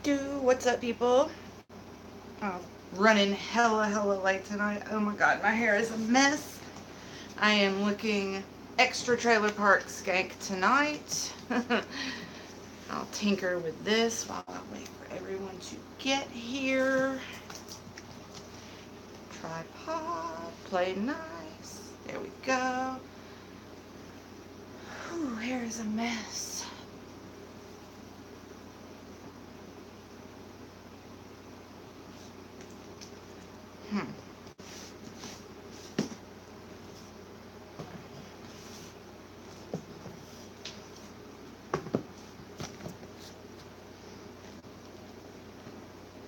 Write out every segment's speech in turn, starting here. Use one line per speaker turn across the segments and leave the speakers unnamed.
What's up, people? Oh, running hella late tonight. Oh my god, my hair is a mess. I am looking extra trailer park skank tonight. I'll tinker with this while I wait for everyone to get here. Tripod, play nice. There we go. Whew, hair is a mess.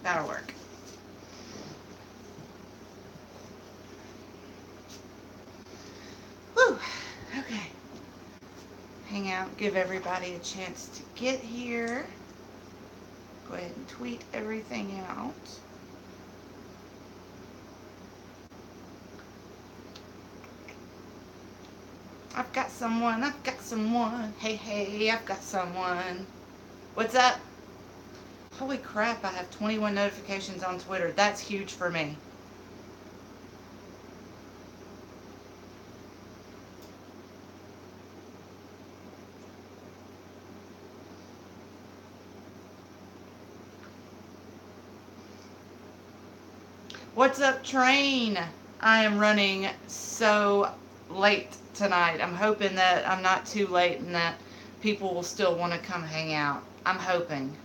That'll work. Whew. Okay. Hang out, give everybody a chance to get here. Go ahead and tweet everything out. I've got someone. Hey, I've got someone. What's up? Holy crap, I have 21 notifications on Twitter. That's huge for me. What's up, train? I am running so late tonight. I'm hoping that I'm not too late and that people will still want to come hang out. I'm hoping.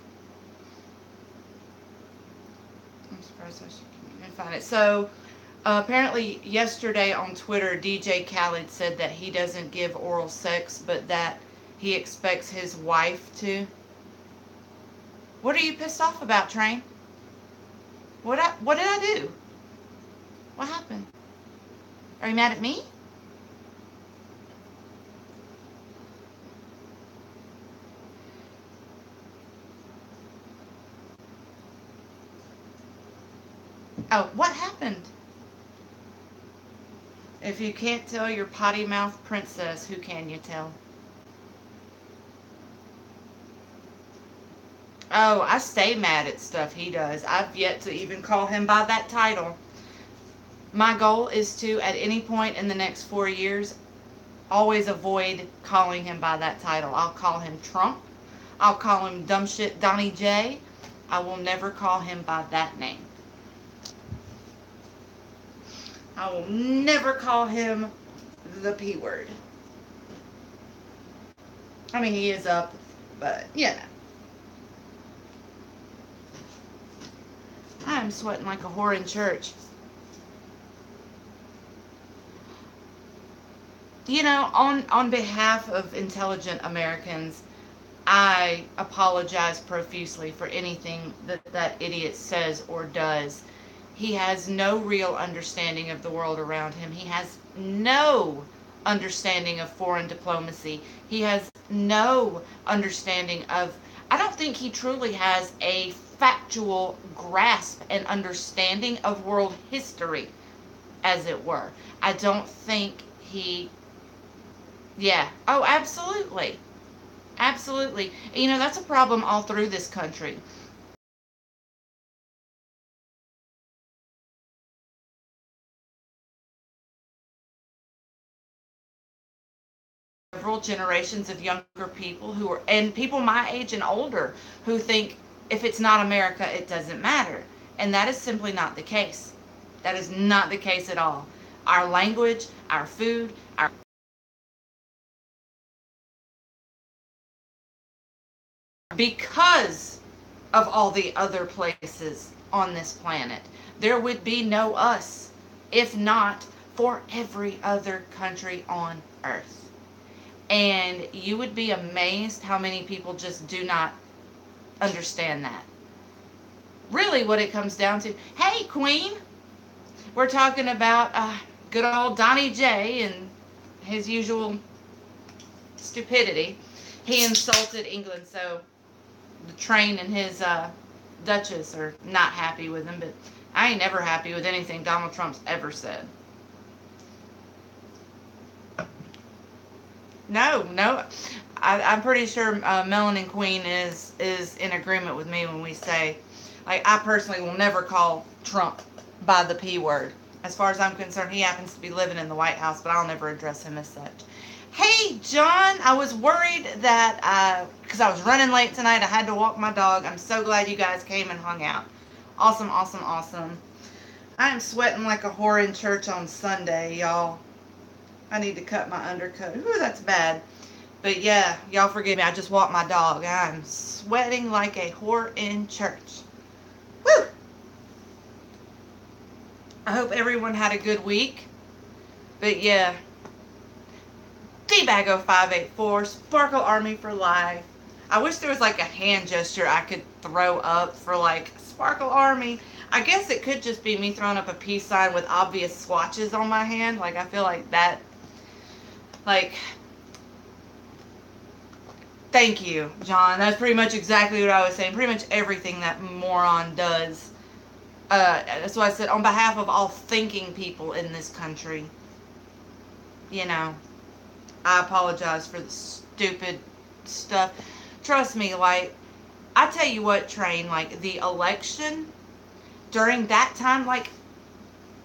I'm surprised I can't find it. So, apparently yesterday on Twitter, DJ Khaled said that he doesn't give oral sex, but that he expects his wife to. What are you pissed off about, Train? What did I do? What happened? Are you mad at me? Oh, what happened? If you can't tell your potty mouth princess, who can you tell? Oh, I stay mad at stuff he does. I've yet to even call him by that title. My goal is to, at any point in the next 4 years, always avoid calling him by that title. I'll call him Trump. I'll call him dumb shit Donnie J. I will never call him by that name. I will never call him the P word. I mean, he is up, but, you know. I'm sweating like a whore in church. You know, on behalf of intelligent Americans, I apologize profusely for anything that idiot says or does. He has no real understanding of the world around him. He has no understanding of foreign diplomacy. He has no understanding of, I don't think he truly has a factual grasp and understanding of world history, as it were. I don't think he, yeah. Oh, absolutely. Absolutely. You know, that's a problem all through this country. Several generations of younger people who are, and people my age and older, who think if it's not America, it doesn't matter. And that is simply not the case. That is not the case at all. Our language, our food, our because of all the other places on this planet. There would be no us if not for every other country on earth. And you would be amazed how many people just do not understand that. Really, what it comes down to, hey, Queen, we're talking about good old Donnie J and his usual stupidity. He insulted England, so the train and his Duchess are not happy with him, but I ain't never happy with anything Donald Trump's ever said. No. I'm pretty sure Melanin Queen is in agreement with me when we say, like, I personally will never call Trump by the P word. As far as I'm concerned, he happens to be living in the White House, but I'll never address him as such. Hey, John, I was worried that, because I was running late tonight, I had to walk my dog. I'm so glad you guys came and hung out. Awesome, awesome, awesome. I am sweating like a whore in church on Sunday, y'all. I need to cut my undercoat. Ooh, that's bad. But yeah, y'all forgive me. I just walked my dog. I'm sweating like a whore in church. Woo! I hope everyone had a good week. But yeah, DBago584, Sparkle Army for life. I wish there was like a hand gesture I could throw up for like Sparkle Army. I guess it could just be me throwing up a peace sign with obvious swatches on my hand. Like, I feel like that, like, thank you, John. That's pretty much exactly what I was saying. Pretty much everything that moron does. That's why I said, on behalf of all thinking people in this country, you know, I apologize for the stupid stuff. Trust me, like, I tell you what, Train, like, the election, during that time, like,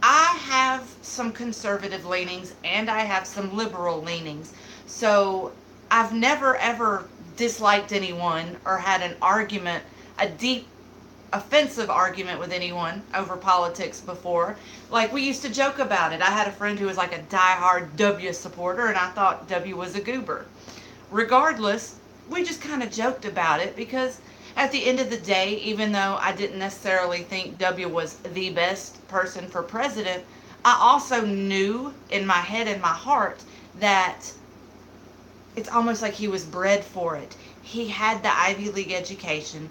I have some conservative leanings and I have some liberal leanings. So I've never ever disliked anyone or had an argument, a deep, offensive argument with anyone over politics before. Like, we used to joke about it. I had a friend who was like a diehard W supporter, and I thought W was a goober. Regardless, we just kind of joked about it because at the end of the day, even though I didn't necessarily think W was the best person for president, I also knew in my head and my heart that it's almost like he was bred for it. He had the Ivy League education.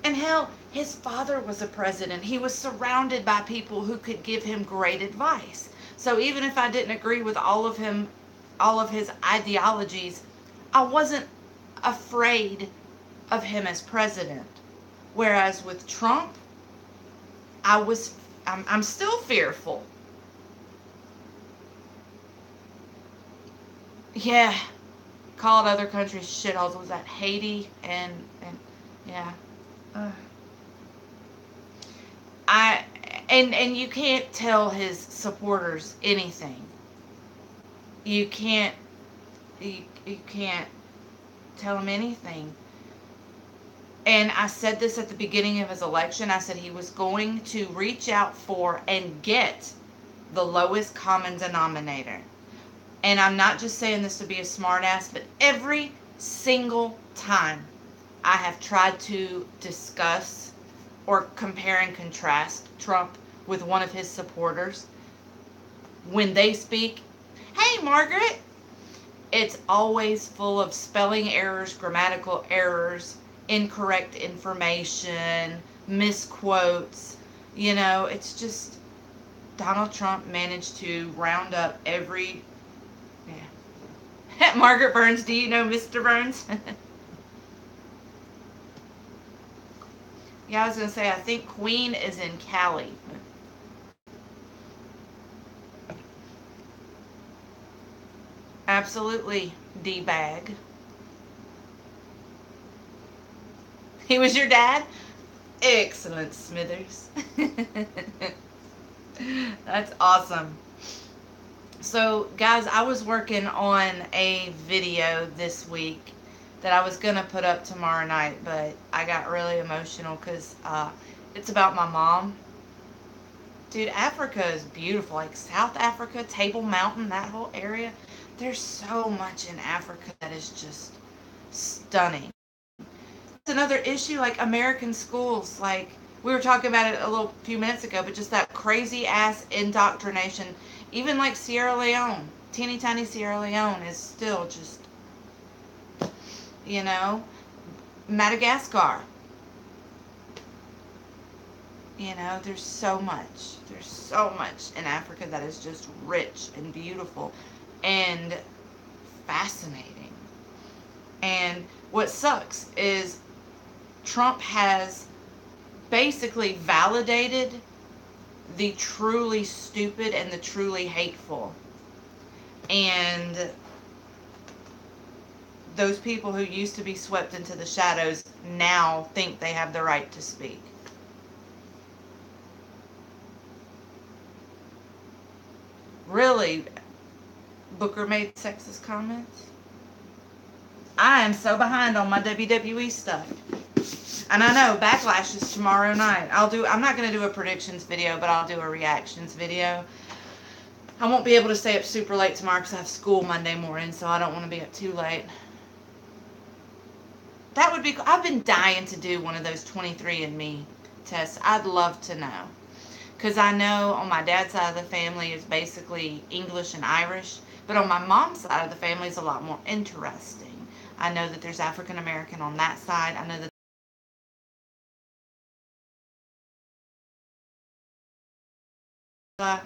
And hell, his father was a president. He was surrounded by people who could give him great advice. So even if I didn't agree with all of his ideologies, I wasn't afraid of him as president. Whereas with Trump, I'm still fearful. Yeah, called other countries shitholes. Was that Haiti and yeah. And you can't tell his supporters anything. You can't tell them anything. And I said this at the beginning of his election. I said he was going to reach out for and get the lowest common denominator. And I'm not just saying this to be a smartass, but every single time I have tried to discuss or compare and contrast Trump with one of his supporters, when they speak, hey, Margaret, it's always full of spelling errors, grammatical errors, incorrect information, misquotes. You know, it's just Donald Trump managed to round up every... Yeah. Margaret Burns, do you know Mr. Burns? Yeah, I was going to say, I think Queen is in Cali. Absolutely, D-bag. He was your dad? Excellent, Smithers. That's awesome. So, guys, I was working on a video this week that I was going to put up tomorrow night, but I got really emotional because it's about my mom. Dude, Africa is beautiful. Like, South Africa, Table Mountain, that whole area. There's so much in Africa that is just stunning. It's another issue, like American schools. Like, we were talking about it a few minutes ago, but just that crazy-ass indoctrination. Even, like, Sierra Leone. Teeny tiny Sierra Leone is still just... You know, Madagascar. You know, there's so much. There's so much in Africa that is just rich and beautiful and fascinating. And what sucks is Trump has basically validated the truly stupid and the truly hateful. And those people who used to be swept into the shadows now think they have the right to speak. Really, Booker made sexist comments? I am so behind on my WWE stuff. And I know Backlash is tomorrow night. I'm not going to do a predictions video, but I'll do a reactions video. I won't be able to stay up super late tomorrow because I have school Monday morning, so I don't want to be up too late. That would be cool. I've been dying to do one of those 23andMe tests. I'd love to know. Because I know on my dad's side of the family is basically English and Irish. But on my mom's side of the family is a lot more interesting. I know that there's African American on that side. I know that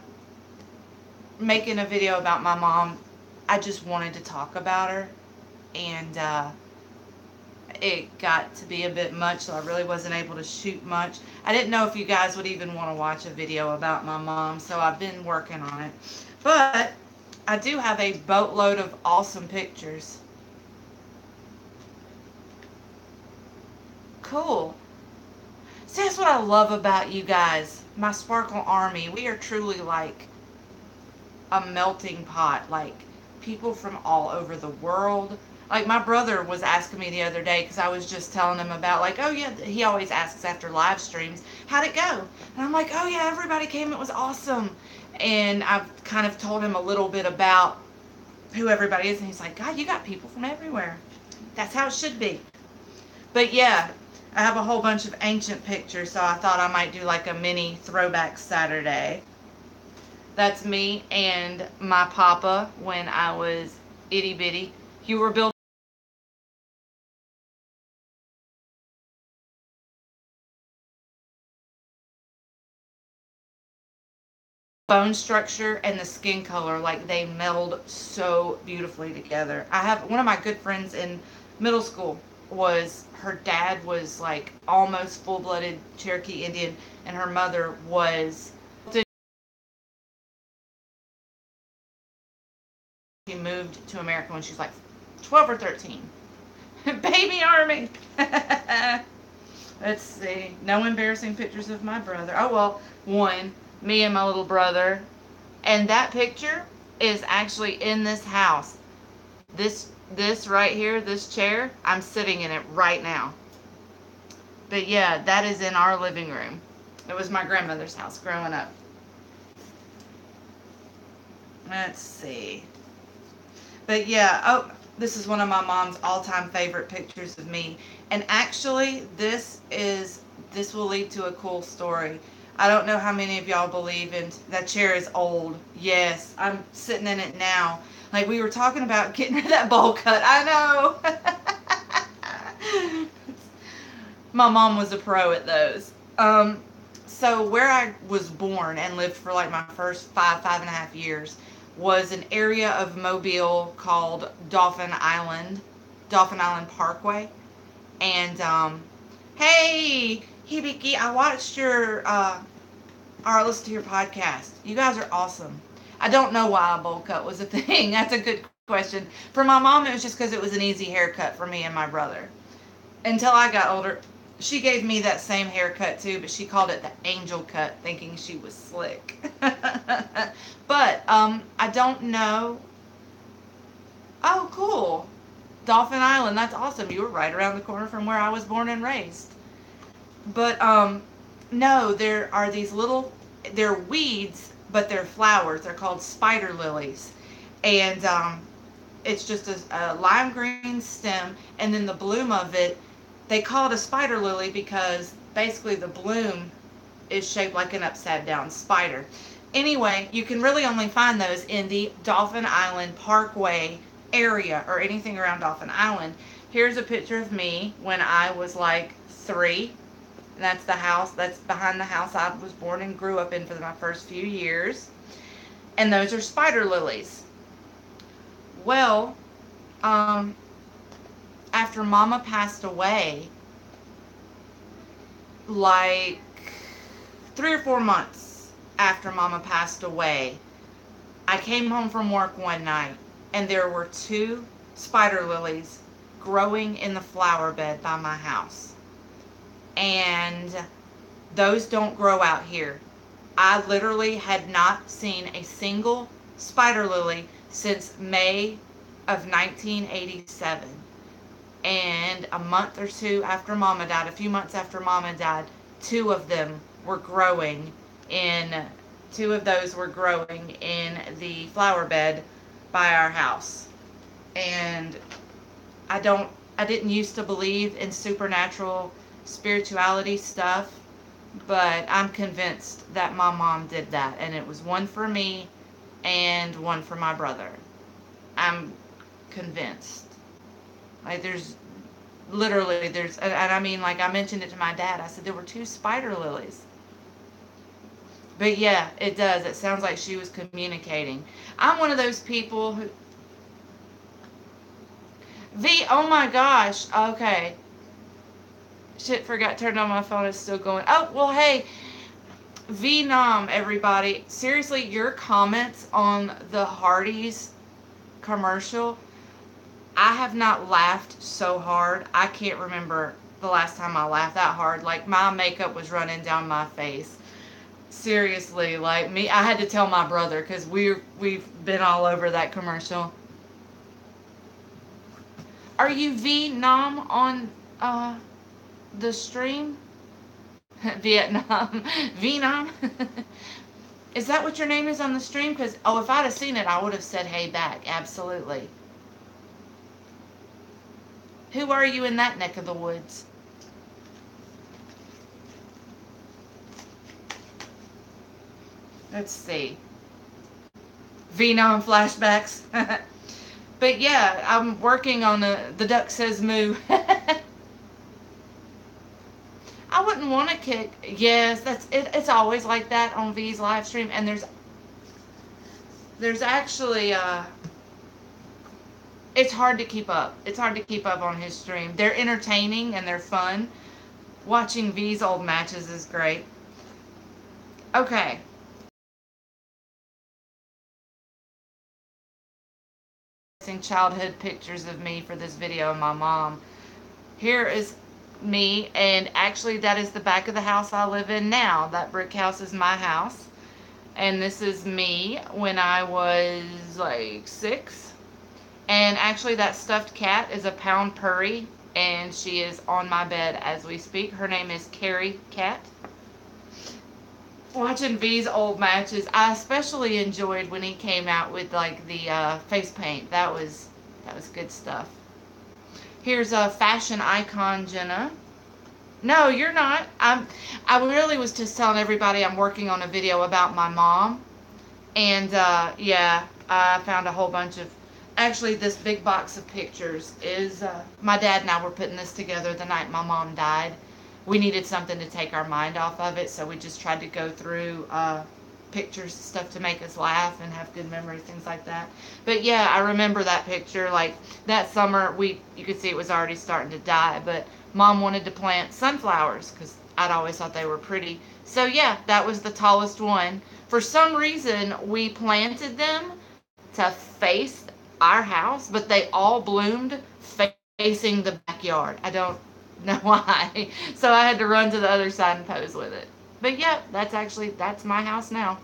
making a video about my mom, I just wanted to talk about her. And it got to be a bit much, so I really wasn't able to shoot much. I didn't know if you guys would even want to watch a video about my mom, so I've been working on it. But I do have a boatload of awesome pictures. Cool. See, that's what I love about you guys, my Sparkle Army. We are truly like a melting pot, like people from all over the world. Like my brother was asking me the other day because I was just telling him about like, oh yeah, he always asks after live streams, how'd it go? And I'm like, oh yeah, everybody came, it was awesome. And I've kind of told him a little bit about who everybody is, and he's like, God, you got people from everywhere. That's how it should be. But yeah, I have a whole bunch of ancient pictures, so I thought I might do like a mini throwback Saturday. That's me and my papa when I was itty bitty. You were building bone structure and the skin color, like they meld so beautifully together. I have one of my good friends in middle school was, her dad was like almost full-blooded Cherokee Indian, and her mother was, she moved to America when she was like 12 or 13. Baby army. Let's see. No embarrassing pictures of my brother. Oh well, one. Me and my little brother. And that picture is actually in this house. This right here, this chair, I'm sitting in it right now. But yeah, that is in our living room. It was my grandmother's house growing up. Let's see. But yeah, oh, this is one of my mom's all-time favorite pictures of me. And actually, this will lead to a cool story. I don't know how many of y'all believe in, that chair is old. Yes, I'm sitting in it now. Like we were talking about getting rid of that bowl cut. I know. My mom was a pro at those. So where I was born and lived for like my first five and a half years was an area of Mobile called Dolphin Island Parkway. And hey, Hibiki, I watched your or listened to your podcast. You guys are awesome. I don't know why a bowl cut was a thing. That's a good question. For my mom, it was just because it was an easy haircut for me and my brother. Until I got older, she gave me that same haircut too, but she called it the angel cut, thinking she was slick. But I don't know. Oh, cool. Dolphin Island, that's awesome. You were right around the corner from where I was born and raised. But no, there are these little, they're weeds, but they're flowers. They're called spider lilies. And it's just a lime green stem, and then the bloom of it, they call it a spider lily because basically the bloom is shaped like an upside down spider. Anyway, you can really only find those in the Dolphin Island Parkway area or anything around Dolphin Island. Here's a picture of me when I was like 3. And that's the house, that's behind the house I was born and grew up in for my first few years. And those are spider lilies. Well, after Mama passed away, like 3 or 4 months after Mama passed away, I came home from work one night and there were 2 spider lilies growing in the flower bed by my house. And those don't grow out here. I literally had not seen a single spider lily since May of 1987. And a month or two after Mama died, a few months after Mama died, two of those were growing in the flower bed by our house. And I didn't used to believe in supernatural spirituality stuff, but I'm convinced that my mom did that, and it was one for me and one for my brother. I'm convinced. Like, there's and I mean, like, I mentioned it to my dad. I said there were two spider lilies. But yeah, it does. It sounds like she was communicating. I'm one of those people who... oh my gosh. Okay. Shit, forgot turned on my phone. It's still going. Oh, well, hey. Vietnam, everybody. Seriously, your comments on the Hardee's commercial, I have not laughed so hard. I can't remember the last time I laughed that hard. Like, my makeup was running down my face. Seriously, like, me, I had to tell my brother because we've been all over that commercial. Are you Vietnam on the stream? Vietnam. Vietnam? Is that what your name is on the stream? Because, oh, if I'd have seen it, I would have said hey back. Absolutely. Who are you in that neck of the woods? Let's see. Vietnam flashbacks. But yeah, I'm working on the duck says moo. I wouldn't want to kick. Yes, that's it. It's always like that on V's live stream, and there's actually it's hard to keep up. It's hard to keep up on his stream. They're entertaining and they're fun. Watching V's old matches is great. Okay. Childhood pictures of me for this video of my mom. Here is me, and actually that is the back of the house I live in now. That brick house is my house, and this is me when I was like 6. And actually that stuffed cat is a pound purry, and she is on my bed as we speak. Her name is Carrie Cat. Watching V's old matches, I especially enjoyed when he came out with like the face paint. That was good stuff. Here's a fashion icon, Jenna. No, you're not. I really was just telling everybody I'm working on a video about my mom. And yeah, I found a whole bunch of... Actually, this big box of pictures is... my dad and I were putting this together the night my mom died. We needed something to take our mind off of it, so we just tried to go through pictures, stuff to make us laugh and have good memories, things like that. But yeah, I remember that picture. Like, that summer, you could see it was already starting to die, but Mom wanted to plant sunflowers because I'd always thought they were pretty. So yeah, that was the tallest one. For some reason, we planted them to face our house, but they all bloomed facing the backyard. I don't know why. So I had to run to the other side and pose with it. But yeah, that's my house now.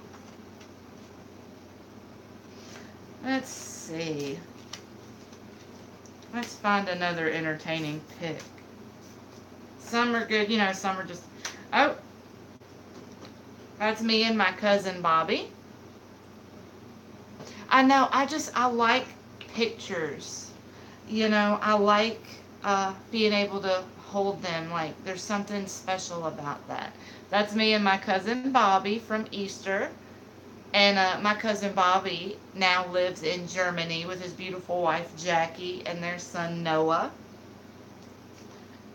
Let's see. Let's find another entertaining pic. Some are good, some are just... Oh, that's me and my cousin Bobby. I know, I like pictures. I like being able to hold them. Like, there's something special about that. That's me and my cousin Bobby from Easter. And my cousin Bobby now lives in Germany with his beautiful wife Jackie and their son Noah.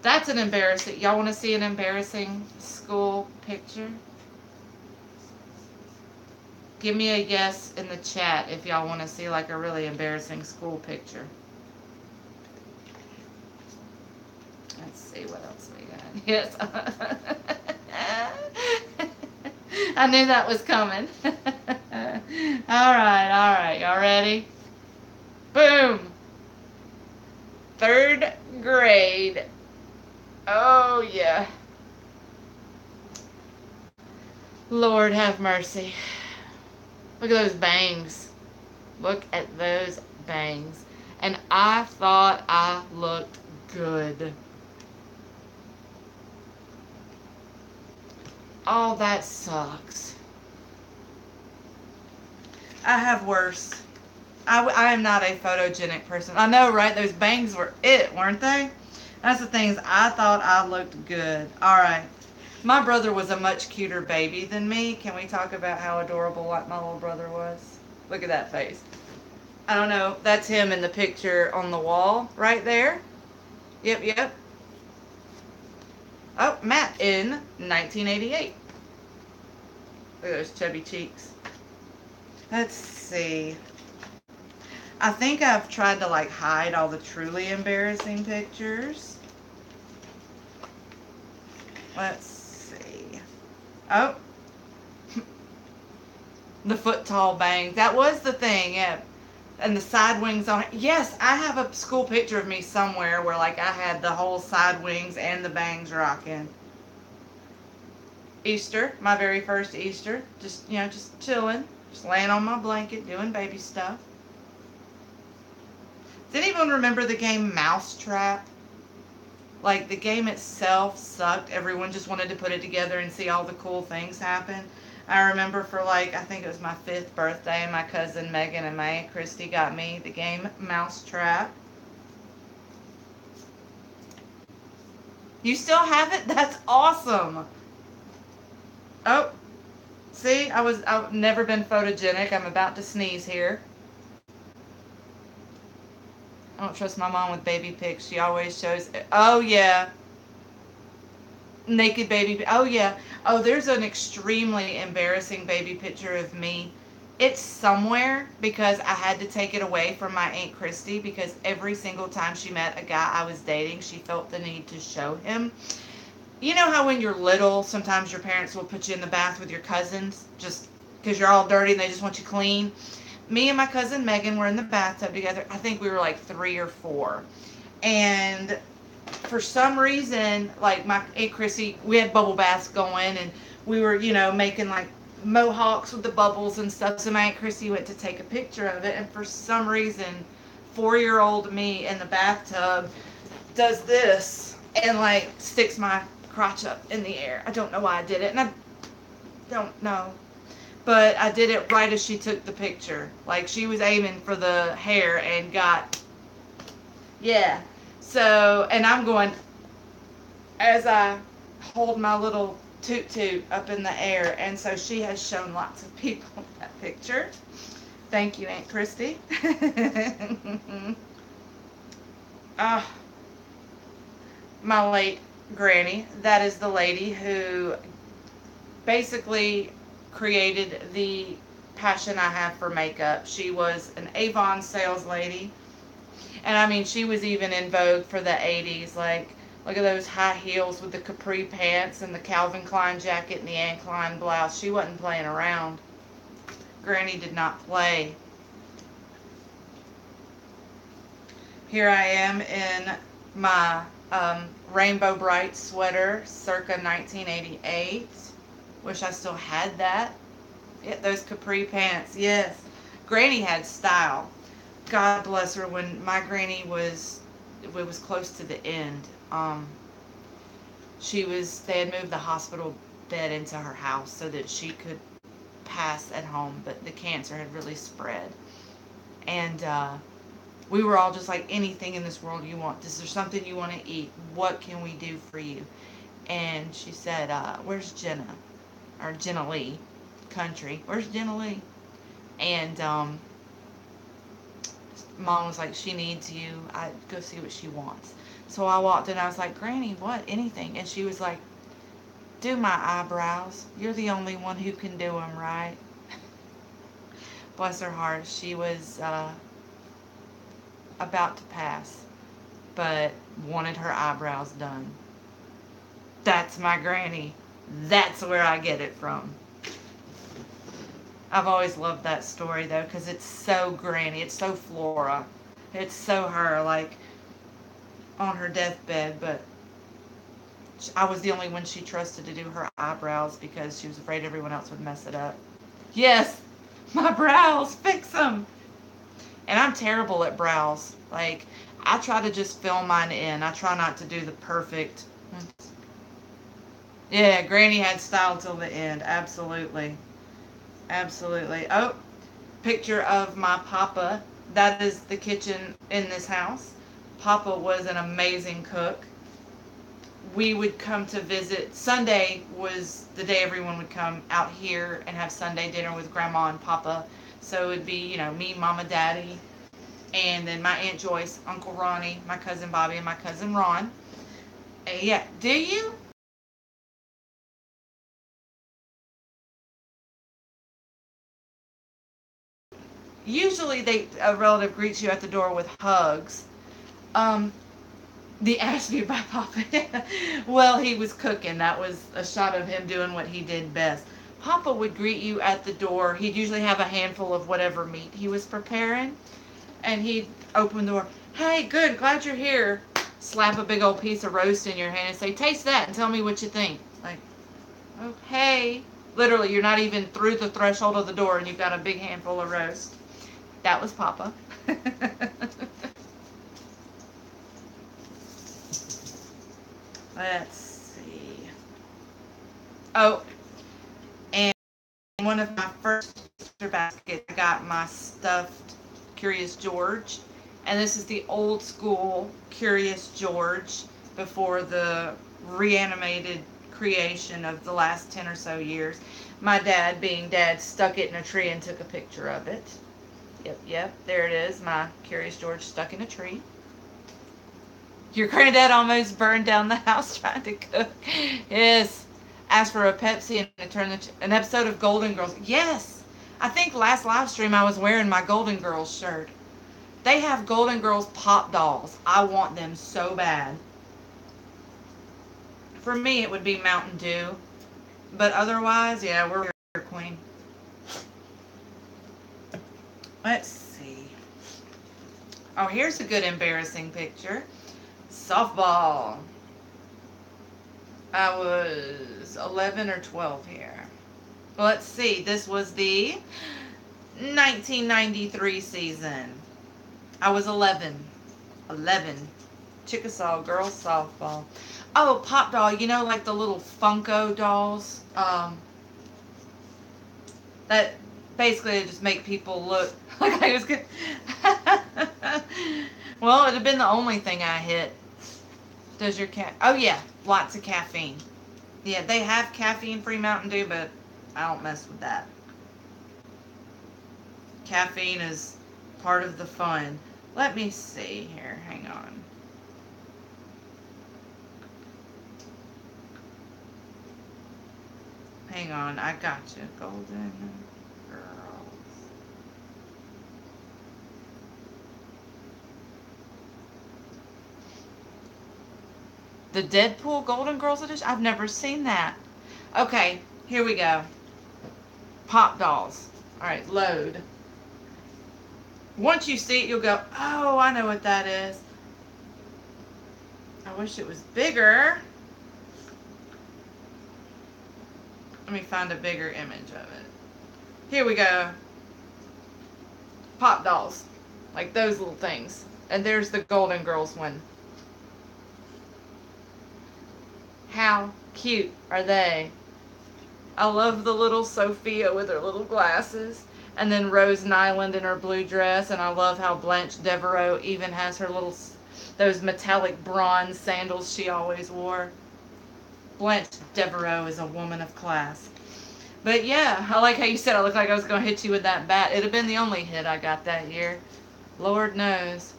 That's an embarrassing... Y'all want to see an embarrassing school picture? Give me a yes in the chat if y'all want to see like a really embarrassing school picture. Let's see what else we got. Yes. I knew that was coming. All right. Y'all ready? Boom. 3rd grade. Oh, yeah. Lord have mercy. Look at those bangs. Look at those bangs. And I thought I looked good. Oh, that sucks. I have worse. I am not a photogenic person. I know, right? Those bangs were it, weren't they? That's the things. I thought I looked good. All right. My brother was a much cuter baby than me. Can we talk about how adorable like my little brother was? Look at that face. I don't know. That's him in the picture on the wall right there. Yep, yep. Oh, Matt in 1988. Look at those chubby cheeks. Let's see. I think I've tried to like hide all the truly embarrassing pictures. Let's see. Oh. The foot tall bangs. That was the thing, yeah. And the side wings on it. Yes, I have a school picture of me somewhere where like I had the whole side wings and the bangs rocking. Easter, my very first Easter. Just, just chilling. Just laying on my blanket, doing baby stuff. Does anyone remember the game Mousetrap? Like, the game itself sucked. Everyone just wanted to put it together and see all the cool things happen. I remember for, like, I think it was my 5th birthday, my cousin Megan and my Aunt Christy got me the game Mousetrap. You still have it? That's awesome. Oh, see, I've never been photogenic. I'm about to sneeze here. I don't trust my mom with baby pics. She always shows. Oh, yeah. Naked baby. Oh, yeah. Oh, there's an extremely embarrassing baby picture of me. It's somewhere because I had to take it away from my Aunt Christy because every single time she met a guy I was dating, she felt the need to show him. You know how when you're little, sometimes your parents will put you in the bath with your cousins just because you're all dirty and they just want you clean? Me and my cousin Megan were in the bathtub together. I think we were like 3 or 4. And for some reason, like my Aunt Chrissy, we had bubble baths going and we were, making like mohawks with the bubbles and stuff. So my Aunt Chrissy went to take a picture of it. And for some reason, 4-year-old me in the bathtub does this and like sticks my crotch up in the air. I don't know why I did it. And I don't know. But I did it right as she took the picture. Like, she was aiming for the hair and got... Yeah. So, and I'm going... As I hold my little toot-toot up in the air. And so she has shown lots of people that picture. Thank you, Aunt Christy. My late granny. That is the lady who basically... created the passion I have for makeup. She was an Avon sales lady. And I mean, she was even in vogue for the 80s. Like, look at those high heels with the capri pants and the Calvin Klein jacket and the Anne Klein blouse. She wasn't playing around. Granny did not play. Here I am in my Rainbow Bright sweater circa 1988. Wish I still had that. Yeah, those capri pants, yes. Granny had style. God bless her. When my granny was, it was close to the end. They had moved the hospital bed into her house so that she could pass at home, but the cancer had really spread. And we were all just like, anything in this world you want. Is there something you want to eat? What can we do for you? And she said, where's Jenna? Or Jenna Lee Country. Where's Jenna Lee? And Mom was like, she needs you. I go see what she wants. So I walked in. I was like, Granny, what? Anything? And she was like, do my eyebrows. You're the only one who can do them, right? Bless her heart. She was about to pass, but wanted her eyebrows done. That's my granny. That's where I get it from. I've always loved that story, though, because it's so granny. It's so Flora. It's so her. Like, on her deathbed, but I was the only one she trusted to do her eyebrows because she was afraid everyone else would mess it up. Yes, my brows, fix them. And I'm terrible at brows. Like, I try to just fill mine in. I try not to do the perfect. Yeah, Granny had style till the end. Absolutely. Absolutely. Oh, picture of my papa. That is the kitchen in this house. Papa was an amazing cook. We would come to visit. Sunday was the day everyone would come out here and have Sunday dinner with Grandma and Papa. So it'd be, me, Mama, Daddy, and then my Aunt Joyce, Uncle Ronnie, my cousin Bobby, and my cousin Ron. Yeah, do you? Usually a relative greets you at the door with hugs. Um, the Ashby by Papa. Well, he was cooking. That was a shot of him doing what he did best. Papa would greet you at the door. He'd usually have a handful of whatever meat he was preparing, and he'd open the door. Hey, good, glad you're here. Slap a big old piece of roast in your hand and say, taste that and tell me what you think. Like, okay. Literally, you're not even through the threshold of the door and you've got a big handful of roast. That was Papa. Let's see. Oh, and one of my first Easter baskets, I got my stuffed Curious George. And this is the old school Curious George before the reanimated creation of the last 10 or so years. My dad, being dad, stuck it in a tree and took a picture of it. Yep, there it is, my Curious George stuck in a tree. Your granddad almost burned down the house trying to cook. Yes. Asked for a Pepsi and it turned into an episode of Golden Girls. Yes. I think last live stream I was wearing my Golden Girls shirt. They have Golden Girls pop dolls. I want them so bad. For me, it would be Mountain Dew. But otherwise, yeah, we're Queen. Let's see. Oh, here's a good embarrassing picture. Softball. I was 11 or 12 here. Let's see. This was the 1993 season. I was 11. 11. Chickasaw girls softball. Oh, pop doll. Like the little Funko dolls. That basically just make people look like I was good. Well, it'd have been the only thing I hit. Does your cat? Oh yeah, lots of caffeine. Yeah, they have caffeine-free Mountain Dew, but I don't mess with that. Caffeine is part of the fun. Let me see here. Hang on. Hang on, I got you. Golden Girls. The Deadpool Golden Girls edition? I've never seen that. Okay, here we go. Pop dolls. Alright, load. Once you see it, you'll go, oh, I know what that is. I wish it was bigger. Let me find a bigger image of it. Here we go. Pop dolls. Like those little things. And there's the Golden Girls one. How cute are they? I love the little Sophia with her little glasses. And then Rose Nyland in her blue dress. And I love how Blanche Devereaux even has her those metallic bronze sandals she always wore. Blanche Devereaux is a woman of class. But yeah, I like how you said I looked like I was going to hit you with that bat. It'd have been the only hit I got that year. Lord knows.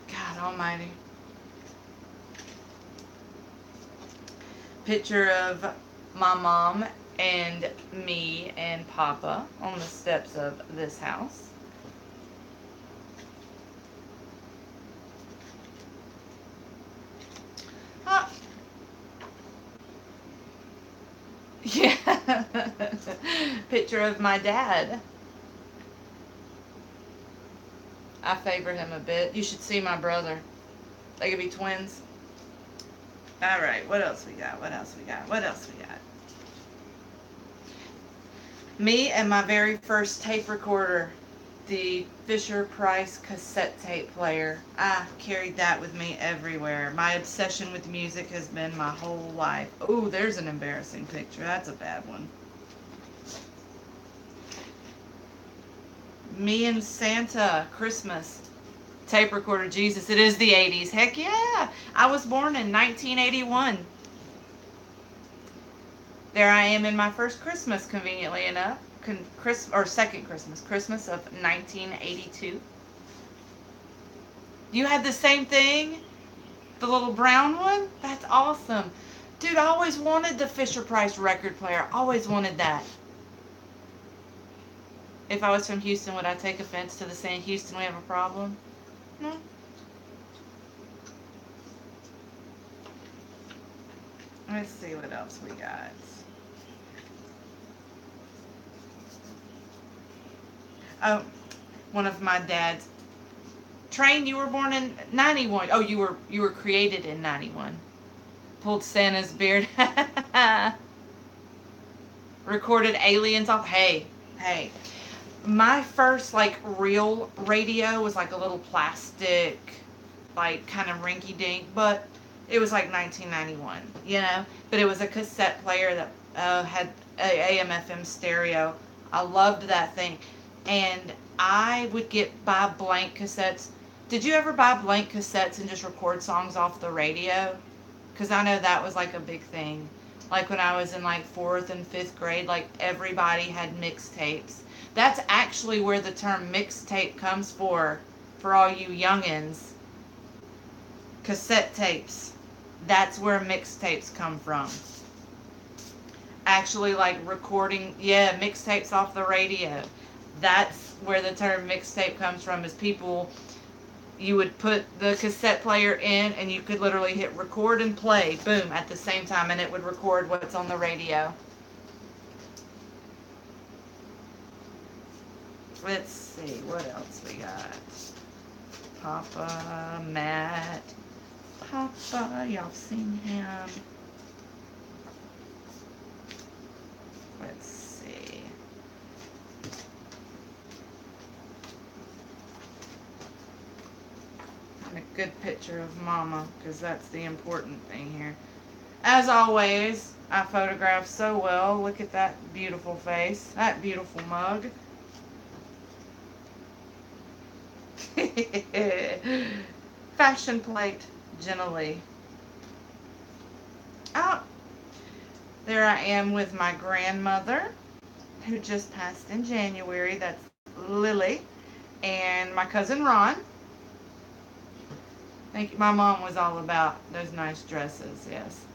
God almighty. Picture of my mom and me and Papa on the steps of this house. Yeah. Picture of my dad. I favor him a bit. You should see my brother. They could be twins. All right, what else we got? What else we got? What else we got? Me and my very first tape recorder, the Fisher-Price cassette tape player. I carried that with me everywhere. My obsession with music has been my whole life. Ooh, there's an embarrassing picture. That's a bad one. Me and Santa, Christmas. Tape recorder, Jesus. It is the 80s. Heck yeah. I was born in 1981. There I am in my first Christmas, conveniently enough. Second Christmas of 1982. You had the same thing? The little brown one? That's awesome. Dude, I always wanted the Fisher-Price record player. Always wanted that. If I was from Houston, would I take offense to the saying, Houston, we have a problem? No. Let's see what else we got. Oh, one of my dad's. Train, you were born in 91. Oh, you were created in 91. Pulled Santa's beard. Recorded aliens off. Hey. My first like real radio was like a little plastic, like kind of rinky dink, but it was like 1991, you know. But it was a cassette player that had a AM/FM stereo. I loved that thing, and I would buy blank cassettes. Did you ever buy blank cassettes and just record songs off the radio? Because I know that was like a big thing. Like when I was in like 4th and 5th grade, like everybody had mixtapes. That's actually where the term mixtape comes for all you youngins. Cassette tapes. That's where mixtapes come from. Actually like recording, mixtapes off the radio. That's where the term mixtape comes from, is people, you would put the cassette player in and you could literally hit record and play, boom, at the same time, and it would record what's on the radio. Let's see, what else we got? Papa, Matt. Papa, y'all seen him. Let's see. And a good picture of Mama, because that's the important thing here. As always, I photograph so well. Look at that beautiful face. That beautiful mug. Fashion plate, gently. Oh, there I am with my grandmother, who just passed in January. That's Lily. And my cousin Ron. Thank you. My mom was all about those nice dresses, yes.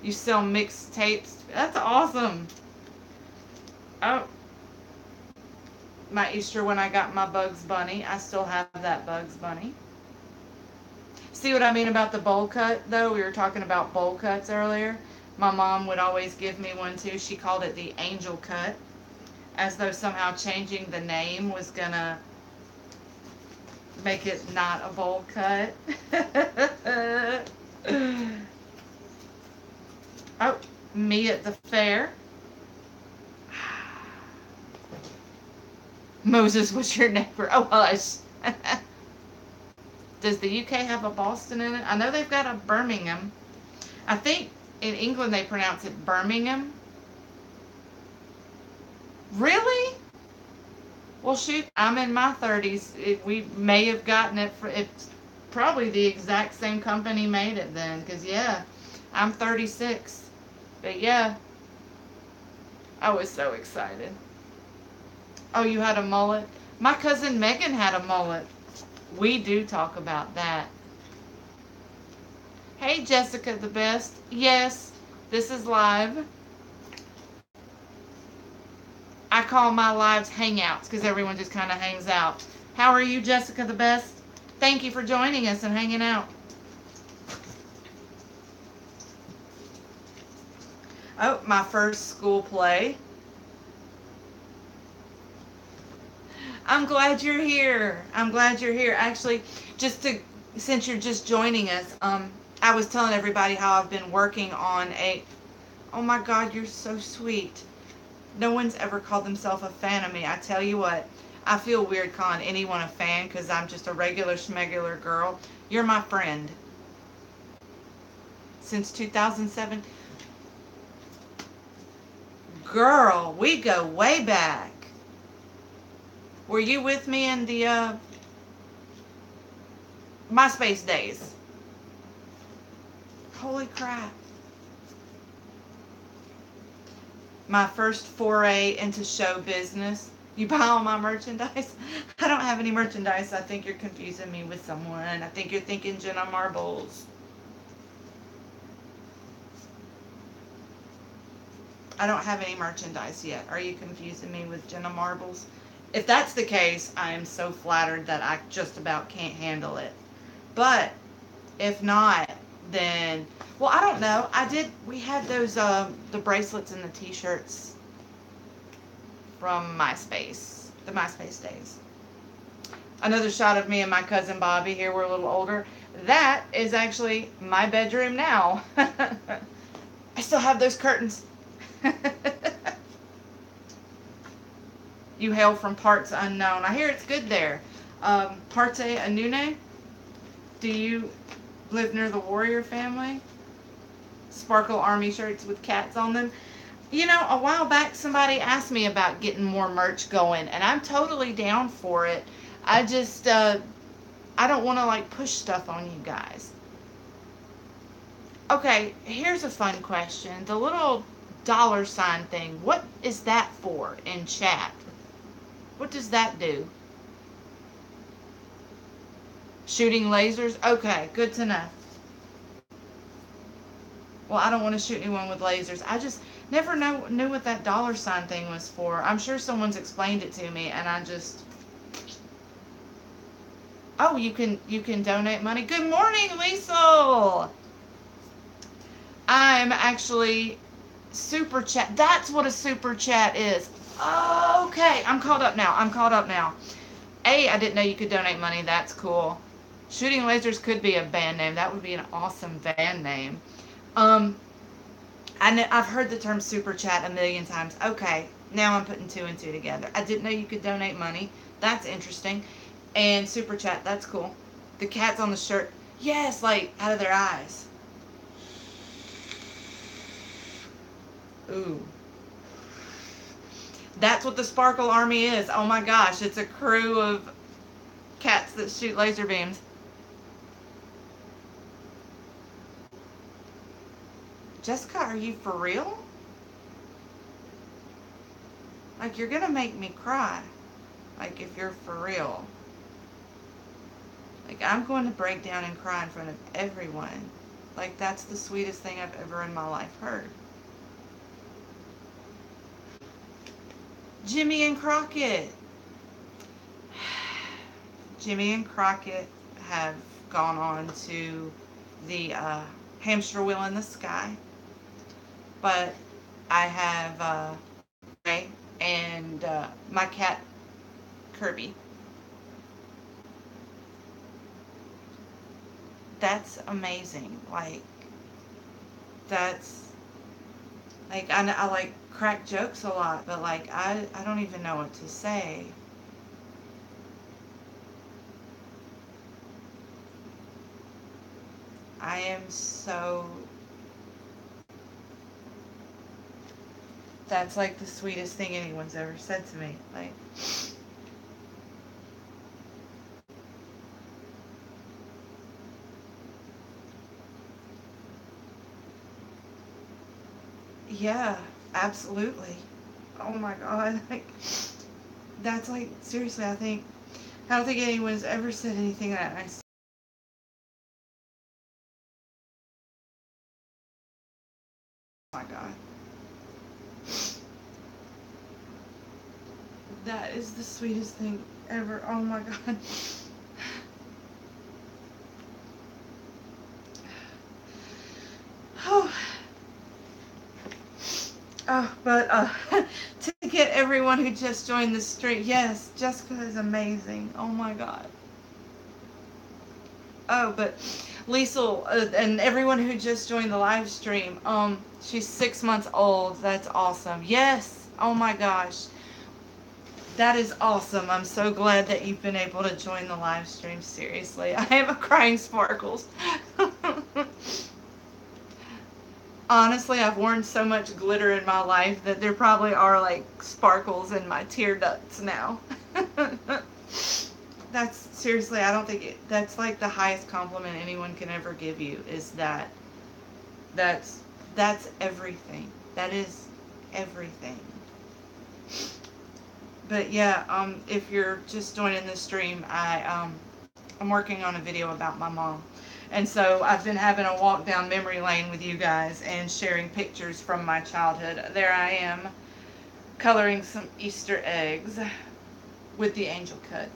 You sell mixed tapes? That's awesome. Oh. My Easter when I got my Bugs Bunny. I still have that Bugs Bunny. See what I mean about the bowl cut, though? We were talking about bowl cuts earlier. My mom would always give me one, too. She called it the angel cut, as though somehow changing the name was gonna make it not a bowl cut. Oh, me at the fair. Moses was your neighbor. Oh, hush. Does the UK have a Boston in it? I know they've got a Birmingham. I think in England they pronounce it Birmingham. Really? Well, shoot, I'm in my 30s. We may have gotten it. It's probably the exact same company made it then. Because, yeah, I'm 36. But, yeah, I was so excited. Oh, you had a mullet? My cousin Megan had a mullet. We do talk about that. Hey, Jessica the Best. Yes, this is live. I call my lives hangouts because everyone just kind of hangs out. How are you, Jessica the Best? Thank you for joining us and hanging out. Oh, my first school play. I'm glad you're here. I'm glad you're here. Actually, just to since you're just joining us, I was telling everybody how I've been working on a. Oh my God, you're so sweet. No one's ever called themselves a fan of me. I tell you what, I feel weird calling anyone a fan because I'm just a regular schmegular girl. You're my friend. Since 2007. Girl, we go way back. Were you with me in the MySpace days? Holy crap. My first foray into show business. You buy all my merchandise? I don't have any merchandise. I think you're confusing me with someone. I think you're thinking Jenna Marbles. I don't have any merchandise yet. Are you confusing me with Jenna Marbles? If that's the case, I am so flattered that I just about can't handle it. But if not, then, well, I don't know. We had those, the bracelets and the t-shirts from MySpace, the MySpace days. Another shot of me and my cousin Bobby here. We're a little older. That is actually my bedroom now. I still have those curtains. You hail from parts unknown. I hear it's good there. Parte Anune. Do you live near the Warrior family? Sparkle Army shirts with cats on them. You know, a while back somebody asked me about getting more merch going, and I'm totally down for it. I just, I don't want to like push stuff on you guys. Okay, here's a fun question. The little $ thing, what is that for in chat? What does that do? Shooting lasers? Okay, good to know. Well, I don't want to shoot anyone with lasers. I just never knew what that $ thing was for. I'm sure someone's explained it to me, and I just... Oh, you can donate money. Good morning, Liesel. I'm actually super chat. That's what a super chat is. Okay, I'm caught up now. I didn't know you could donate money. That's cool. Shooting Lasers could be a band name. That would be an awesome band name. I've heard the term super chat a million times. Okay, now I'm putting two and two together. I didn't know you could donate money. That's interesting. And super chat, that's cool. The cats on the shirt, yes, like out of their eyes. Ooh. That's what the Sparkle Army is. Oh my gosh, it's a crew of cats that shoot laser beams. Jessica, are you for real? Like, you're gonna make me cry. Like, if you're for real. Like, I'm going to break down and cry in front of everyone. Like, that's the sweetest thing I've ever in my life heard. Jimmy and Crockett. Jimmy and Crockett have gone on to the hamster wheel in the sky. But I have Ray and my cat Kirby. That's amazing. Like, that's like I like crack jokes a lot, but like I don't even know what to say. I am so... That's like the sweetest thing anyone's ever said to me. Like, yeah, absolutely. Oh my God. Like, that's like, seriously, I don't think anyone's ever said anything that nice. Oh my God. That is the sweetest thing ever. Oh my God. Oh. Oh, but to get everyone who just joined the stream, yes, Jessica is amazing. Oh my God. Oh, but Liesel, and everyone who just joined the live stream, she's 6 months old. That's awesome. Yes. Oh my gosh. That is awesome. I'm so glad that you've been able to join the live stream. Seriously. I am a crying sparkles. Honestly, I've worn so much glitter in my life that there probably are like sparkles in my tear ducts now. That's seriously, I don't think that's like the highest compliment anyone can ever give you is that that's that's everything. That is everything. But yeah, if you're just joining the stream, I'm working on a video about my mom. And so I've been having a walk down memory lane with you guys and sharing pictures from my childhood. There I am coloring some Easter eggs with the angel cut.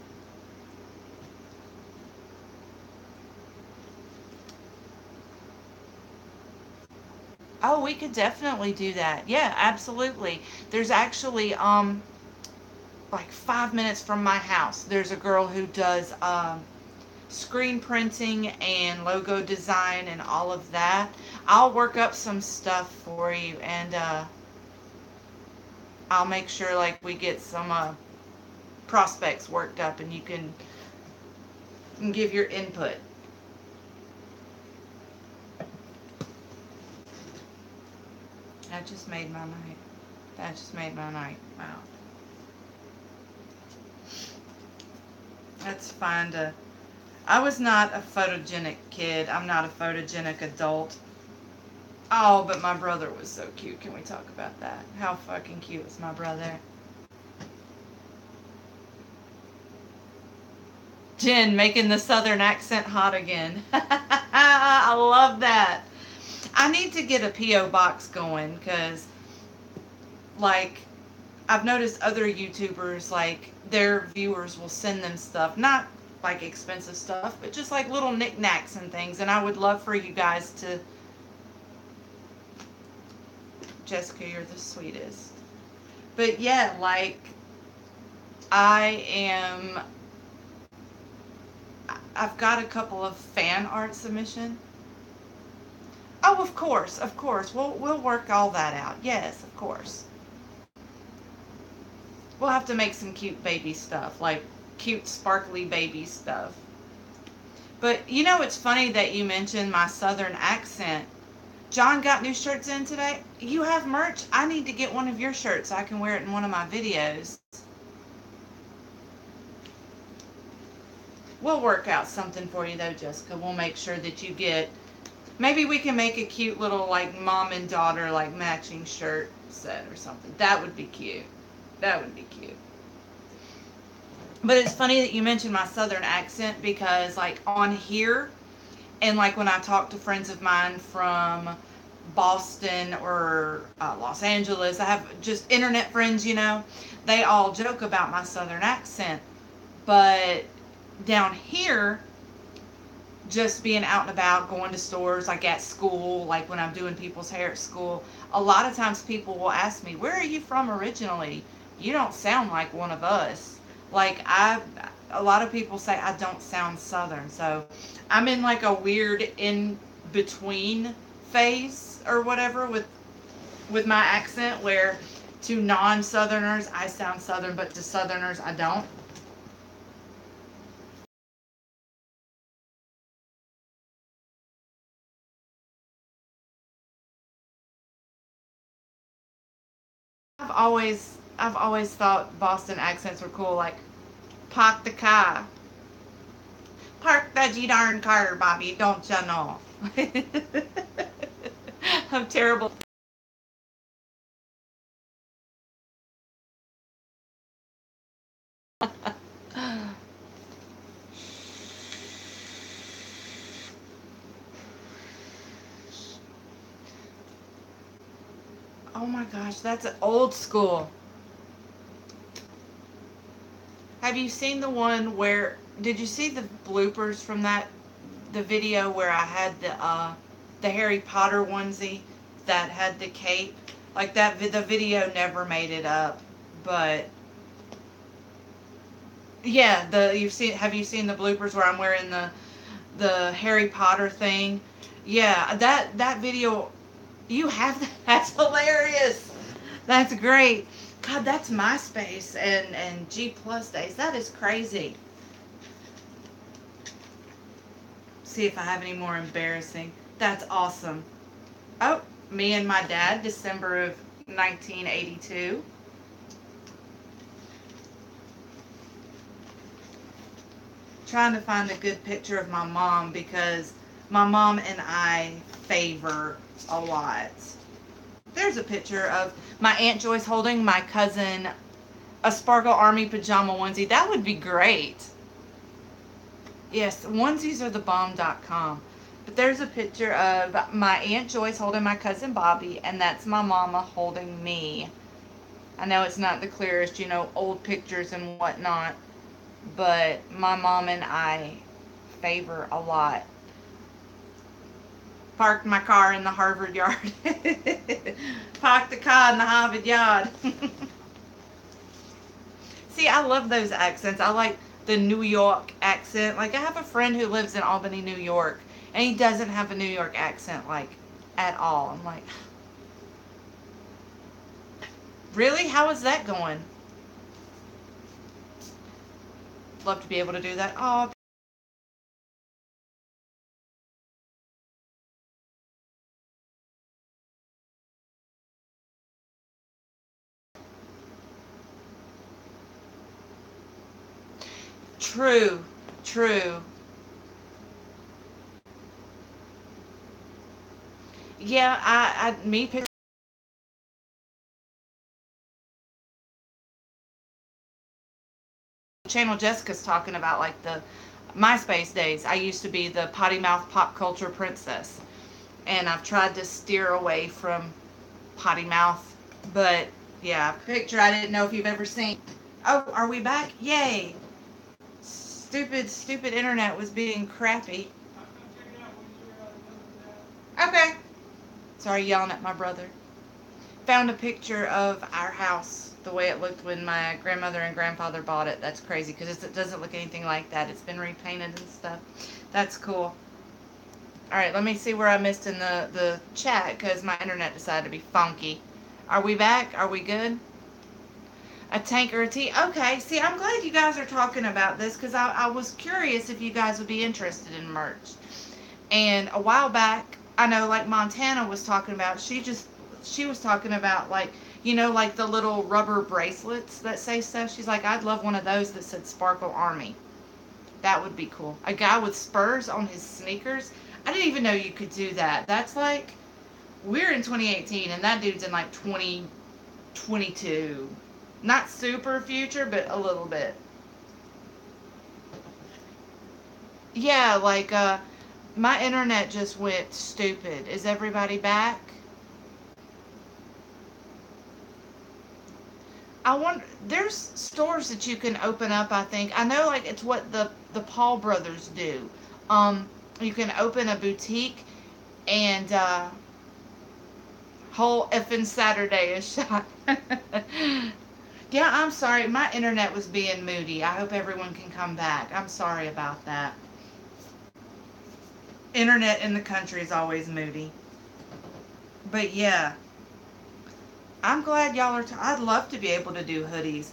Oh, we could definitely do that. Yeah, absolutely. There's actually like 5 minutes from my house. There's a girl who does screen printing and logo design and all of that. I'll work up some stuff for you, and I'll make sure like we get some prospects worked up, and you can give your input. That just made my night. That just made my night. Wow. That's fine to. I was not a photogenic kid. I'm not a photogenic adult. Oh, but my brother was so cute. Can we talk about that? How fucking cute was my brother? Jen making the southern accent hot again. I love that. I need to get a P.O. box going because, like, I've noticed other YouTubers, like, their viewers will send them stuff. Not, like, expensive stuff, but just, like, little knickknacks and things. And I would love for you guys to... Jessica, you're the sweetest. But, yeah, like, I've got a couple of fan art submission. Oh, of course, of course. We'll work all that out. Yes, of course. We'll have to make some cute baby stuff, like cute sparkly baby stuff. But you know, it's funny that you mentioned my southern accent. John got new shirts in today. You have merch? I need to get one of your shirts so I can wear it in one of my videos. We'll work out something for you though, Jessica. We'll make sure that you get. Maybe we can make a cute little like mom and daughter like matching shirt set or something. That would be cute. That would be cute. But it's funny that you mentioned my southern accent because like on here and like when I talk to friends of mine from Boston or Los Angeles, I have just internet friends, you know, they all joke about my southern accent. But down here, just being out and about, going to stores, like at school, like when I'm doing people's hair at school, a lot of times people will ask me, where are you from originally? You don't sound like one of us. Like a lot of people say I don't sound Southern. So I'm in like a weird in between phase or whatever with my accent where to non-Southerners I sound Southern, but to Southerners I don't. I've always thought Boston accents were cool, like park the car. Park the G darn car, Bobby, don't you know? I'm terrible. Oh my gosh, that's old school. Have you seen the one where, did you see the bloopers from the video where I had the Harry Potter onesie that had the cape? Like that, the video never made it up, but yeah, have you seen the bloopers where I'm wearing the Harry Potter thing. Yeah, that video, you have that. That's hilarious. That's great. God, that's MySpace and G Plus days. That is crazy. See if I have any more embarrassing. That's awesome. Oh, me and my dad, December of 1982. Trying to find a good picture of my mom because my mom and I favor a lot. There's a picture of my Aunt Joyce holding my cousin a Sparkle Army pajama onesie. That would be great. Yes, onesies are the bomb.com. But there's a picture of my Aunt Joyce holding my cousin Bobby, and that's my mama holding me. I know it's not the clearest, old pictures and whatnot, but my mom and I favor a lot. Parked my car in the Harvard yard. Parked the car in the Harvard yard. See, I love those accents. I like the New York accent. Like, I have a friend who lives in Albany, New York, and he doesn't have a New York accent, like, at all. I'm like, really? How is that going? Love to be able to do that. Oh, true, true. Yeah, me channel Jessica's talking about, like, the MySpace days. I used to be the potty mouth pop culture princess, and I've tried to steer away from potty mouth. But yeah, picture I didn't know if you've ever seen. Oh, are we back? Yay! Stupid internet was being crappy. Okay. Sorry, yelling at my brother. Found a picture of our house, the way it looked when my grandmother and grandfather bought it. That's crazy because it doesn't look anything like that. It's been repainted and stuff. That's cool. All right, let me see where I missed in the chat because my internet decided to be funky. Are we back? Are we good? A tank or a tea? Okay, see, I'm glad you guys are talking about this because I was curious if you guys would be interested in merch. And a while back, I know, like, Montana was talking about, she was talking about, like, like the little rubber bracelets that say stuff. She's like, I'd love one of those that said Sparkle Army. That would be cool. A guy with spurs on his sneakers. I didn't even know you could do that. That's like, we're in 2018 and that dude's in like 2022. Not super future, but a little bit. Yeah, like, my internet just went stupid. Is everybody back? I want. There's stores that you can open up. I think I know. Like, it's what the Paul brothers do. You can open a boutique and whole effing Saturday is shot. Yeah, I'm sorry. My internet was being moody. I hope everyone can come back. I'm sorry about that. Internet in the country is always moody. But yeah, I'm glad y'all are. I'd love to be able to do hoodies.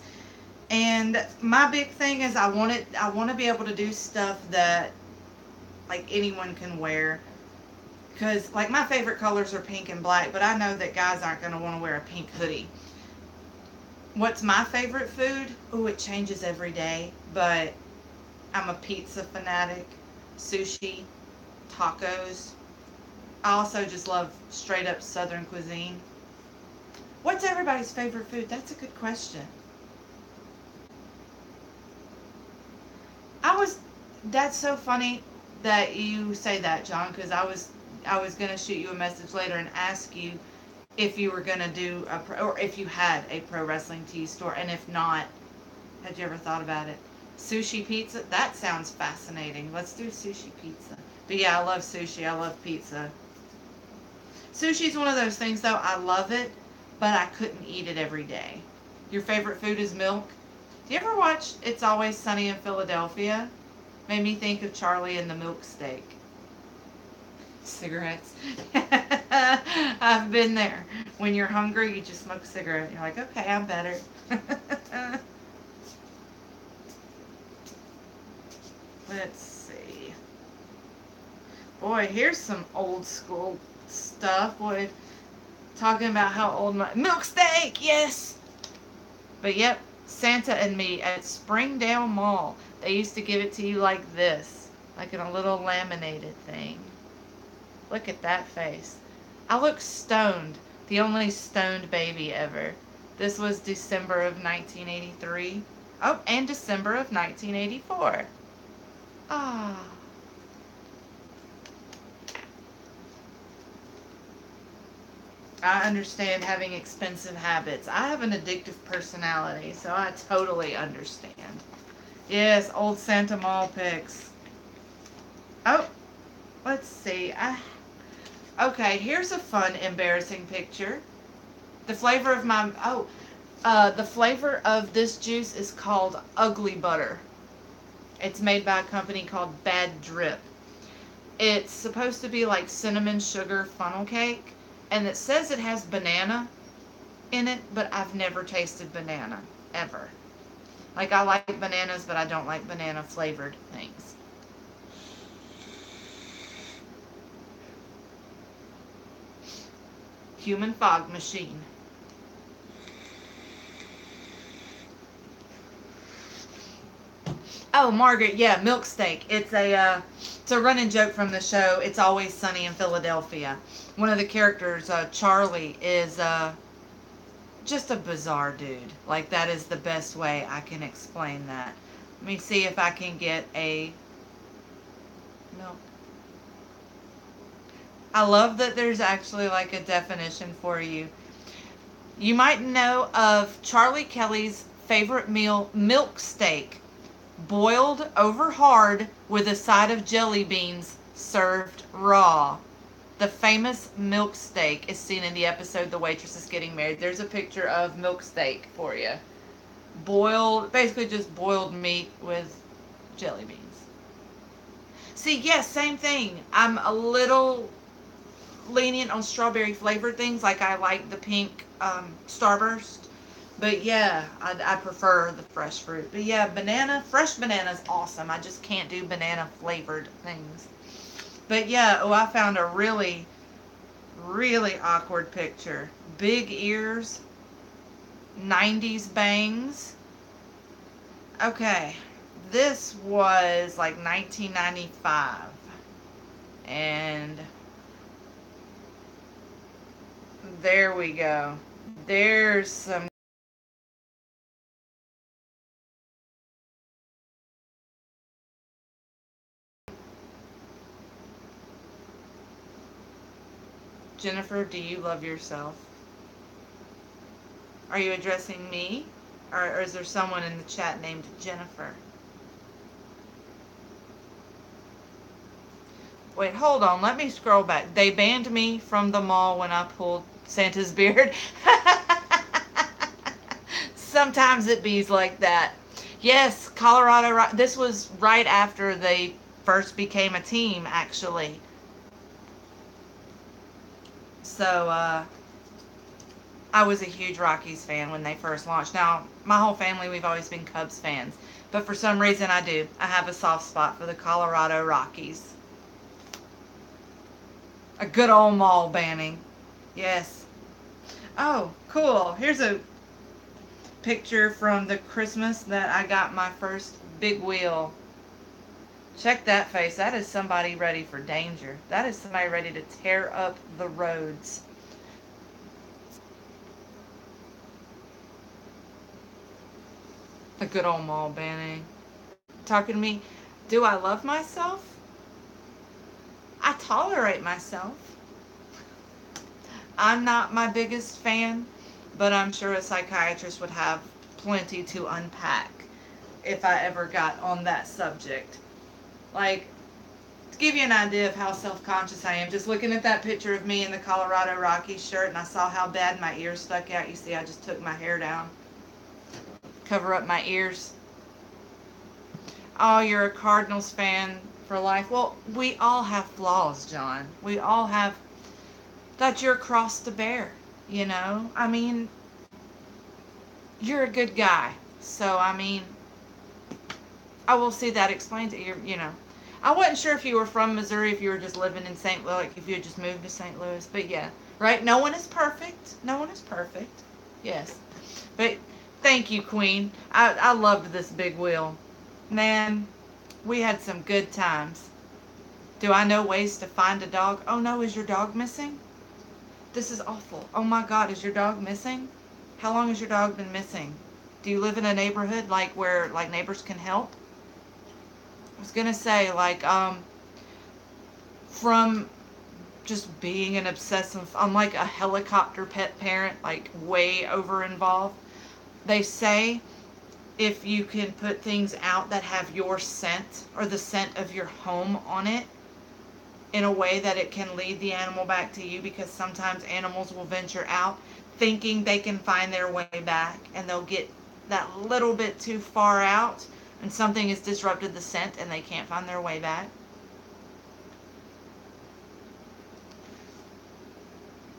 And my big thing is I want to be able to do stuff that, like, anyone can wear. Because, like, my favorite colors are pink and black, but I know that guys aren't going to want to wear a pink hoodie. What's my favorite food? Oh, it changes every day, but I'm a pizza fanatic. Sushi, tacos. I also just love straight up Southern cuisine. What's everybody's favorite food? That's a good question. I was. That's so funny that you say that, John, because I was gonna shoot you a message later and ask you if you were gonna do or if you had a pro wrestling tee store, and if not, had you ever thought about it? Sushi pizza? That sounds fascinating. Let's do sushi pizza. But yeah, I love sushi. I love pizza. Sushi's one of those things, though. I love it, but I couldn't eat it every day. Your favorite food is milk? Do you ever watch It's Always Sunny in Philadelphia? Made me think of Charlie and the milk steak. Cigarettes. I've been there. When you're hungry, you just smoke a cigarette. You're like, okay, I'm better. Let's see. Boy, here's some old school stuff. Boy, talking about how old my milk steak, yes. But yep, Santa and Me at Springdale Mall. They used to give it to you like this, like in a little laminated thing. Look at that face. I look stoned. The only stoned baby ever. This was December of 1983. Oh, and December of 1984. Ah. I understand having expensive habits. I have an addictive personality, so I totally understand. Yes, old Santa Mall pics. Oh, let's see. Okay, here's a fun, embarrassing picture. The flavor of the flavor of this juice is called Ugly Butter. It's made by a company called Bad Drip. It's supposed to be like cinnamon sugar funnel cake, and it says it has banana in it, but I've never tasted banana, ever. Like, I like bananas, but I don't like banana flavored things. Human fog machine. Oh, Margaret, yeah, milk steak. It's a running joke from the show. It's Always Sunny in Philadelphia. One of the characters, Charlie, is just a bizarre dude. Like, that is the best way I can explain that. Let me see if I can get a milk. I love that there's actually like a definition for you. You might know of Charlie Kelly's favorite meal, milk steak, boiled over hard with a side of jelly beans served raw. The famous milk steak is seen in the episode The Waitress is Getting Married. There's a picture of milk steak for you. Boiled, basically just boiled meat with jelly beans. See, yes, same thing. I'm a little lenient on strawberry flavored things. Like, I like the pink Starburst. But yeah, I prefer the fresh fruit. But yeah, fresh banana is awesome. I just can't do banana flavored things. But yeah, I found a really, really awkward picture. Big ears, 90s bangs. Okay, this was like 1995. And there we go. There's some Jennifer, do you love yourself? Are you addressing me? Or is there someone in the chat named Jennifer? Wait, hold on. Let me scroll back. They banned me from the mall when I pulled Santa's beard. Sometimes it bees like that. Yes, Colorado. This was right after they first became a team, actually. So, I was a huge Rockies fan when they first launched. Now, my whole family, we've always been Cubs fans. But for some reason, I do. I have a soft spot for the Colorado Rockies. A good old mall banning. Yes. Oh, cool. Here's a picture from the Christmas that I got my first big wheel. Check that face. That is somebody ready for danger. That is somebody ready to tear up the roads. A good old mall banning. Talking to me. Do I love myself? I tolerate myself. I'm not my biggest fan, but I'm sure a psychiatrist would have plenty to unpack if I ever got on that subject. Like, to give you an idea of how self-conscious I am, just looking at that picture of me in the Colorado Rockies shirt, and I saw how bad my ears stuck out. You see, I just took my hair down. Cover up my ears. Oh, you're a Cardinals fan for life. Well, we all have flaws, John. We all have. That you're a cross to bear. You know. I mean, you're a good guy. So I mean, I will see that explains it. You know. I wasn't sure if you were from Missouri, if you were just living in St. Louis, like if you had just moved to St. Louis. But yeah, right? No one is perfect. No one is perfect. Yes. But thank you, Queen. I loved this big wheel. Man, we had some good times. Do I know ways to find a dog? Oh no, is your dog missing? This is awful. Oh my God, is your dog missing? How long has your dog been missing? Do you live in a neighborhood like where like neighbors can help? I was gonna say from just being an obsessive, I'm like a helicopter pet parent, like way over involved. They say if you can put things out that have your scent or the scent of your home on it in a way that it can lead the animal back to you, because sometimes animals will venture out thinking they can find their way back and they'll get that little bit too far out and something has disrupted the scent and they can't find their way back.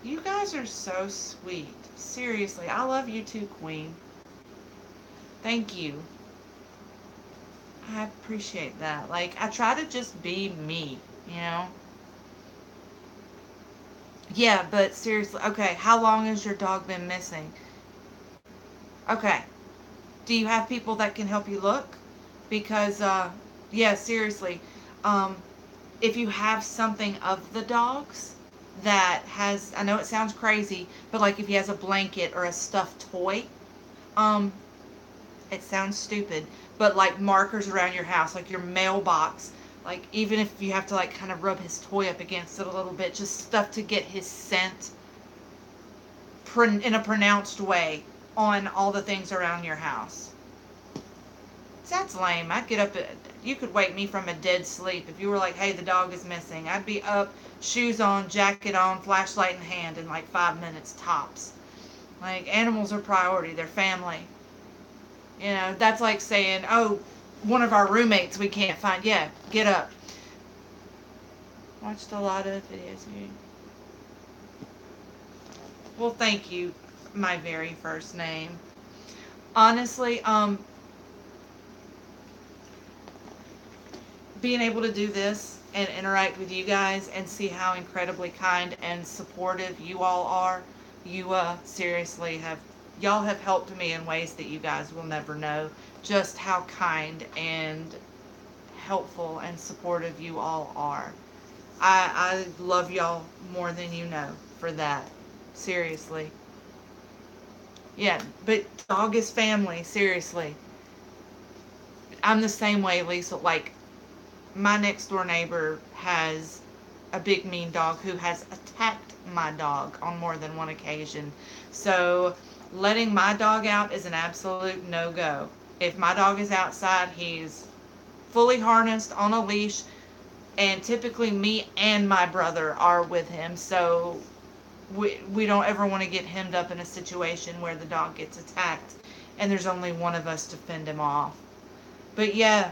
You guys are so sweet. Seriously, I love you too, Queen. Thank you. I appreciate that. Like, I try to just be me, you know? Yeah, but seriously, okay, how long has your dog been missing? Okay, do you have people that can help you look? Because, yeah, seriously, um, if you have something of the dog's that has, I know it sounds crazy, but like if he has a blanket or a stuffed toy, um, it sounds stupid, but like markers around your house, like your mailbox, like even if you have to like kind of rub his toy up against it a little bit, just stuff to get his scent in a pronounced way on all the things around your house. That's lame. I'd get up. You could wake me from a dead sleep if you were like, "Hey, the dog is missing." I'd be up, shoes on, jacket on, flashlight in hand in like 5 minutes tops. Like animals are priority. They're family. You know, that's like saying, "Oh, one of our roommates we can't find." Yeah, get up. Watched a lot of videos. Well, thank you. My very first name. Honestly, being able to do this and interact with you guys and see how incredibly kind and supportive you all are, you seriously have, y'all have helped me in ways that you guys will never know just how kind and helpful and supportive you all are. I love y'all more than you know for that. Seriously. Yeah, but dog is family, seriously. I'm the same way, Lisa. Like, my next door neighbor has a big mean dog who has attacked my dog on more than one occasion. So letting my dog out is an absolute no-go. If my dog is outside, he's fully harnessed on a leash, and typically me and my brother are with him. So we don't ever want to get hemmed up in a situation where the dog gets attacked and there's only one of us to fend him off. But yeah,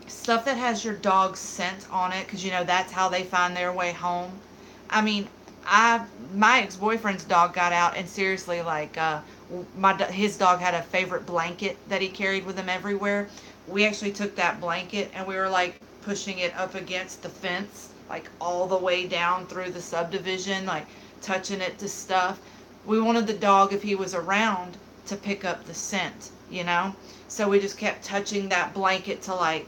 stuff that has your dog's scent on it, because you know that's how they find their way home. I mean, I my ex-boyfriend's dog got out, and seriously, like his dog had a favorite blanket that he carried with him everywhere. We actually took that blanket and we were like pushing it up against the fence, like all the way down through the subdivision, like touching it to stuff. We wanted the dog, if he was around, to pick up the scent, you know. So we just kept touching that blanket to like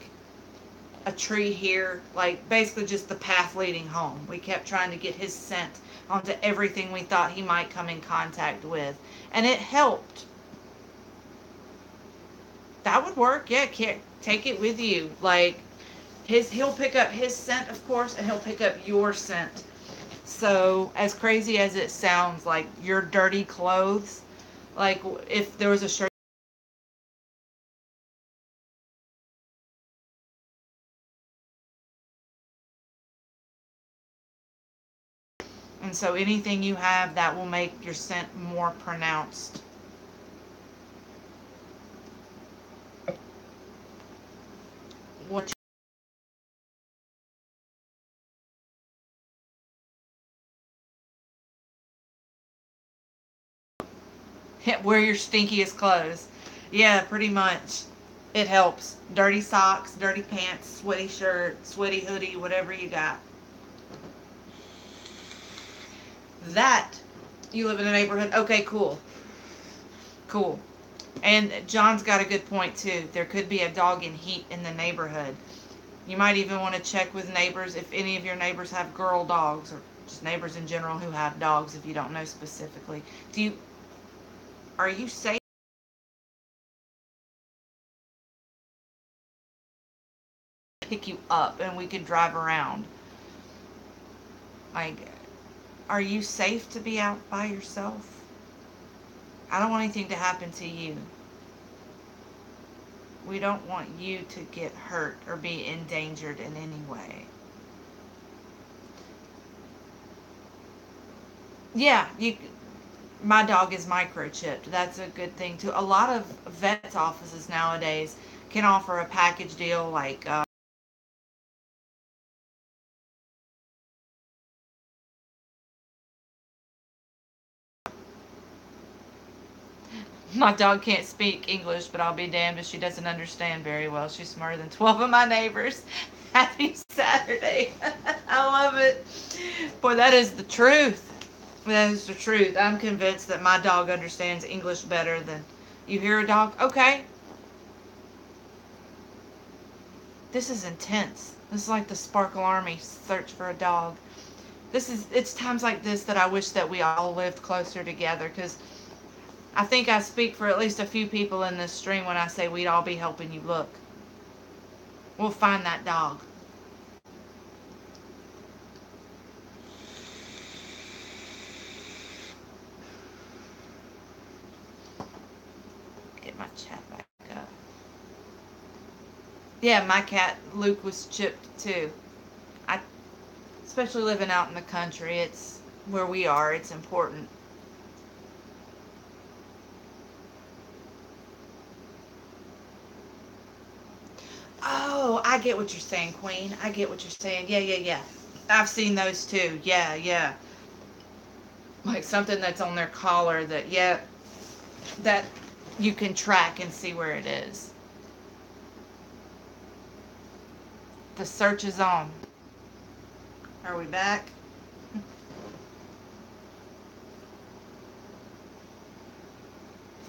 a tree here, like basically just the path leading home. We kept trying to get his scent onto everything we thought he might come in contact with, and it helped. That would work. Yeah, take it with you. Like he'll pick up his scent, of course, and he'll pick up your scent. So as crazy as it sounds, like your dirty clothes, like if there was a shirt. And so anything you have that will make your scent more pronounced. Wear your stinkiest clothes. Yeah, pretty much. It helps. Dirty socks, dirty pants, sweaty shirt, sweaty hoodie, whatever you got. That, you live in a neighborhood. Okay, cool. Cool. And John's got a good point too. There could be a dog in heat in the neighborhood. You might even want to check with neighbors if any of your neighbors have girl dogs, or just neighbors in general who have dogs if you don't know specifically. Are you safe? Pick you up and we could drive around. Like, are you safe to be out by yourself? I don't want anything to happen to you. We don't want you to get hurt or be endangered in any way. Yeah, my dog is microchipped. That's a good thing too. A lot of vets offices nowadays can offer a package deal like my dog can't speak English, but I'll be damned if she doesn't understand very well. She's smarter than 12 of my neighbors. Happy Saturday. I love it. Boy, that is the truth. That is the truth. I'm convinced that my dog understands English better than you hear a dog. Okay, this is intense. This is like the Sparkle Army search for a dog. It's times like this that I wish that we all lived closer together, because I think I speak for at least a few people in this stream when I say we'd all be helping you look. We'll find that dog. Get my chat back up. Yeah, my cat Luke was chipped too. I, especially living out in the country, it's where we are. It's important. Oh, I get what you're saying, Queen. I get what you're saying. Yeah, yeah, yeah. I've seen those too. Yeah, yeah. Like something that's on their collar that, yeah, that you can track and see where it is. The search is on. Are we back?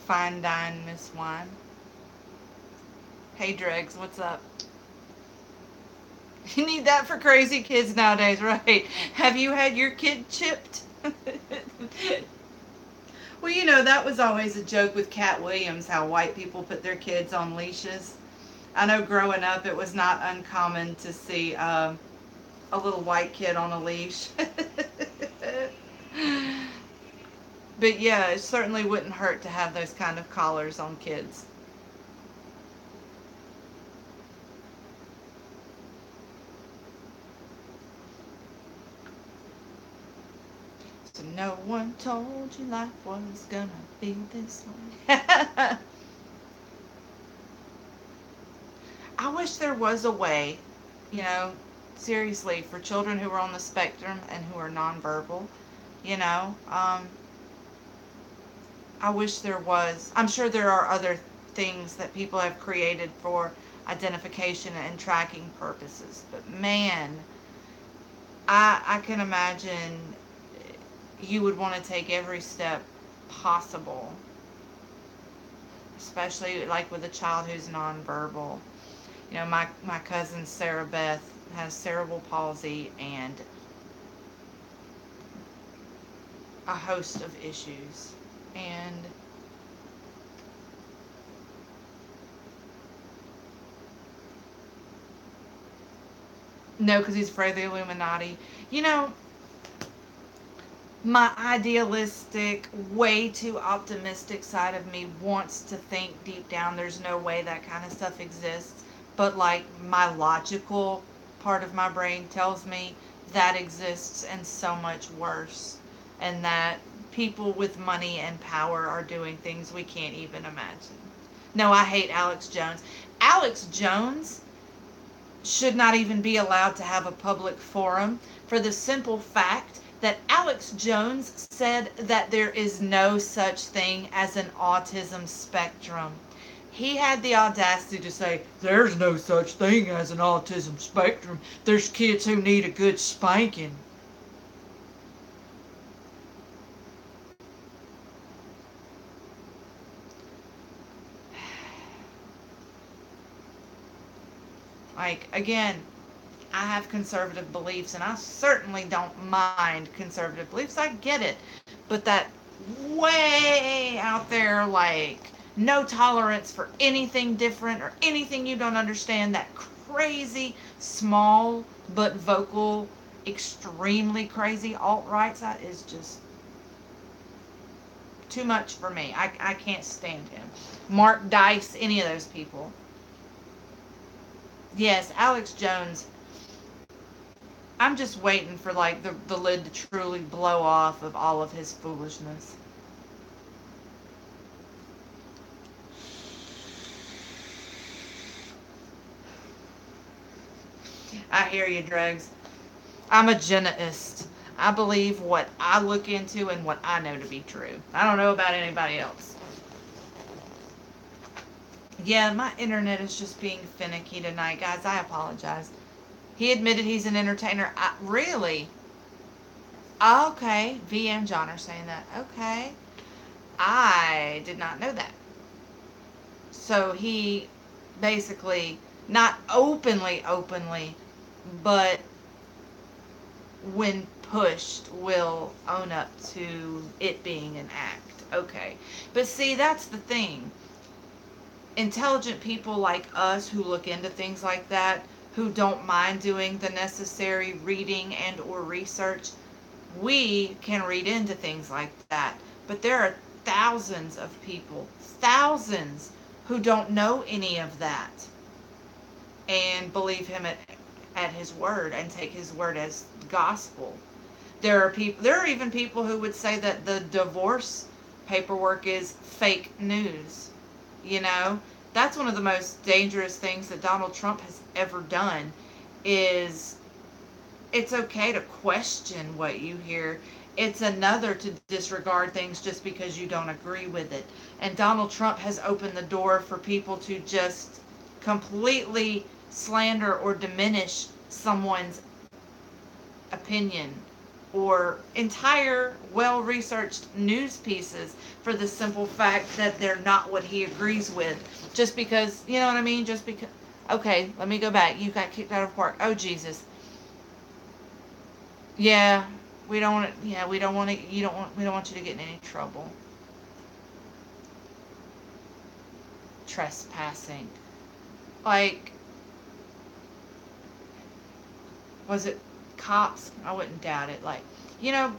Fine dine, Miss Wine. Hey, Dregs, what's up? You need that for crazy kids nowadays, right? Have you had your kid chipped? Well, that was always a joke with Cat Williams, how white people put their kids on leashes. I know growing up it was not uncommon to see a little white kid on a leash. But yeah, it certainly wouldn't hurt to have those kind of collars on kids. So no one told you life was gonna be this way. I wish there was a way, you know, seriously, for children who are on the spectrum and who are nonverbal, you know. I wish there was. I'm sure there are other things that people have created for identification and tracking purposes, but man, I can imagine you would want to take every step possible, especially like with a child who's nonverbal. My cousin Sarah Beth has cerebral palsy and a host of issues. And no, because he's afraid of the Illuminati. You know, my idealistic, way too optimistic side of me wants to think deep down there's no way that kind of stuff exists. But like my logical part of my brain tells me that exists and so much worse. And that people with money and power are doing things we can't even imagine. No, I hate Alex Jones. Alex Jones should not even be allowed to have a public forum for the simple fact that Alex Jones said that there is no such thing as an autism spectrum. He had the audacity to say, there's no such thing as an autism spectrum. There's kids who need a good spanking. Like, again, I have conservative beliefs, and I certainly don't mind conservative beliefs. I get it. But that way out there, like, no tolerance for anything different or anything you don't understand, that crazy, small, but vocal, extremely crazy alt-right side is just too much for me. I can't stand him. Mark Dice, any of those people. Yes, Alex Jones. I'm just waiting for like the lid to truly blow off of all of his foolishness. I hear you, Dregs. I'm a geneist. I believe what I look into and what I know to be true. I don't know about anybody else. Yeah, my internet is just being finicky tonight, guys. I apologize. He admitted he's an entertainer. Really? Okay. V and John are saying that. Okay. I did not know that. So he basically, not openly, but when pushed, will own up to it being an act. Okay. But see, that's the thing. Intelligent people like us who look into things like that, who don't mind doing the necessary reading and or research, we can read into things like that. But there are thousands of people, thousands, who don't know any of that and believe him at his word and take his word as gospel. There are even people who would say that the divorce paperwork is fake news. You know, that's one of the most dangerous things that Donald Trump has ever done. Is it's okay to question what you hear. It's another to disregard things just because you don't agree with it. And Donald Trump has opened the door for people to just completely slander or diminish someone's opinion or entire well-researched news pieces for the simple fact that they're not what he agrees with. Just because, you know what I mean? Just because. Okay, let me go back. You got kicked out of work. Oh, Jesus. Yeah, we don't want to. Yeah, we don't want to. You don't want. We don't want you to get in any trouble. Trespassing. Like, was it cops? I wouldn't doubt it. Like, you know,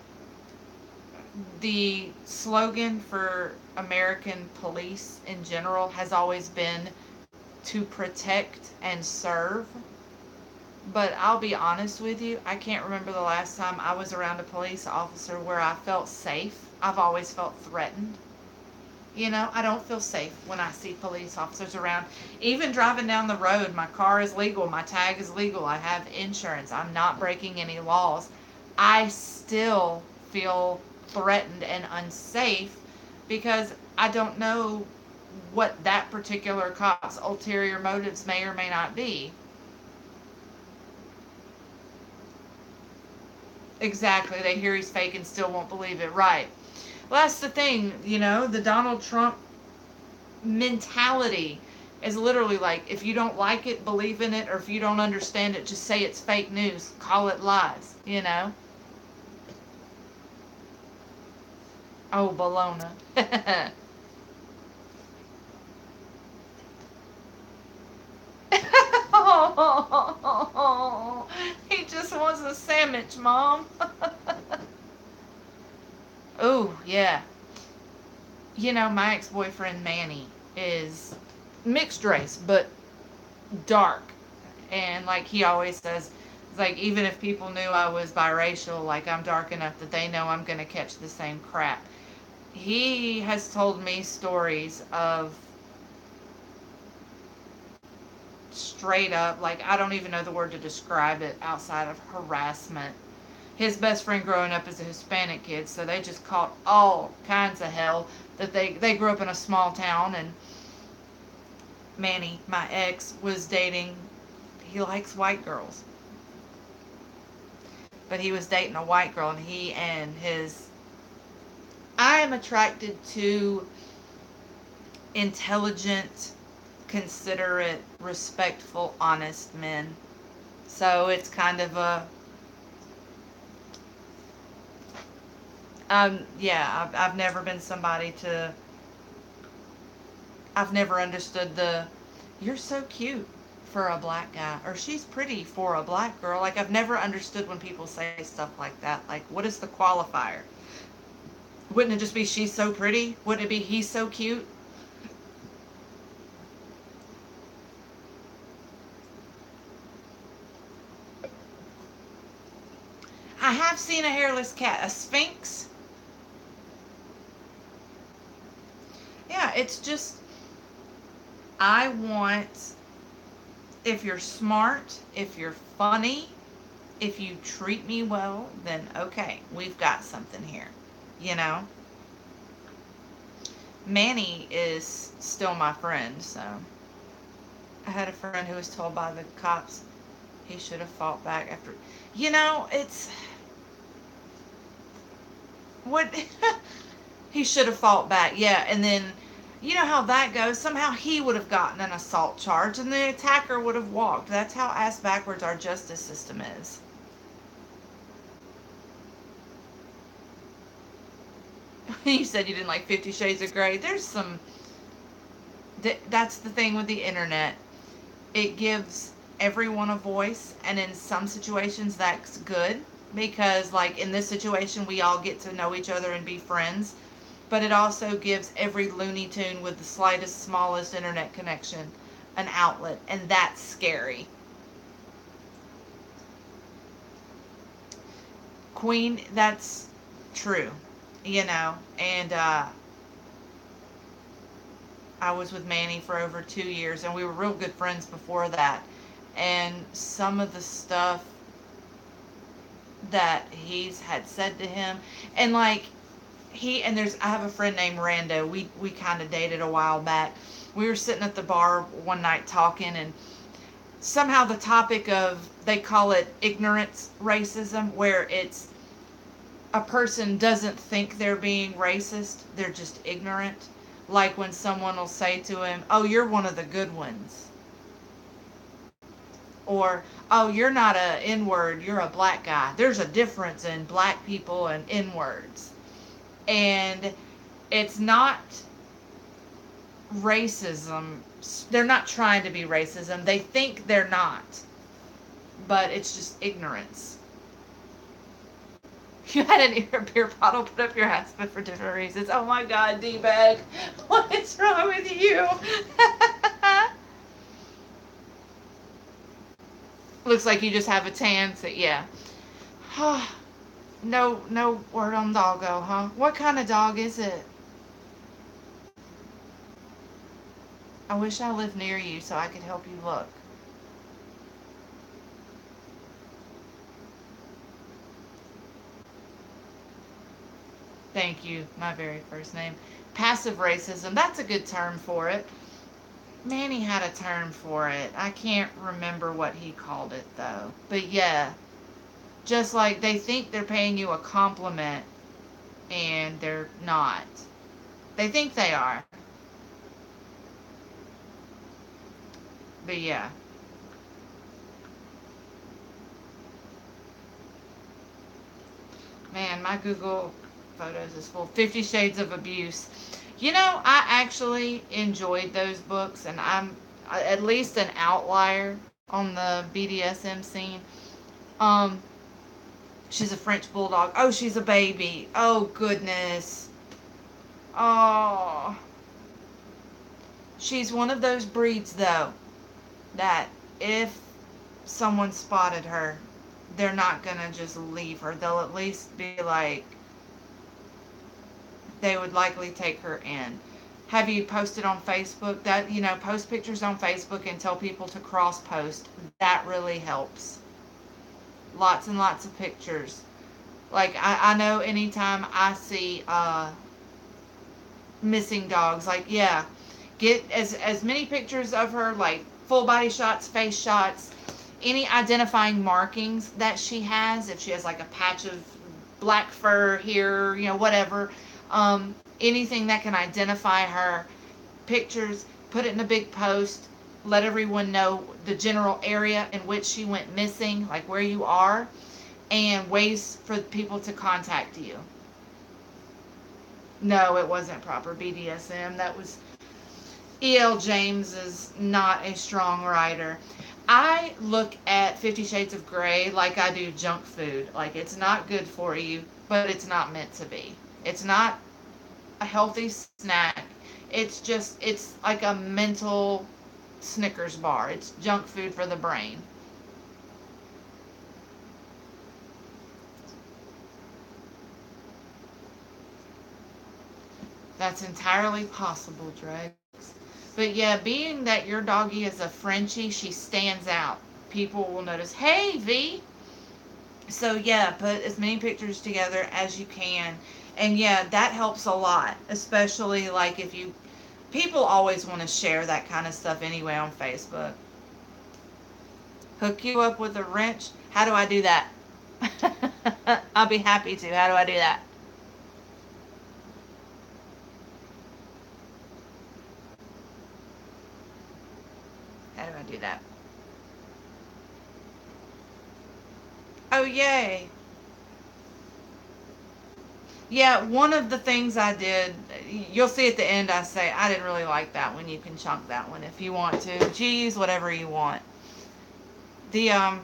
the slogan for American police in general has always been to protect and serve. But I'll be honest with you, I can't remember the last time I was around a police officer where I felt safe. I've always felt threatened. You know, I don't feel safe when I see police officers around. Even driving down the road, my car is legal, my tag is legal, I have insurance, I'm not breaking any laws. I still feel threatened and unsafe because I don't know what that particular cop's ulterior motives may or may not be. Exactly, they hear he's fake and still won't believe it. Right. Well, that's the thing, you know, the Donald Trump mentality is literally like, if you don't like it, believe in it, or if you don't understand it, just say it's fake news. Call it lies, you know? Oh, Bologna. Oh, he just wants a sandwich, Mom. Oh, yeah. You know, my ex-boyfriend Manny is mixed race, but dark. And like he always says, it's like even if people knew I was biracial, like I'm dark enough that they know I'm going to catch the same crap. He has told me stories of straight up, like I don't even know the word to describe it outside of harassment, his best friend growing up is a Hispanic kid, so they just caught all kinds of hell. That they grew up in a small town, and Manny, my ex, was dating. He likes white girls, but he was dating a white girl, and he and his. I am attracted to intelligent, considerate, respectful, honest men. So it's kind of a yeah, I've never been somebody to. I've never understood the. You're so cute for a black guy, or she's pretty for a black girl. Like, I've never understood when people say stuff like that. Like, what is the qualifier? Wouldn't it just be she's so pretty? Wouldn't it be he's so cute? I have seen a hairless cat, a sphinx. Yeah, it's just, I want, if you're smart, if you're funny, if you treat me well, then okay, we've got something here. You know? Manny is still my friend, so. I had a friend who was told by the cops he should have fought back after. You know, it's. What? He should have fought back, yeah, and then. You know how that goes. Somehow he would have gotten an assault charge and the attacker would have walked. That's how ass backwards our justice system is. You said you didn't like 50 Shades of Grey. There's some. That's the thing with the internet. It gives everyone a voice, and in some situations that's good because, like, in this situation, we all get to know each other and be friends. But it also gives every Looney Tune with the slightest, smallest internet connection an outlet, and that's scary. Queen, that's true, you know, and I was with Manny for over 2 years, and we were real good friends before that. And some of the stuff that he's had said to him, and like I have a friend named Rando. We kind of dated a while back. We were sitting at the bar one night talking, and somehow the topic of, they call it ignorance racism, where it's a person doesn't think they're being racist, they're just ignorant. Like when someone will say to him, "Oh, you're one of the good ones," or, "Oh, you're not a N-word, you're a black guy." There's a difference in black people and N-words. And it's not racism. They're not trying to be racism. They think they're not. But it's just ignorance. You had a beer bottle put up your husband for different reasons. Oh my God, D-bag. What is wrong with you? Looks like you just have a tan. So yeah. No word on doggo, huh? What kind of dog is it? I wish I lived near you so I could help you look. Thank you, my very first name. Passive racism, that's a good term for it. Manny had a term for it. I can't remember what he called it though. But yeah, just like they think they're paying you a compliment and they're not. They think they are. But yeah. Man, my Google Photos is full. 50 Shades of Abuse. You know, I actually enjoyed those books, and I'm at least an outlier on the BDSM scene. Um, she's a French bulldog. Oh, she's a baby. Oh, goodness. Oh. She's one of those breeds, though, that if someone spotted her, they're not gonna just leave her. They'll at least be like, they would likely take her in. Have you posted on Facebook? That, post pictures on Facebook and tell people to cross post. That really helps. Lots and lots of pictures. Like, I know anytime I see missing dogs, like, yeah, get as many pictures of her, like full body shots, face shots, any identifying markings that she has. If she has like a patch of black fur here, whatever, anything that can identify her, pictures, put it in a big post, let everyone know the general area in which she went missing, like where you are, and ways for people to contact you. No, it wasn't proper BDSM. That was E.L. James is not a strong writer. I look at 50 Shades of Grey like I do junk food. Like, it's not good for you, but it's not meant to be. It's not a healthy snack. It's like a mental Snickers bar. It's junk food for the brain. That's entirely possible, Drex. But yeah, being that your doggy is a Frenchie, she stands out. People will notice, hey, V. So yeah, put as many pictures together as you can. And yeah, that helps a lot. Especially like if you, people always want to share that kind of stuff anyway on Facebook. Hook you up with a wrench? How do I do that? I'll be happy to. How do I do that? How do I do that? Oh, yay. Yeah, one of the things I did, you'll see at the end, I say, I didn't really like that one. You can chunk that one if you want to. Cheese, whatever you want. The, um,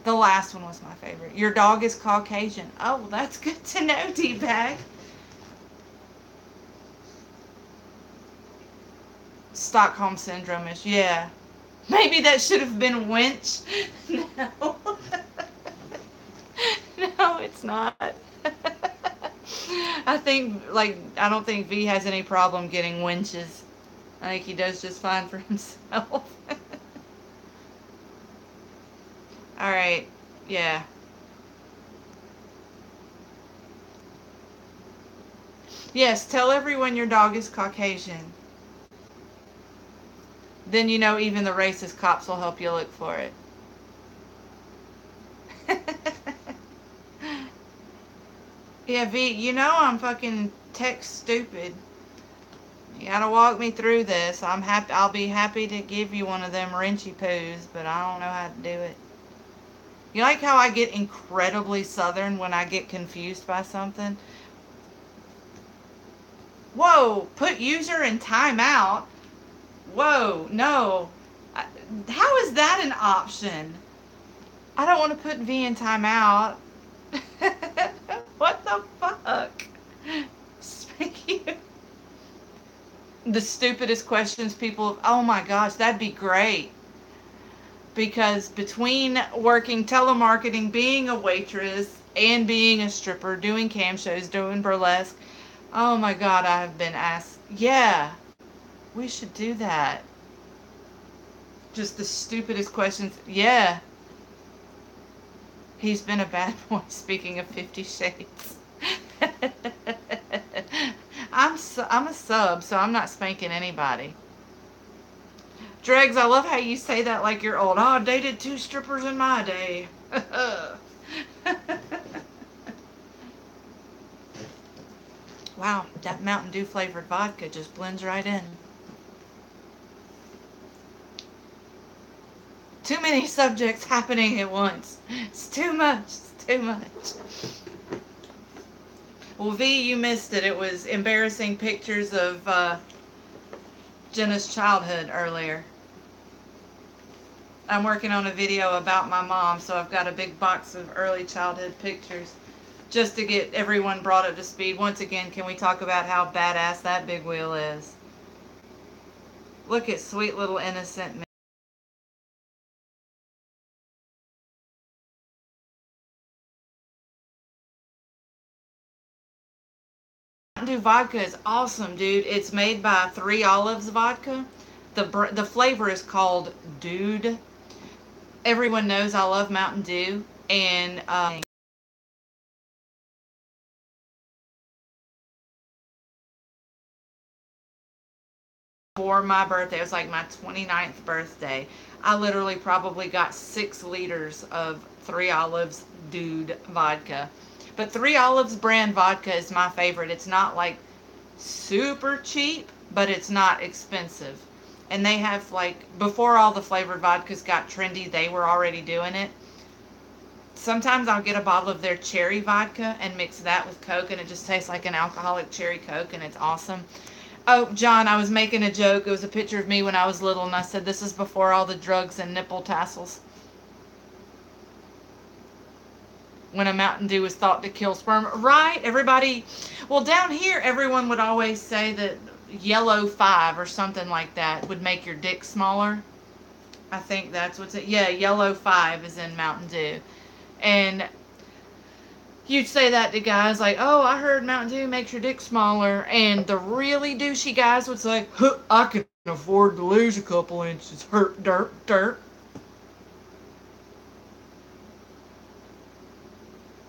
the last one was my favorite. Your dog is Caucasian. Oh, well, that's good to know, D-Bag. Stockholm Syndrome is, yeah. Maybe that should have been winch. No. No, it's not. I don't think V has any problem getting winches. I think he does just fine for himself. Alright, yeah. Yes, tell everyone your dog is Caucasian. Then even the racist cops will help you look for it. Yeah, V, I'm fucking tech stupid. You gotta walk me through this. I'll be happy to give you one of them wrenchy poos, but I don't know how to do it. You like how I get incredibly southern when I get confused by something? Whoa, put user in timeout. Whoa, no. How is that an option? I don't want to put V in timeout. What the fuck? Thank you. The stupidest questions people. Oh my gosh, that'd be great. Because between working telemarketing, being a waitress, and being a stripper, doing cam shows, doing burlesque, oh my god, I have been asked. Yeah, we should do that. Just the stupidest questions. Yeah. He's been a bad boy, speaking of 50 Shades. I'm a sub, so I'm not spanking anybody. Dregs, I love how you say that like you're old. Oh, I dated 2 strippers in my day. Wow, that Mountain Dew flavored vodka just blends right in. Too many subjects happening at once. It's too much. It's too much. Well, V, you missed it. It was embarrassing pictures of Jenna's childhood earlier. I'm working on a video about my mom, so I've got a big box of early childhood pictures just to get everyone brought up to speed. Once again, can we talk about how badass that big wheel is? Look at sweet little innocent me. Mountain Dew vodka is awesome, dude. It's made by Three Olives vodka. The flavor is called Dude. Everyone knows I love Mountain Dew, and before my birthday. It was like my 29th birthday. I literally probably got 6 liters of Three Olives Dude vodka. But Three Olives brand vodka is my favorite. It's not like super cheap, but it's not expensive. And they have, like, before all the flavored vodkas got trendy, they were already doing it. Sometimes I'll get a bottle of their cherry vodka and mix that with Coke, and it just tastes like an alcoholic cherry Coke, and it's awesome. Oh, John, I was making a joke. It was a picture of me when I was little, and I said, this is before all the drugs and nipple tassels. When a Mountain Dew was thought to kill sperm. Right? Everybody, well, down here, everyone would always say that Yellow 5 or something like that would make your dick smaller. I think that's what's it. Yeah, Yellow 5 is in Mountain Dew. And you'd say that to guys like, oh, I heard Mountain Dew makes your dick smaller. And the really douchey guys would say, huh, I can afford to lose a couple inches. Hurt, dirt, dirt.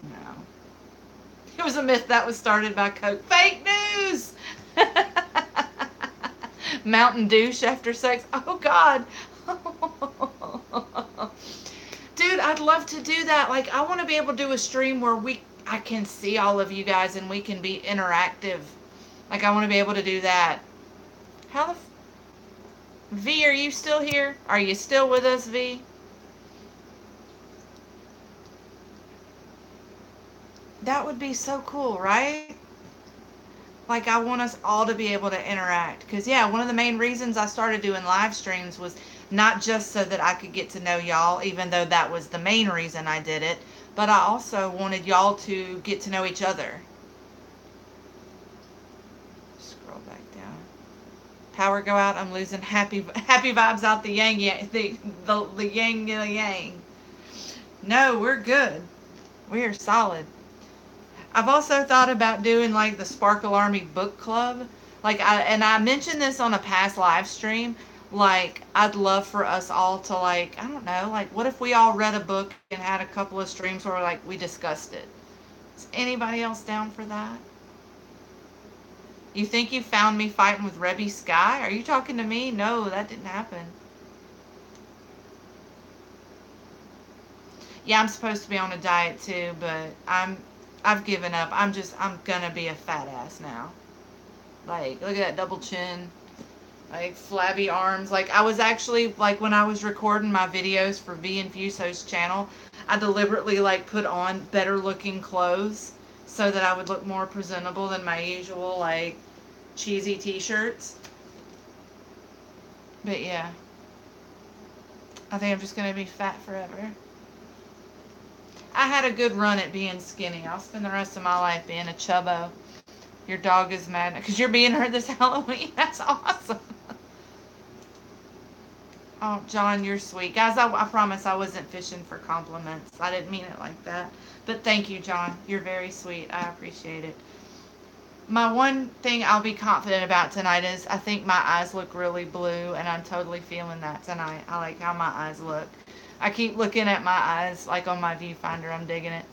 No. It was a myth that was started by Coke. Fake news! Mountain douche after sex. Oh, God. Dude, I'd love to do that. Like, I want to be able to do a stream where I can see all of you guys and we can be interactive. Like, I want to be able to do that. How the V, are you still here? Are you still with us, V? That would be so cool, right? Like, I want us all to be able to interact. Because, yeah, one of the main reasons I started doing live streams was not just so that I could get to know y'all, even though that was the main reason I did it, but I also wanted y'all to get to know each other. Scroll back down. Power go out. I'm losing happy vibes out the yang, the yang yang. No, we're good. We are solid. I've also thought about doing like the Sparkle Army book club. I mentioned this on a past live stream. Like, I'd love for us all to, like, I don't know, like, what if we all read a book and had a couple of streams where, like, we discussed it? Is anybody else down for that? You think you found me fighting with Rebby Sky? Are you talking to me? No, that didn't happen. Yeah, I'm supposed to be on a diet too, but I've given up. I'm gonna be a fat ass now. Like, look at that double chin. Like, flabby arms. Like, I was actually, like, when I was recording my videos for V and Fuso's channel, I deliberately, like, put on better looking clothes so that I would look more presentable than my usual, like, cheesy t-shirts. But yeah, I think I'm just gonna be fat forever. I had a good run at being skinny. I'll spend the rest of my life being a chubbo. Your dog is mad because you're being hurt this Halloween. That's awesome. Oh, John, you're sweet. Guys, I promise I wasn't fishing for compliments. I didn't mean it like that. But thank you, John. You're very sweet. I appreciate it. My one thing I'll be confident about tonight is I think my eyes look really blue, and I'm totally feeling that tonight. I like how my eyes look. I keep looking at my eyes like on my viewfinder. I'm digging it.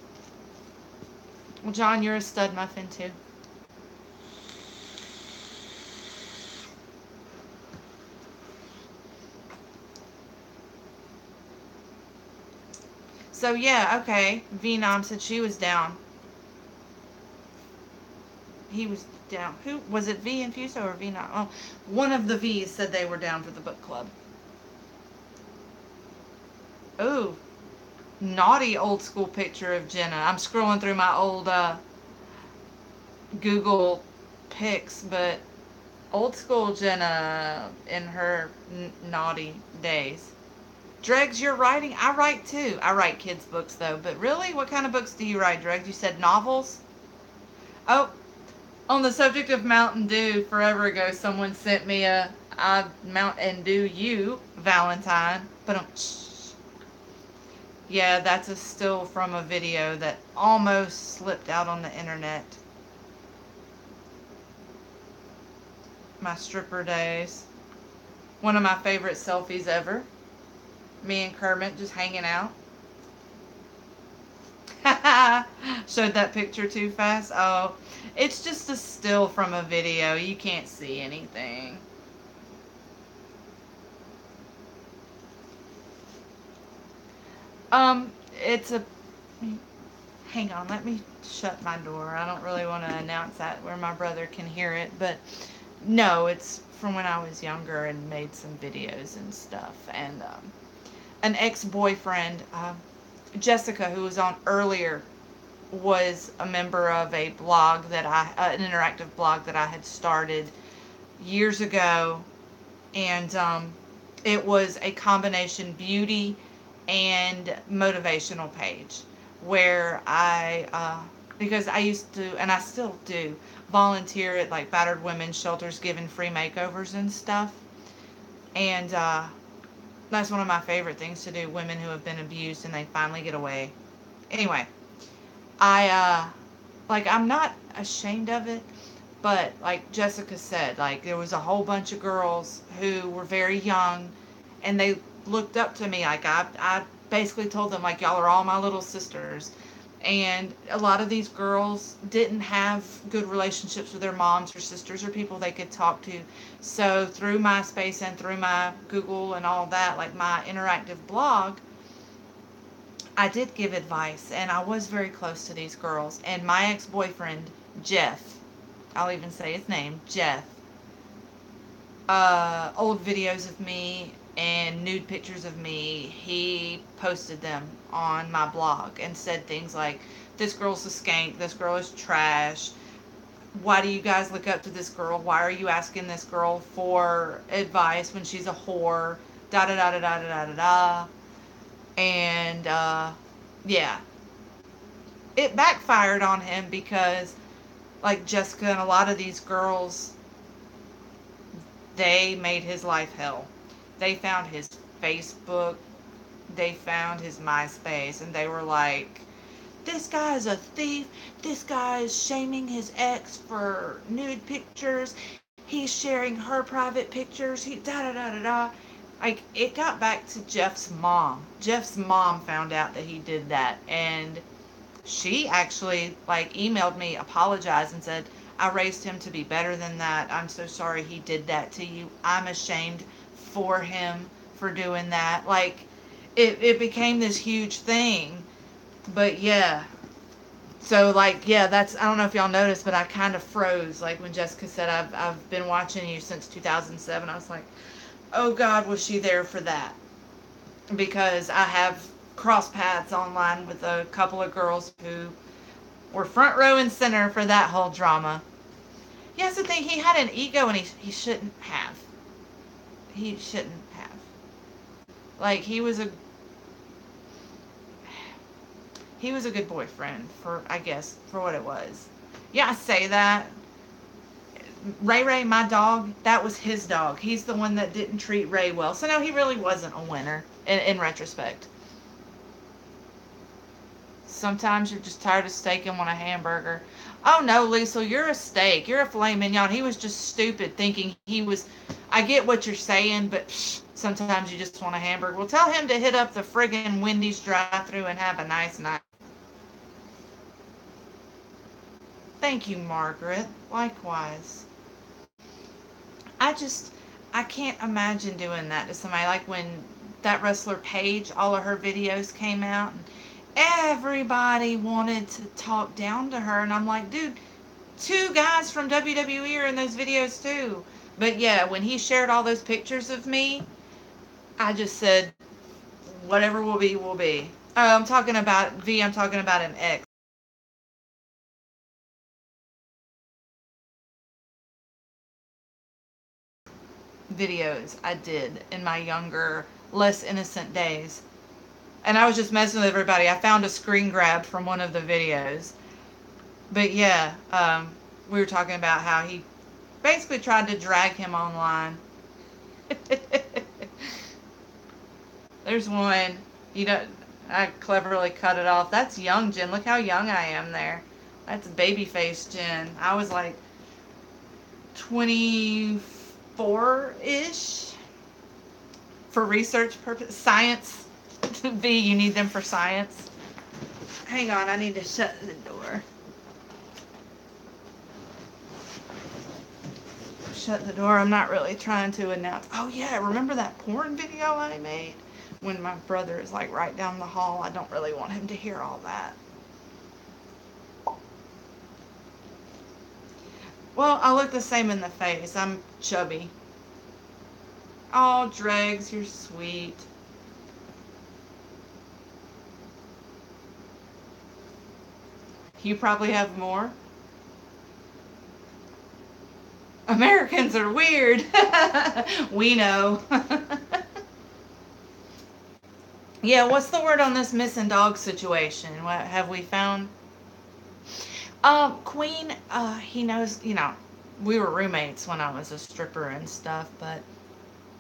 Well, John, you're a stud muffin too. So yeah, okay. V-Nom said she was down. He was down. Who was it? V and Fuso or V-Nom? Oh, one of the V's said they were down for the book club. Ooh, naughty old school picture of Jenna. I'm scrolling through my old Google pics, but old school Jenna in her naughty days. Dregs, you're writing? I write too. I write kids' books though. But really, what kind of books do you write, Dregs? You said novels? Oh, on the subject of Mountain Dew, forever ago, someone sent me a I Mountain Dew you Valentine. But yeah, that's a still from a video that almost slipped out on the internet. My stripper days. One of my favorite selfies ever. Me and Kermit just hanging out. Showed that picture too fast. Oh, it's just a still from a video. You can't see anything. It's a. Hang on, let me shut my door. I don't really want to announce that where my brother can hear it, but no, it's from when I was younger and made some videos and stuff. And an ex-boyfriend, Jessica, who was on earlier, was a member of a blog that an interactive blog that I had started years ago, and it was a combination beauty and motivational page where because I used to, and I still do, volunteer at like battered women's shelters giving free makeovers and stuff. And that's one of my favorite things to do, women who have been abused and they finally get away. Anyway, I'm not ashamed of it, but like Jessica said, like there was a whole bunch of girls who were very young and they looked up to me. Like I basically told them like, y'all are all my little sisters. And a lot of these girls didn't have good relationships with their moms or sisters or people they could talk to. So through MySpace and through my Google and all that, like my interactive blog, I did give advice, and I was very close to these girls. And my ex-boyfriend, Jeff, I'll even say his name, Jeff, old videos of me and nude pictures of me, he posted them on my blog and said things like, this girl's a skank, this girl is trash, why do you guys look up to this girl, why are you asking this girl for advice when she's a whore, da da da da da da da da. And yeah, it backfired on him because like Jessica and a lot of these girls, they made his life hell. They found his Facebook, they found his MySpace, and they were like, this guy is a thief, this guy is shaming his ex for nude pictures, he's sharing her private pictures, he da da da da da. Like, it got back to Jeff's mom. Jeff's mom found out that he did that, and she actually like emailed me, apologized, and said, I raised him to be better than that. I'm so sorry he did that to you. I'm ashamed for him for doing that. Like, it became this huge thing. But yeah. So like, yeah, that's, I don't know if y'all noticed, but I kind of froze. Like when Jessica said, I've been watching you since 2007. I was like, oh God, was she there for that? Because I have crossed paths online with a couple of girls who were front row and center for that whole drama. Yeah, that's the thing. He had an ego, and he shouldn't have. He shouldn't have. Like he was a good boyfriend for, I guess, for what it was. Yeah, I say that. Ray Ray, my dog, that was his dog. He's the one that didn't treat Ray well. So no, he really wasn't a winner in retrospect. Sometimes you're just tired of steak and want a hamburger. Oh no, Lisa, you're a steak. You're a filet mignon. He was just stupid thinking he was. I get what you're saying, but sometimes you just want a hamburger. Well, tell him to hit up the friggin' Wendy's drive-thru and have a nice night. Thank you, Margaret. Likewise. I just, I can't imagine doing that to somebody. Like when that wrestler Paige, all of her videos came out, and everybody wanted to talk down to her, and I'm like, dude, two guys from WWE are in those videos too. But yeah, when he shared all those pictures of me, I just said, whatever will be, will be. I'm talking about V. I'm talking about an ex. Videos I did in my younger, less innocent days. And I was just messing with everybody. I found a screen grab from one of the videos. But yeah, we were talking about how he basically tried to drag him online. There's one. You know, I cleverly cut it off. That's young Jen. Look how young I am there. That's babyface Jen. I was like 24-ish for research purpose. Science. V, you need them for science. Hang on, I need to shut the door. Shut the door. I'm not really trying to announce. Oh yeah, remember that porn video I made? when my brother is like right down the hall, I don't really want him to hear all that. Well, I look the same in the face. I'm chubby. Oh, Dregs, you're sweet. You probably have more. Americans are weird. We know. Yeah, what's the word on this missing dog situation? What have we found? Queen, he knows, we were roommates when I was a stripper and stuff, but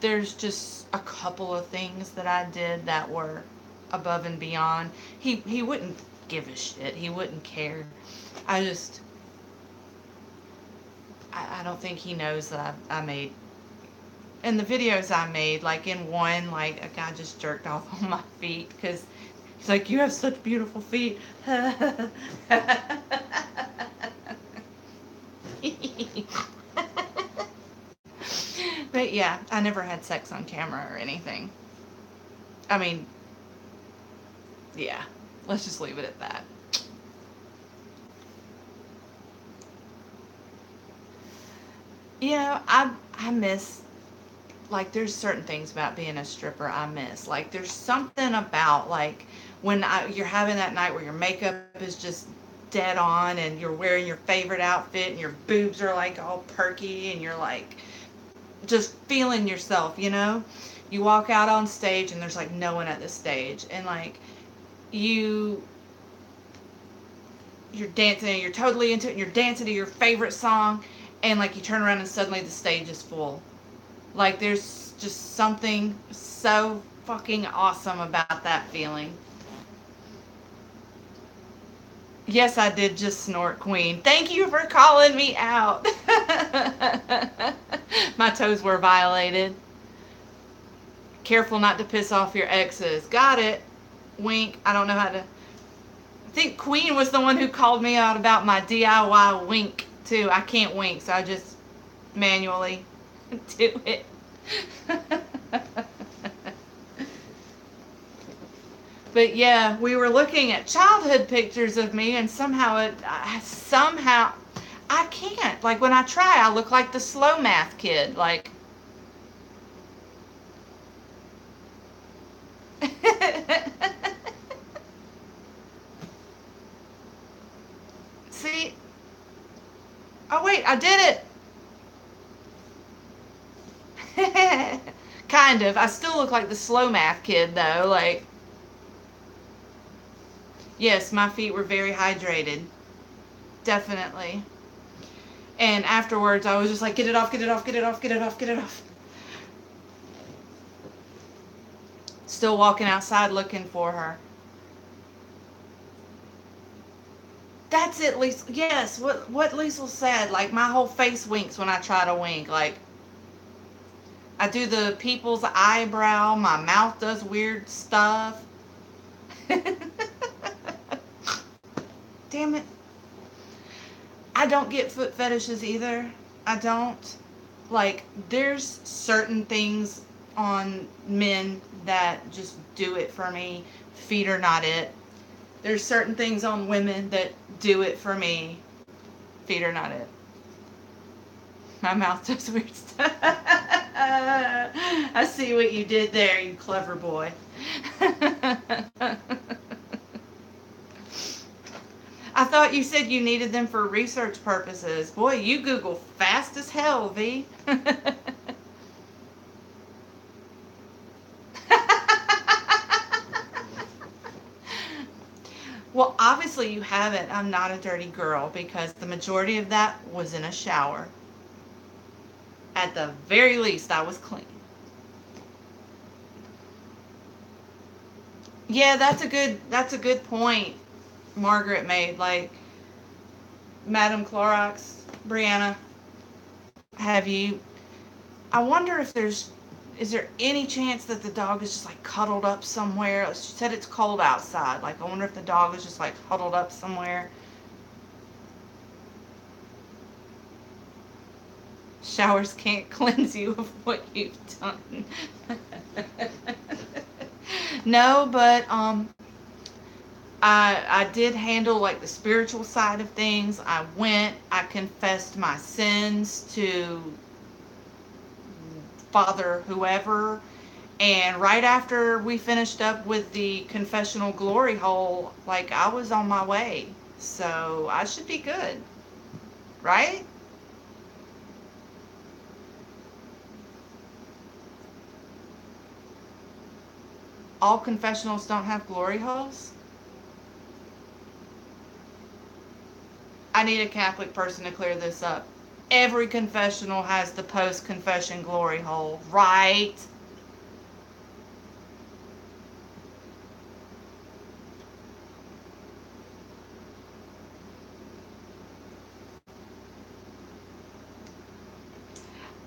there's just a couple of things that I did that were above and beyond. He wouldn't give a shit. He wouldn't care. I just, I don't think he knows that I made. In the videos I made, like in one, like a guy just jerked off on my feet because he's like, "You have such beautiful feet." But yeah, I never had sex on camera or anything. I mean, yeah, let's just leave it at that. I miss, like, there's certain things about being a stripper I miss. Like, there's something about, like, when you're having that night where your makeup is just dead on and you're wearing your favorite outfit and your boobs are, like, all perky and you're, like, just feeling yourself, You walk out on stage and there's, like, no one at the stage. And, like, you're dancing and you're totally into it and you're dancing to your favorite song and, like, you turn around and suddenly the stage is full. Like, there's just something so fucking awesome about that feeling. Yes, I did just snort, Queen. Thank you for calling me out. My toes were violated. Careful not to piss off your exes. Got it. Wink. I don't know how to. I think Queen was the one who called me out about my DIY wink, too. I can't wink, so I just manually do it. But yeah, we were looking at childhood pictures of me, and somehow I can't. Like, when I try, I look like the slow math kid. Like, see? Oh wait, I did it. Kind of. I still look like the slow math kid, though. Like, yes, my feet were very hydrated. Definitely. And afterwards, I was just like, get it off, get it off, get it off, get it off, get it off. Still walking outside looking for her. That's it, Liesl. Yes, what Liesl said. Like, my whole face winks when I try to wink. Like, I do the people's eyebrow. My mouth does weird stuff. Damn it. I don't get foot fetishes either. I don't. Like, there's certain things on men that just do it for me. Feet are not it. There's certain things on women that do it for me. Feet are not it. My mouth does weird stuff. I see what you did there, you clever boy. I thought you said you needed them for research purposes. Boy, you Google fast as hell, V. Well, obviously you haven't. I'm not a dirty girl because the majority of that was in a shower. At the very least, I was clean. Yeah, that's a good point Margaret made. Like, Madam Clorox, Brianna, have you I wonder if is there any chance that the dog is just like cuddled up somewhere? She said it's cold outside. Like, I wonder if the dog is just like huddled up somewhere. Showers can't cleanse you of what you've done. No, but I did handle like the spiritual side of things. I confessed my sins to Father whoever, and right after we finished up with the confessional glory hole, like I was on my way. So I should be good, right? All confessionals don't have glory holes. I need a Catholic person to clear this up. Every confessional has the post confession glory hole, right?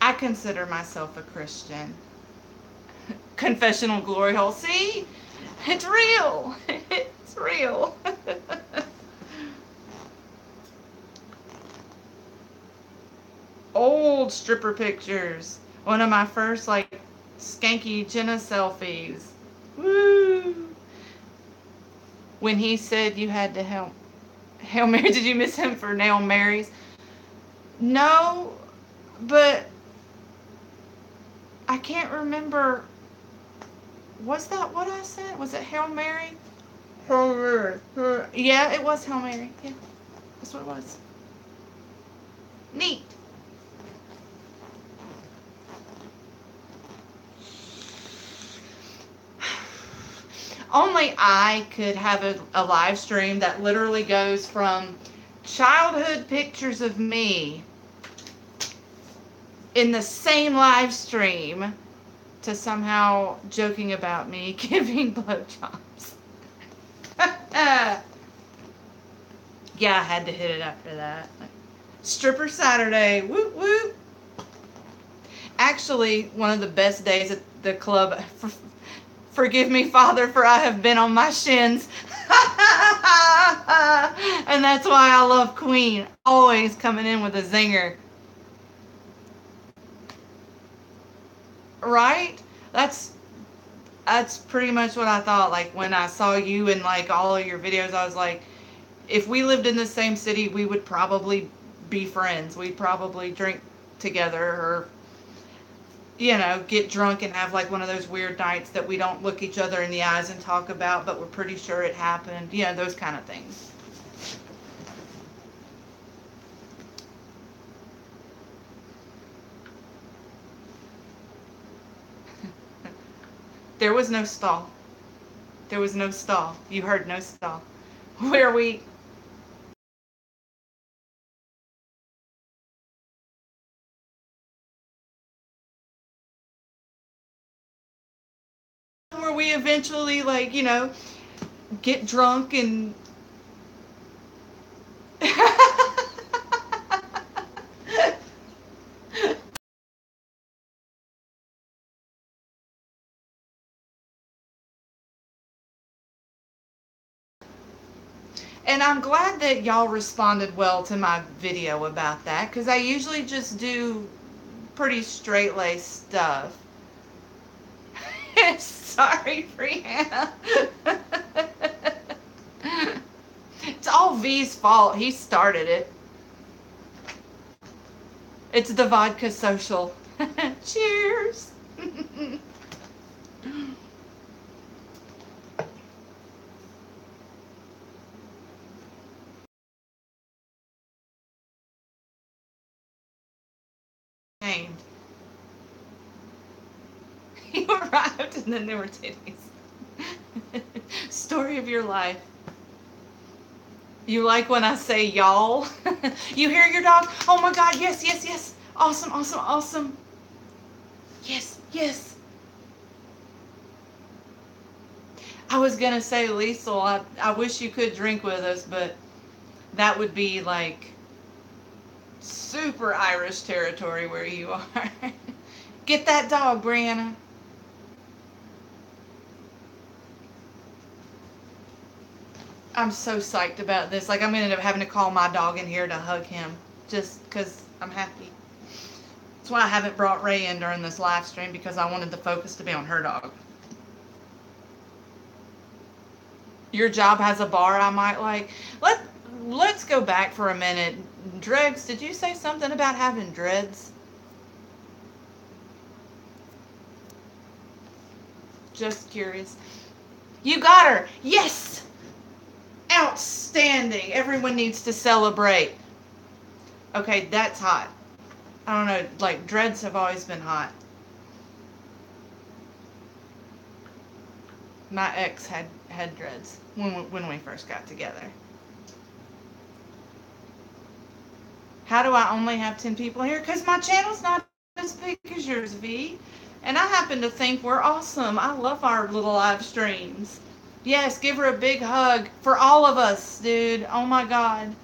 I consider myself a Christian. Confessional glory hole. See? It's real. It's real. Old stripper pictures. One of my first, like, skanky Jenna selfies. Woo! When he said you had to Hail Mary, did you miss him for Hail Marys? No, but I can't remember. Was that what I said? Was it Hail Mary? Hail Mary. Yeah, it was Hail Mary. Yeah, that's what it was. Neat. Only I could have a live stream that literally goes from childhood pictures of me in the same live stream to somehow joking about me giving blowjobs. Yeah, I had to hit it after that. Stripper Saturday. Whoop whoop. Actually, one of the best days at the club. Forgive me, Father, for I have been on my shins. And that's why I love Queen. Always coming in with a zinger. Right? That's pretty much what I thought. Like when I saw you in like all of your videos, I was like, if we lived in the same city, we would probably be friends. We'd probably drink together or, you know, get drunk and have like one of those weird nights that we don't look each other in the eyes and talk about, but we're pretty sure it happened. You know, those kind of things. There was no stall. There was no stall. You heard no stall. Where we eventually like, you know, get drunk and and I'm glad that y'all responded well to my video about that, because I usually just do pretty straight-laced stuff. Sorry, Brianna. It's all V's fault. He started it. It's the vodka social. Cheers. Named. You arrived and then there were titties. Story of your life. You like when I say y'all? You hear your dog? Oh my God, yes, yes, yes. Awesome, awesome, awesome. Yes, yes. I was going to say, Liesel, I wish you could drink with us, but that would be like super Irish territory where you are. Get that dog, Brianna. I'm so psyched about this. Like, I'm going to end up having to call my dog in here to hug him just because I'm happy. That's why I haven't brought Ray in during this live stream, because I wanted the focus to be on her dog. Your job has a bar I might like. Let let's go back for a minute. Dregs, did you say something about having dreads? Just curious. You got her. Yes. Outstanding. Everyone needs to celebrate. Okay, that's hot. I don't know, like dreads have always been hot. My ex had dreads when we first got together. How do I only have 10 people here? Because my channel's not as big as yours, V. And I happen to think we're awesome. I love our little live streams. Yes, give her a big hug for all of us, dude. Oh my God.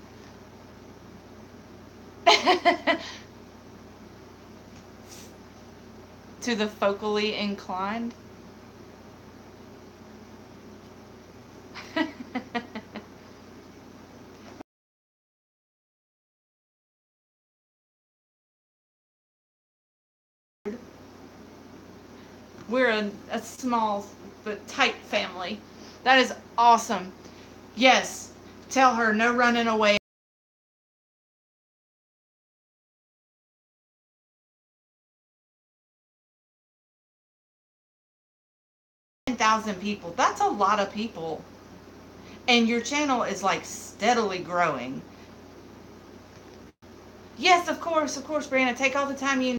To the focally inclined. We're a small but tight family. That is awesome. Yes, tell her no running away. 10,000 people. That's a lot of people. And your channel is like steadily growing. Yes, of course, Brianna. Take all the time you.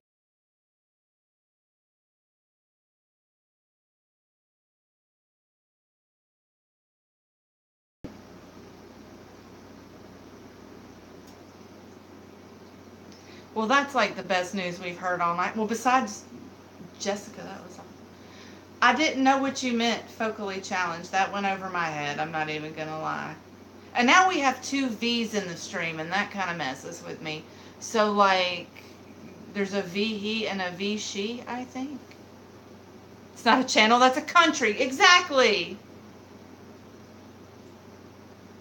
'Well, that's like the best news we've heard all night. Well, besides Jessica, that was. I didn't know what you meant, focally challenged. That went over my head. I'm not even gonna lie. And now we have two V's in the stream, and that kind of messes with me. So like, there's a V he and a V she, I think. It's not a channel, that's a country. Exactly.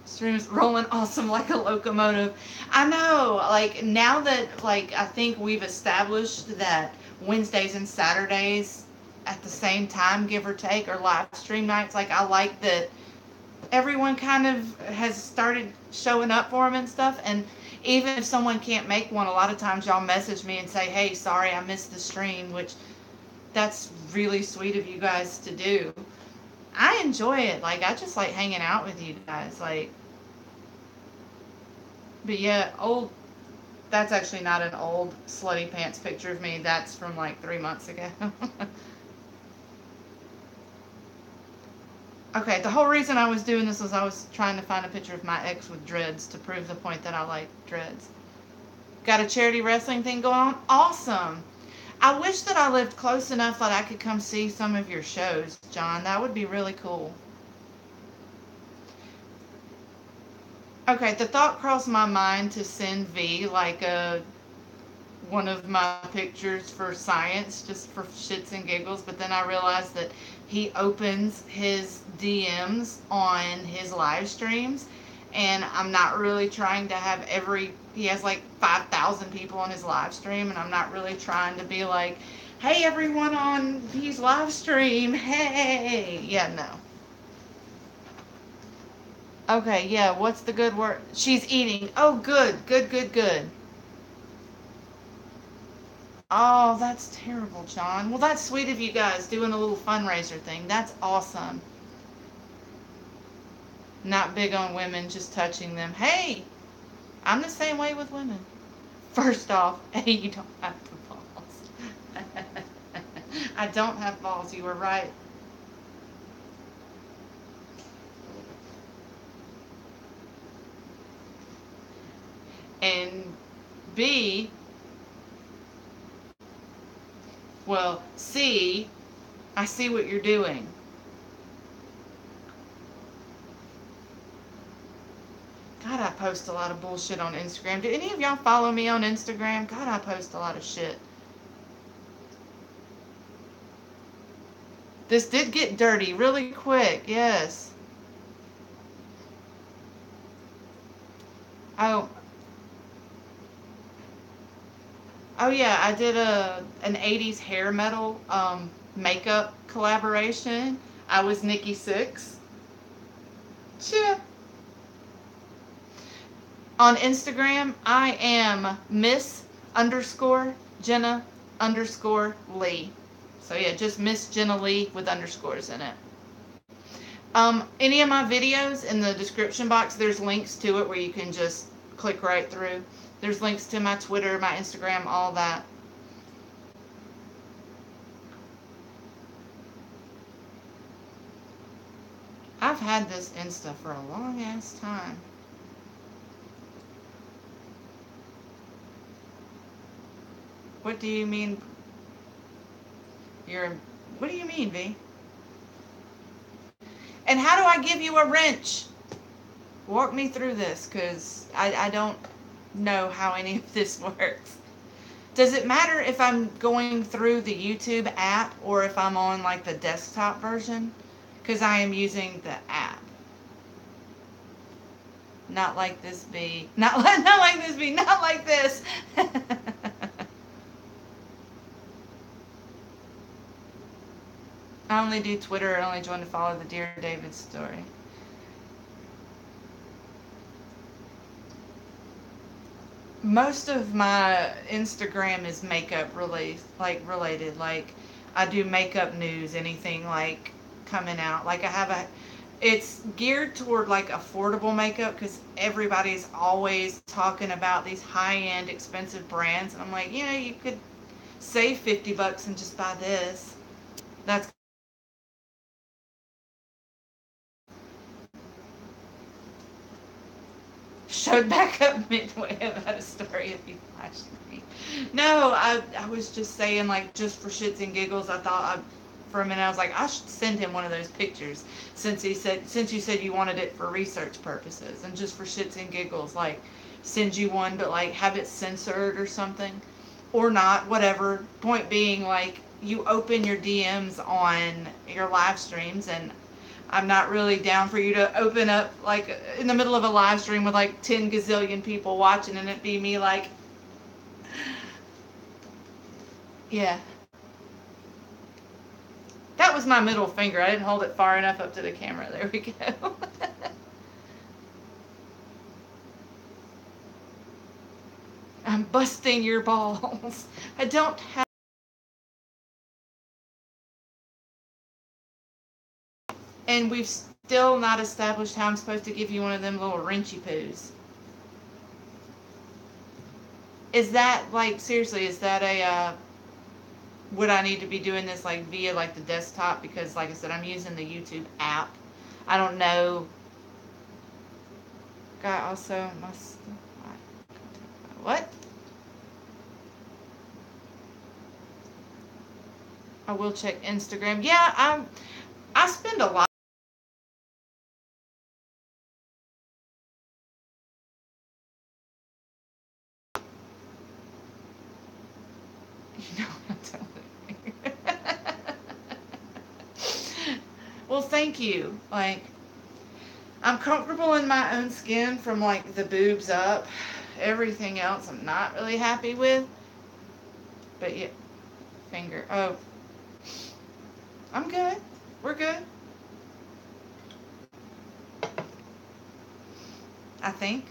Stream's rolling awesome like a locomotive. I know, like, now that, like, I think we've established that Wednesdays and Saturdays at the same time, give or take, are live stream nights. Like, I like that everyone kind of has started showing up for them and stuff. And even if someone can't make one, a lot of times y'all message me and say, hey, sorry, I missed the stream, which that's really sweet of you guys to do. I enjoy it. Like, I just like hanging out with you guys. Like, but yeah, that's actually not an old slutty pants picture of me. That's from like 3 months ago. Okay, the whole reason I was doing this was I was trying to find a picture of my ex with dreads to prove the point that I like dreads. Got a charity wrestling thing going on? Awesome. I wish that I lived close enough that I could come see some of your shows, John. That would be really cool. Okay, the thought crossed my mind to send V like one of my pictures for science, just for shits and giggles, but then I realized that he opens his DMs on his live streams, and I'm not really trying to have he has like 5,000 people on his live stream, and I'm not really trying to be like, hey everyone on his live stream, hey. Yeah, no. Okay, yeah, what's the good word? She's eating. Oh, good, good, good, good. Oh, that's terrible, John. Well, that's sweet of you guys doing a little fundraiser thing. That's awesome. Not big on women, just touching them. Hey, I'm the same way with women. First off, hey, you don't have the balls. I don't have balls. You were right. And B, well, C, I see what you're doing. God, I post a lot of bullshit on Instagram. Do any of y'all follow me on Instagram? God, I post a lot of shit. This did get dirty really quick, yes. Oh, oh yeah, I did an 80s hair metal makeup collaboration. I was Nikki Sixx. Yeah. On Instagram, I am Miss underscore Jenna underscore Lee. So yeah, just Miss Jenna Lee with underscores in it. Any of my videos in the description box, there's links to it where you can just click right through. There's links to my Twitter, my Instagram, all that. I've had this Insta for a long ass time. What do you mean? You're. What do you mean, V? And how do I give you a wrench? Walk me through this, because I don't know how any of this works. Does it matter if I'm going through the YouTube app or if I'm on like the desktop version? Because I am using the app. Not like this bee. Not like this bee. Not like this. I only do Twitter. I only join to follow the Dear David story. Most of my Instagram is makeup related. Like I do makeup news, anything like coming out. Like I have a it's geared toward like affordable makeup because everybody's always talking about these high-end expensive brands, and I'm like, you could save $50 and just buy this. That's showed back up midway about a story if you flashed me. No, I was just saying, like, just for shits and giggles, for a minute I was like, I should send him one of those pictures since you said you wanted it for research purposes, and just for shits and giggles, like, send you one, but like have it censored or something, or not, whatever. Point being, like, you open your DMs on your live streams, and I'm not really down for you to open up like in the middle of a live stream with like 10 gazillion people watching and it be me like, yeah. That was my middle finger. I didn't hold it far enough up to the camera. There we go. I'm busting your balls. I don't have. And we've still not established how I'm supposed to give you one of them little wrenchy poos. Is that, like, seriously, is that would I need to be doing this, like, via, like, the desktop? Because, like I said, I'm using the YouTube app. I don't know. God also must. What? I will check Instagram. Yeah, I spend a lot. You know, I'm telling you. Well, thank you. Like, I'm comfortable in my own skin from, like, the boobs up. Everything else I'm not really happy with. But yeah, finger. Oh, I'm good. We're good. I think.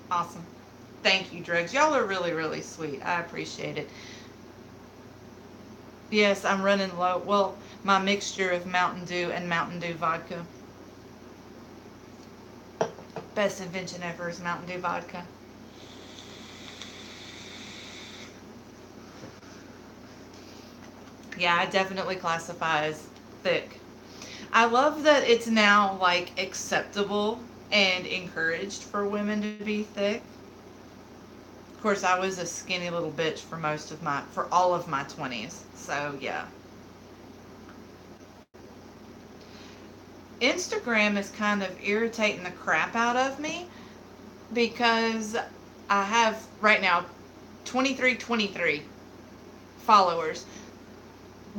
Awesome. Thank you, Drugs. Y'all are really, really sweet. I appreciate it. Yes, I'm running low. Well, my mixture of Mountain Dew and Mountain Dew vodka. Best invention ever is Mountain Dew vodka. Yeah, I definitely classify as thick. I love that it's now, like, acceptable and encouraged for women to be thick. Of course, I was a skinny little bitch for all of my 20s. So, yeah. Instagram is kind of irritating the crap out of me because I have right now 23 followers,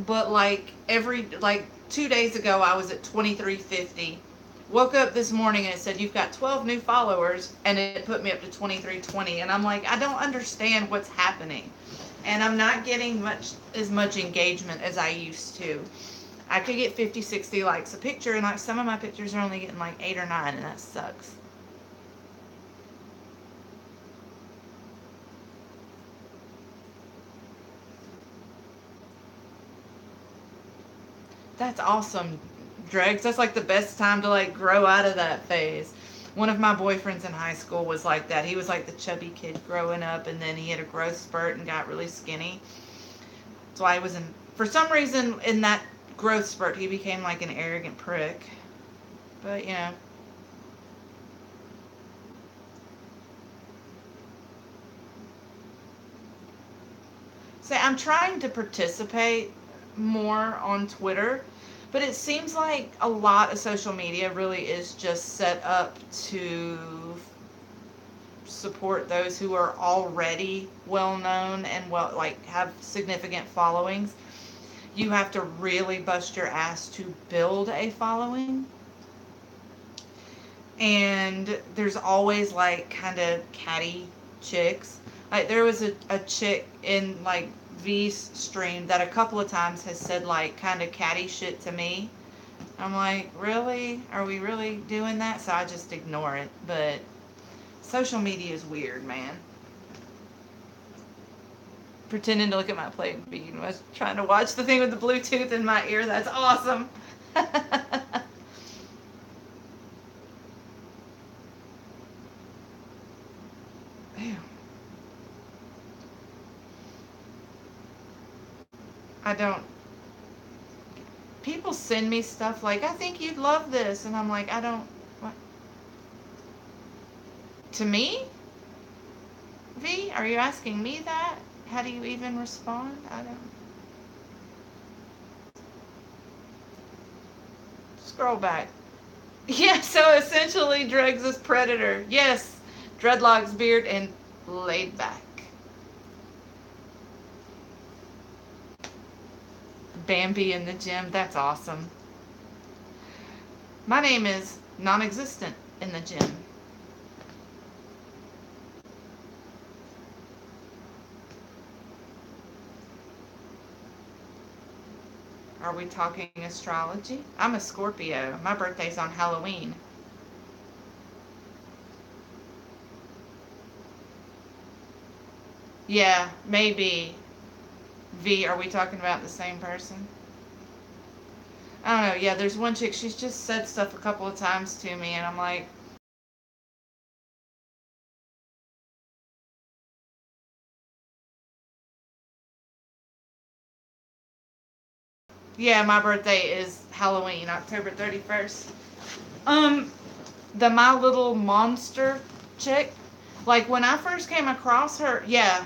but like 2 days ago I was at 2350. Woke up this morning and it said you've got 12 new followers, and it put me up to 2320, and I'm like, I don't understand what's happening. and I'm not getting as much engagement as I used to. I could get 50, 60 likes a picture, and like some of my pictures are only getting like 8 or 9, and that sucks. That's awesome, Dregs. That's like the best time to like grow out of that phase. One of my boyfriends in high school was like that. He was like the chubby kid growing up, and then he had a growth spurt and got really skinny. That's why he was in. For some reason, in that growth spurt, he became like an arrogant prick. But you know. Say, I'm trying to participate more on Twitter, but it seems like a lot of social media really is just set up to support those who are already well known and well, like, have significant followings. You have to really bust your ass to build a following. And there's always like kind of catty chicks. Like there was a chick in like V's stream that a couple of times has said like kind of catty shit to me. I'm like, really? Are we really doing that? So I just ignore it. But social media is weird, man. Pretending to look at my plate bean was trying to watch the thing with the Bluetooth in my ear. That's awesome. Ew. I don't. People send me stuff like, I think you'd love this. And I'm like, I don't. What? To me? V, are you asking me that? How do you even respond? I don't. Scroll back. Yeah, so essentially Dregs is Predator. Yes. Dreadlocks, beard, and laid back. Bambi in the gym. That's awesome. My name is non-existent in the gym. Are we talking astrology? I'm a Scorpio. My birthday's on Halloween. Yeah, maybe. V, are we talking about the same person? I don't know. Yeah, there's one chick. She's just said stuff a couple of times to me, and I'm like, yeah, my birthday is Halloween, October 31st. Um, the My Little Monster chick. Like when I first came across her, yeah,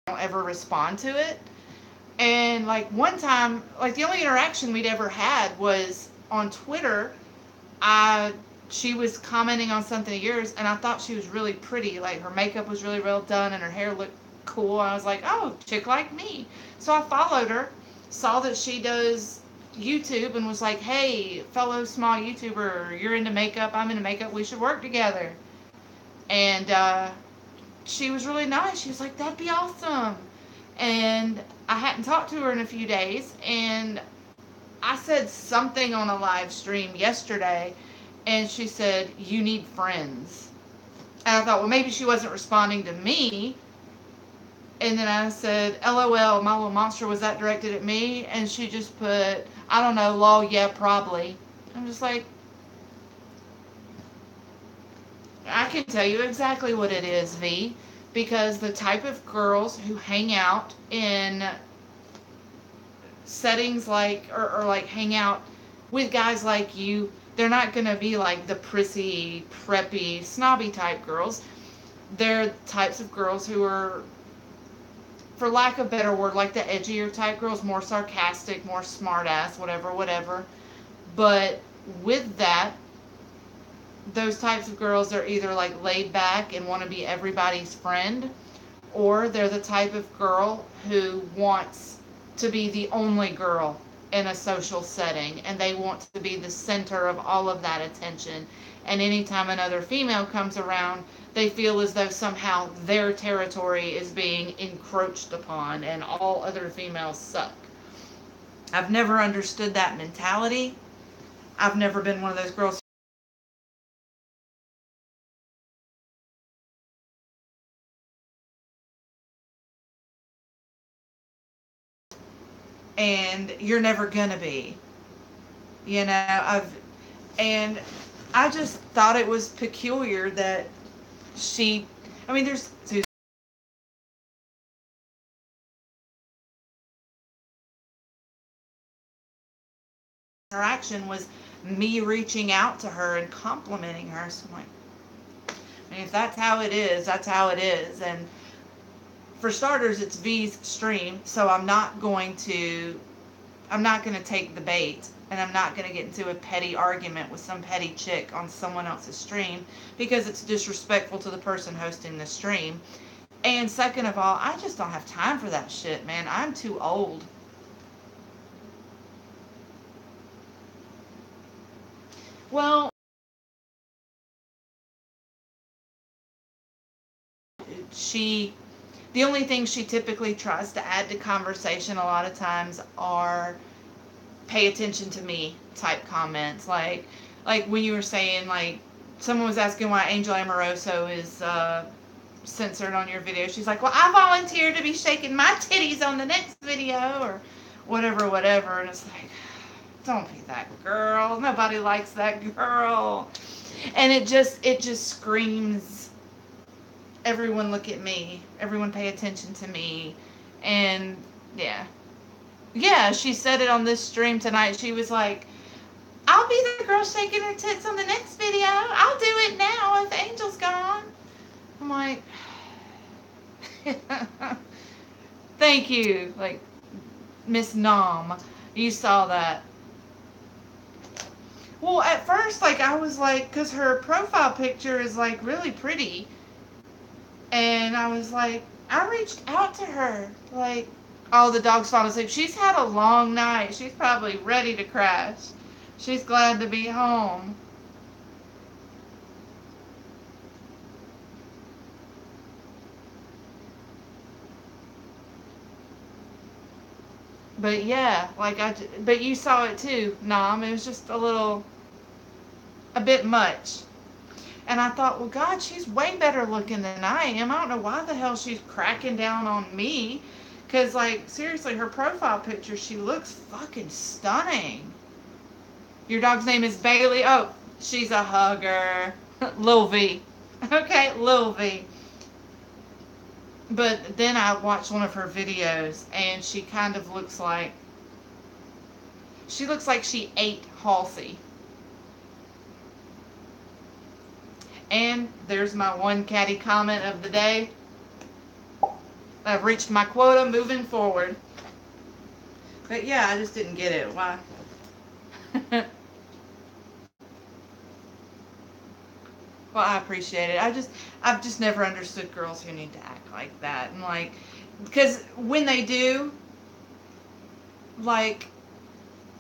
don't ever respond to it. And like one time, like the only interaction we'd ever had was on Twitter. I She was commenting on something of yours, and I thought she was really pretty. Like her makeup was really well done, and her hair looked cool. I was like, oh, chick like me. So I followed her, saw that she does YouTube, and was like, hey, fellow small YouTuber, you're into makeup, I'm into makeup, we should work together. And she was really nice. She was like, that'd be awesome. And I hadn't talked to her in a few days, and I said something on a live stream yesterday, and she said, you need friends. And I thought, well, maybe she wasn't responding to me. And then I said, LOL, My Little Monster, was that directed at me? And she just put, I don't know, lol, yeah, probably. I'm just like, I can tell you exactly what it is, V. Because the type of girls who hang out in settings like, or like hang out with guys like you, they're not going to be like the prissy, preppy, snobby type girls. They're types of girls who are, for lack of a better word, like the edgier type girls, more sarcastic, more smart ass, whatever, whatever. But with that, those types of girls are either like laid back and want to be everybody's friend, or they're the type of girl who wants to be the only girl in a social setting, and they want to be the center of all of that attention. And anytime another female comes around, they feel as though somehow their territory is being encroached upon and all other females suck. I've never understood that mentality. I've never been one of those girls. And you're never gonna be. And I just thought it was peculiar that she, I mean, there's interaction was me reaching out to her and complimenting her. So I'm like, I mean, if that's how it is, that's how it is. And for starters, it's V's stream, so I'm not going to take the bait, and I'm not going to get into a petty argument with some petty chick on someone else's stream, because it's disrespectful to the person hosting the stream. And second of all, I just don't have time for that shit, man. I'm too old. Well, she the only thing she typically tries to add to conversation a lot of times are pay attention to me type comments, like when you were saying, like, someone was asking why Angel Amoroso is censored on your video. She's like, well, I volunteered to be shaking my titties on the next video, or whatever. And it's like, don't be that girl. Nobody likes that girl. And it just screams, everyone look at me. Everyone pay attention to me. And yeah. Yeah, she said it on this stream tonight. She was like, I'll be the girl shaking her tits on the next video. I'll do it now if Angel's gone. I'm like, thank you. Like, Miss Nom, you saw that. Well, at first, like, I was like, because her profile picture is, like, really pretty. And I was like, I reached out to her. Like, oh, the dog's falling asleep. She's had a long night. She's probably ready to crash. She's glad to be home. But yeah, but you saw it too, Nom. It was just a bit much. And I thought, well, God, she's way better looking than I am. I don't know why the hell she's cracking down on me. Because, like, seriously, her profile picture, she looks fucking stunning. Your dog's name is Bailey? Oh, she's a hugger. Lil V. Okay, Lil V. But then I watched one of her videos, and she kind of looks like, she ate Halsey. And there's my one catty comment of the day. I've reached my quota moving forward. But yeah, I just didn't get it. Why? Well, I appreciate it. I've just never understood girls who need to act like that. And, like, because when they do, like,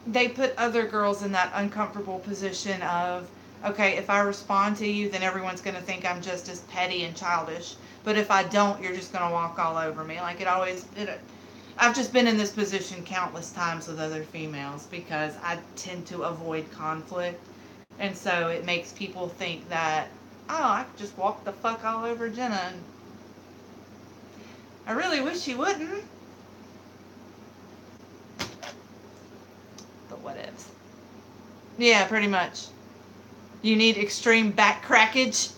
they put other girls in that uncomfortable position of, okay, if I respond to you, then everyone's going to think I'm just as petty and childish. But if I don't, you're just going to walk all over me. Like, I've just been in this position countless times with other females because I tend to avoid conflict. And so it makes people think that, oh, I could just walk the fuck all over Jenna. And I really wish you wouldn't. But whatevs. Yeah, pretty much. You need extreme back crackage.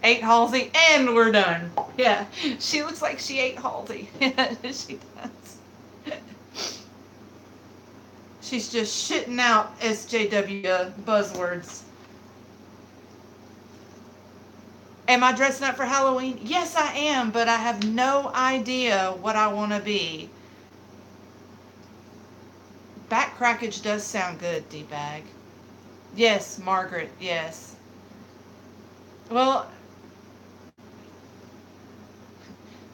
8 Halsey, and we're done. Yeah, she looks like she ate Halsey. Yeah, she does. She's just shitting out SJW buzzwords. Am I dressing up for Halloween? Yes, I am, but I have no idea what I want to be. Back crackage does sound good, D-Bag. Yes, Margaret, yes. Well,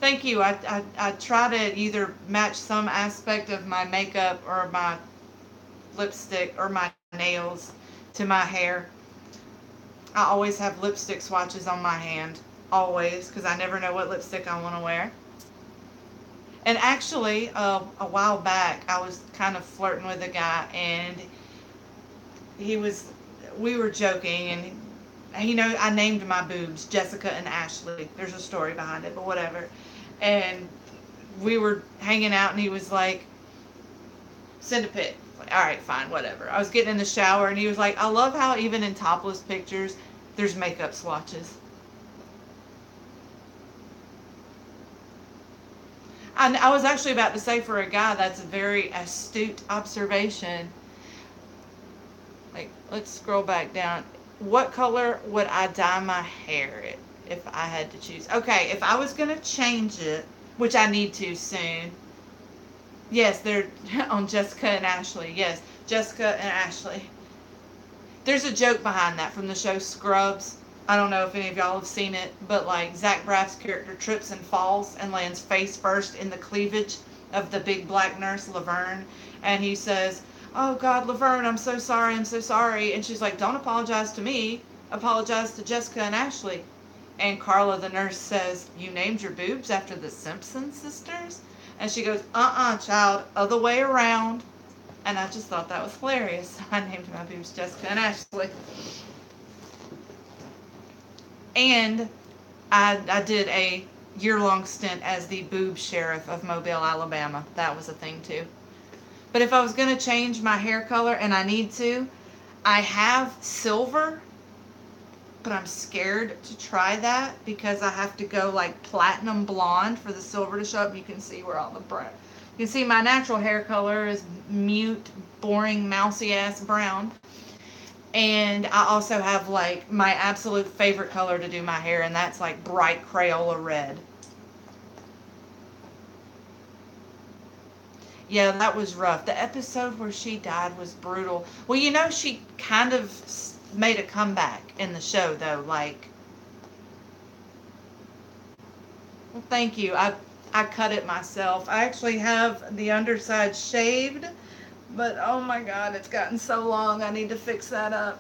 Thank you. I try to either match some aspect of my makeup or my lipstick or my nails to my hair. I always have lipstick swatches on my hand. Always, because I never know what lipstick I want to wear. And actually, a while back, I was kind of flirting with a guy, and he was, we were joking, and I named my boobs Jessica and Ashley. There's a story behind it, but whatever. And we were hanging out, and he was like, send a pic. Like, all right, fine, whatever. I was getting in the shower, and he was like, I love how even in topless pictures, there's makeup swatches. I was actually about to say, for a guy, that's a very astute observation. Like, let's scroll back down. What color would I dye my hair if I had to choose? Okay, if I was going to change it, which I need to soon. Yes, they're on Jessica and Ashley. Yes, Jessica and Ashley. There's a joke behind that from the show Scrubs. I don't know if any of y'all have seen it, but like Zach Braff's character trips and falls and lands face first in the cleavage of the big black nurse, Laverne. And he says, oh God, Laverne, I'm so sorry, I'm so sorry. And she's like, don't apologize to me. Apologize to Jessica and Ashley. And Carla, the nurse, says, you named your boobs after the Simpson sisters? And she goes, child, other way around. And I just thought that was hilarious. I named my boobs Jessica and Ashley. And I did a year-long stint as the boob sheriff of Mobile, Alabama. That was a thing too. But if I was going to change my hair color, and I need to, I have silver, but I'm scared to try that because I have to go like platinum blonde for the silver to show up. You can see where all the brown. You can see my natural hair color is mute, boring, mousy-ass brown. And I also have like my absolute favorite color to do my hair, and that's like bright Crayola red. Yeah, that was rough. The episode where she died was brutal. Well, she kind of made a comeback in the show, though. Like, well, thank you. I cut it myself. I actually have the underside shaved, but oh my God, it's gotten so long. I need to fix that up.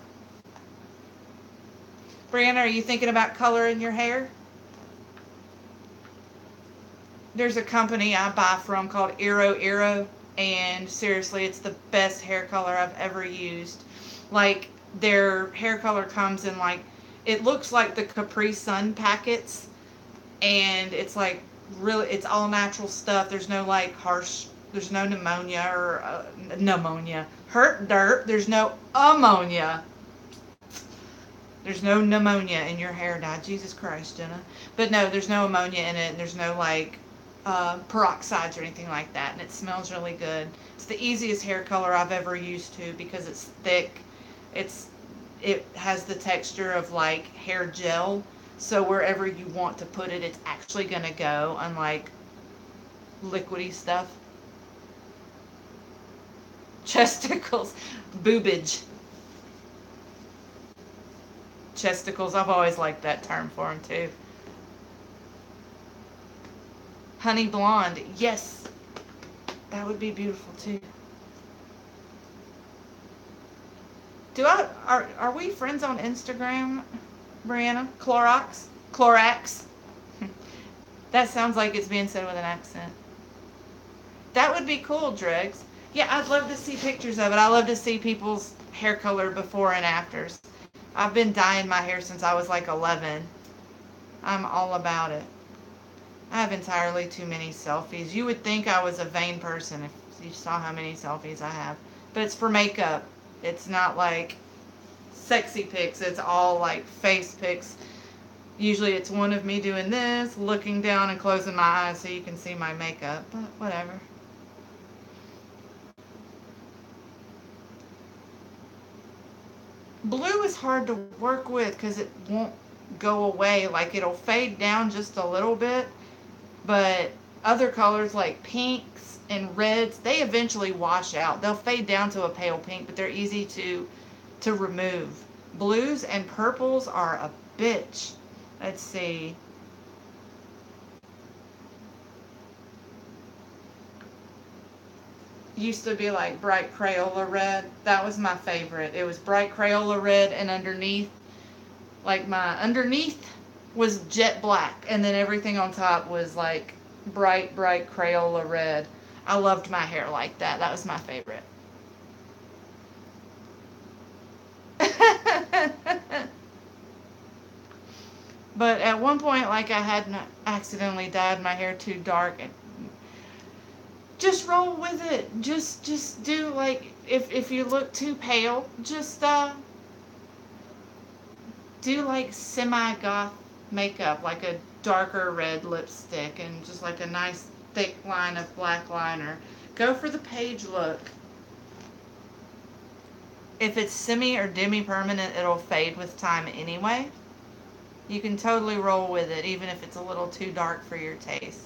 Brianna, are you thinking about coloring your hair? There's a company I buy from called Eero, and seriously, it's the best hair color I've ever used. Like, their hair color comes in like, it looks like the Capri Sun packets, and it's like really, it's all natural stuff. There's no like harsh, there's no pneumonia or pneumonia. Hurt dirt, there's no ammonia. There's no pneumonia in your hair dye. Jesus Christ, Jenna. But no, there's no ammonia in it, and there's no like peroxides or anything like that, and it smells really good. It's the easiest hair color I've ever used to because it's thick. It has the texture of like hair gel, so wherever you want to put it, it's actually gonna go, unlike liquidy stuff. Chesticles, boobage. Chesticles, I've always liked that term for them too. Honey blonde, yes, that would be beautiful too. Are we friends on Instagram, Brianna? Clorox. That sounds like it's being said with an accent. That would be cool, Dregs. Yeah, I'd love to see pictures of it. I love to see people's hair color before and afters. I've been dyeing my hair since I was like 11. I'm all about it. I have entirely too many selfies. You would think I was a vain person if you saw how many selfies I have. But it's for makeup. It's not like sexy pics. It's all like face pics. Usually it's one of me doing this, looking down and closing my eyes so you can see my makeup. But whatever. Blue is hard to work with because it won't go away. Like, it'll fade down just a little bit, but other colors like pinks and reds, they eventually wash out. They'll fade down to a pale pink, but they're easy to remove. Blues and purples are a bitch. Let's see. used to be like bright Crayola red. That was my favorite. It was bright Crayola red, and underneath, like my underneath was jet black, and then everything on top was like bright Crayola red. I loved my hair like that. That was my favorite. But at one point, like I had accidentally dyed my hair too dark, and just roll with it. Just do like if you look too pale, just do like semi goth makeup, like a darker red lipstick and just like a nice thick line of black liner. Go for the page look. If it's semi or demi permanent, it'll fade with time anyway. You can totally roll with it, even if it's a little too dark for your tastes.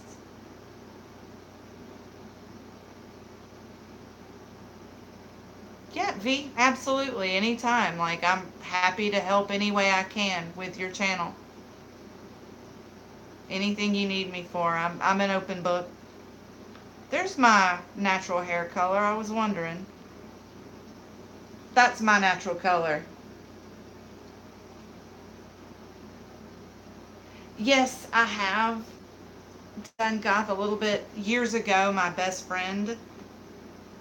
Yeah, V, absolutely, anytime. Like, I'm happy to help any way I can with your channel. Anything you need me for, I'm an open book. There's my natural hair color, I was wondering. That's my natural color. Yes, I have done goth a little bit. Years ago, my best friend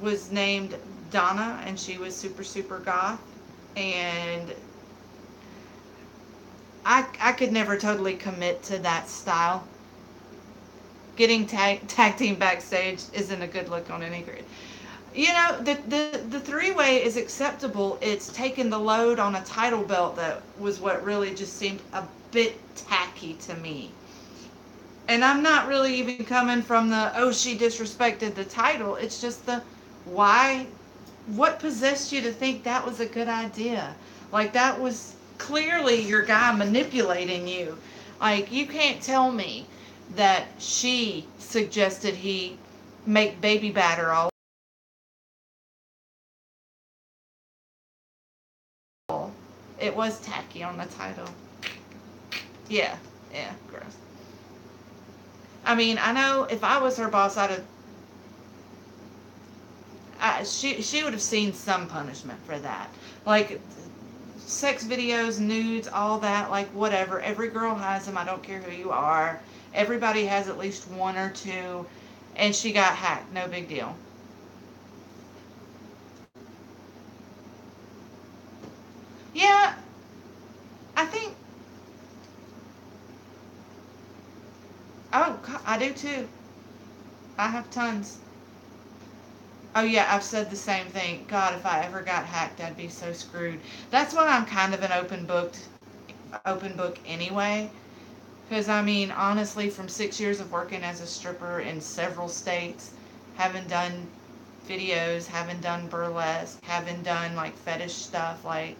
was named Donna, and she was super goth. And I could never totally commit to that style. Getting tag team backstage isn't a good look on any grid. You know, the three-way is acceptable. It's taken the load on a title belt that was what really just seemed a bit tacky to me. And I'm not really even coming from the, oh, she disrespected the title. It's just the, why, what possessed you to think that was a good idea? Like, that was clearly your guy manipulating you. Like, you can't tell me that she suggested he make baby batter all. It was tacky on the title. Yeah, yeah, gross. I mean, I know if I was her boss, she would have seen some punishment for that. Like, sex videos, nudes, all that, like, whatever. Every girl has them. I don't care who you are. Everybody has at least one or two. And she got hacked. No big deal. Yeah, I think. Oh, I do too. I have tons. Oh yeah, I've said the same thing. God, if I ever got hacked, I'd be so screwed. That's why I'm kind of an open book anyway. Because I mean, honestly, from 6 years of working as a stripper in several states, having done videos, having done burlesque, having done like fetish stuff, like,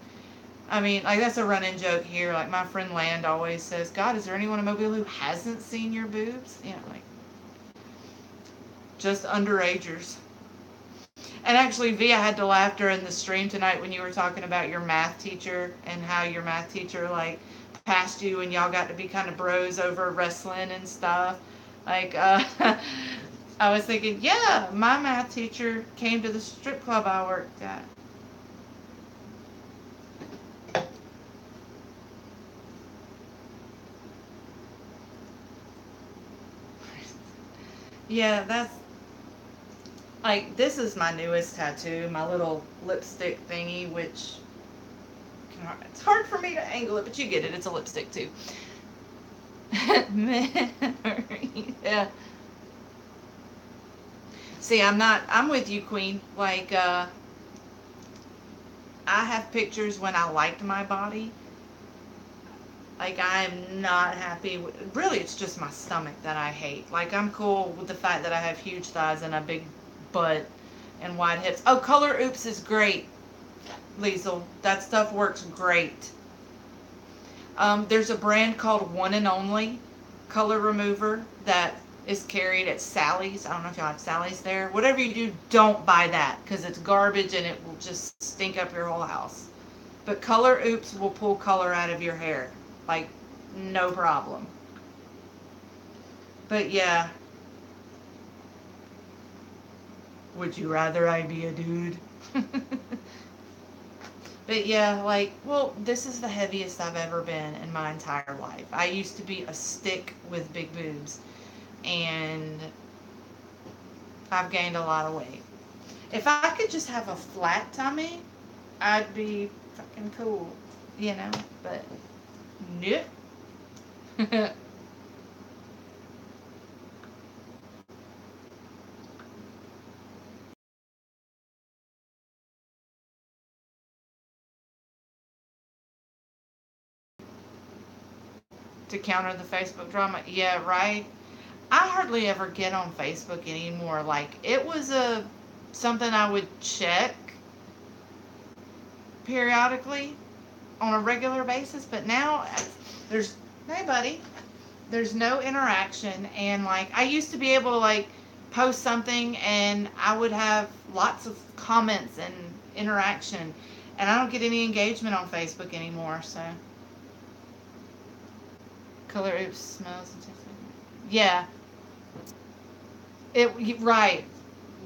I mean, like, that's a running joke here. Like, my friend Land always says, God, is there anyone in Mobile who hasn't seen your boobs? You know, like, just underagers. And actually, V, I had to laugh during the stream tonight when you were talking about your math teacher and how your math teacher, like, passed you and y'all got to be kind of bros over wrestling and stuff. Like, I was thinking, yeah, my math teacher came to the strip club I worked at. Yeah, that's, like, this is my newest tattoo, my little lipstick thingy, which, it's hard for me to angle it, but you get it, it's a lipstick too. Yeah. See, I'm with you, Queen. Like, I have pictures when I liked my body. Like, I'm not happy with, really, it's just my stomach that I hate. Like, I'm cool with the fact that I have huge thighs and a big butt and wide hips. Oh, Color Oops is great, Liesel. That stuff works great. There's a brand called One and Only color remover that is carried at Sally's. I don't know if y'all have Sally's there. Whatever you do, don't buy that because it's garbage and it will just stink up your whole house. But Color Oops will pull color out of your hair. Like, no problem. But yeah. Would you rather I be a dude? But yeah, like, well, this is the heaviest I've ever been in my entire life. I used to be a stick with big boobs, and I've gained a lot of weight. If I could just have a flat tummy, I'd be fucking cool, you know? But nope. To counter the Facebook drama, yeah, right. I hardly ever get on Facebook anymore. Like, it was something I would check periodically on a regular basis, but now there's, hey buddy, there's no interaction. And like, I used to be able to like post something and I would have lots of comments and interaction, and I don't get any engagement on Facebook anymore. So color, oops, smells and tastes like, yeah, it right.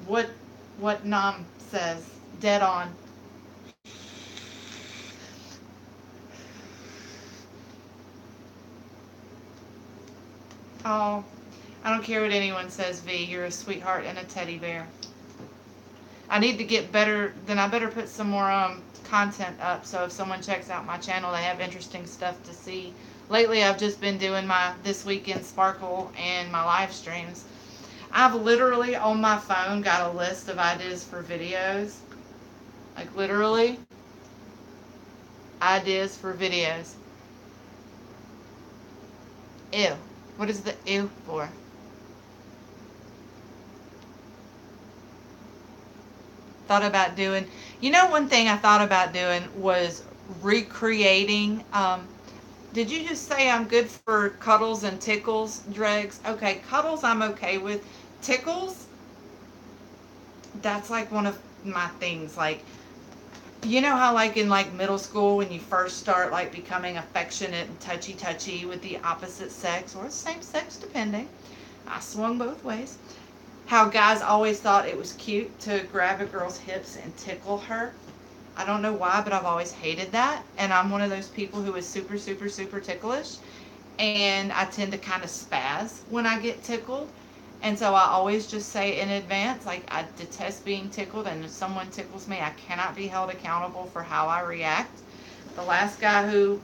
What Nam says, dead on. Oh, I don't care what anyone says, V. You're a sweetheart and a teddy bear. I need to get better. Then I better put some more content up. So if someone checks out my channel, they have interesting stuff to see. Lately, I've just been doing my This Weekend Sparkle and my live streams. I've literally on my phone got a list of ideas for videos. Like literally, ideas for videos. Ew. What is the ew for? Thought about doing, one thing I thought about doing was recreating. Did you just say I'm good for cuddles and tickles, Dregs? Okay, cuddles I'm okay with. Tickles, that's like one of my things. Like, you know how like in like middle school when you first start like becoming affectionate and touchy with the opposite sex or same sex depending. I swung both ways. How guys always thought it was cute to grab a girl's hips and tickle her. I don't know why, but I've always hated that. And I'm one of those people who is super, super, super ticklish. And I tend to kind of spaz when I get tickled. And so I always just say in advance, like, I detest being tickled. And if someone tickles me, I cannot be held accountable for how I react. The last guy who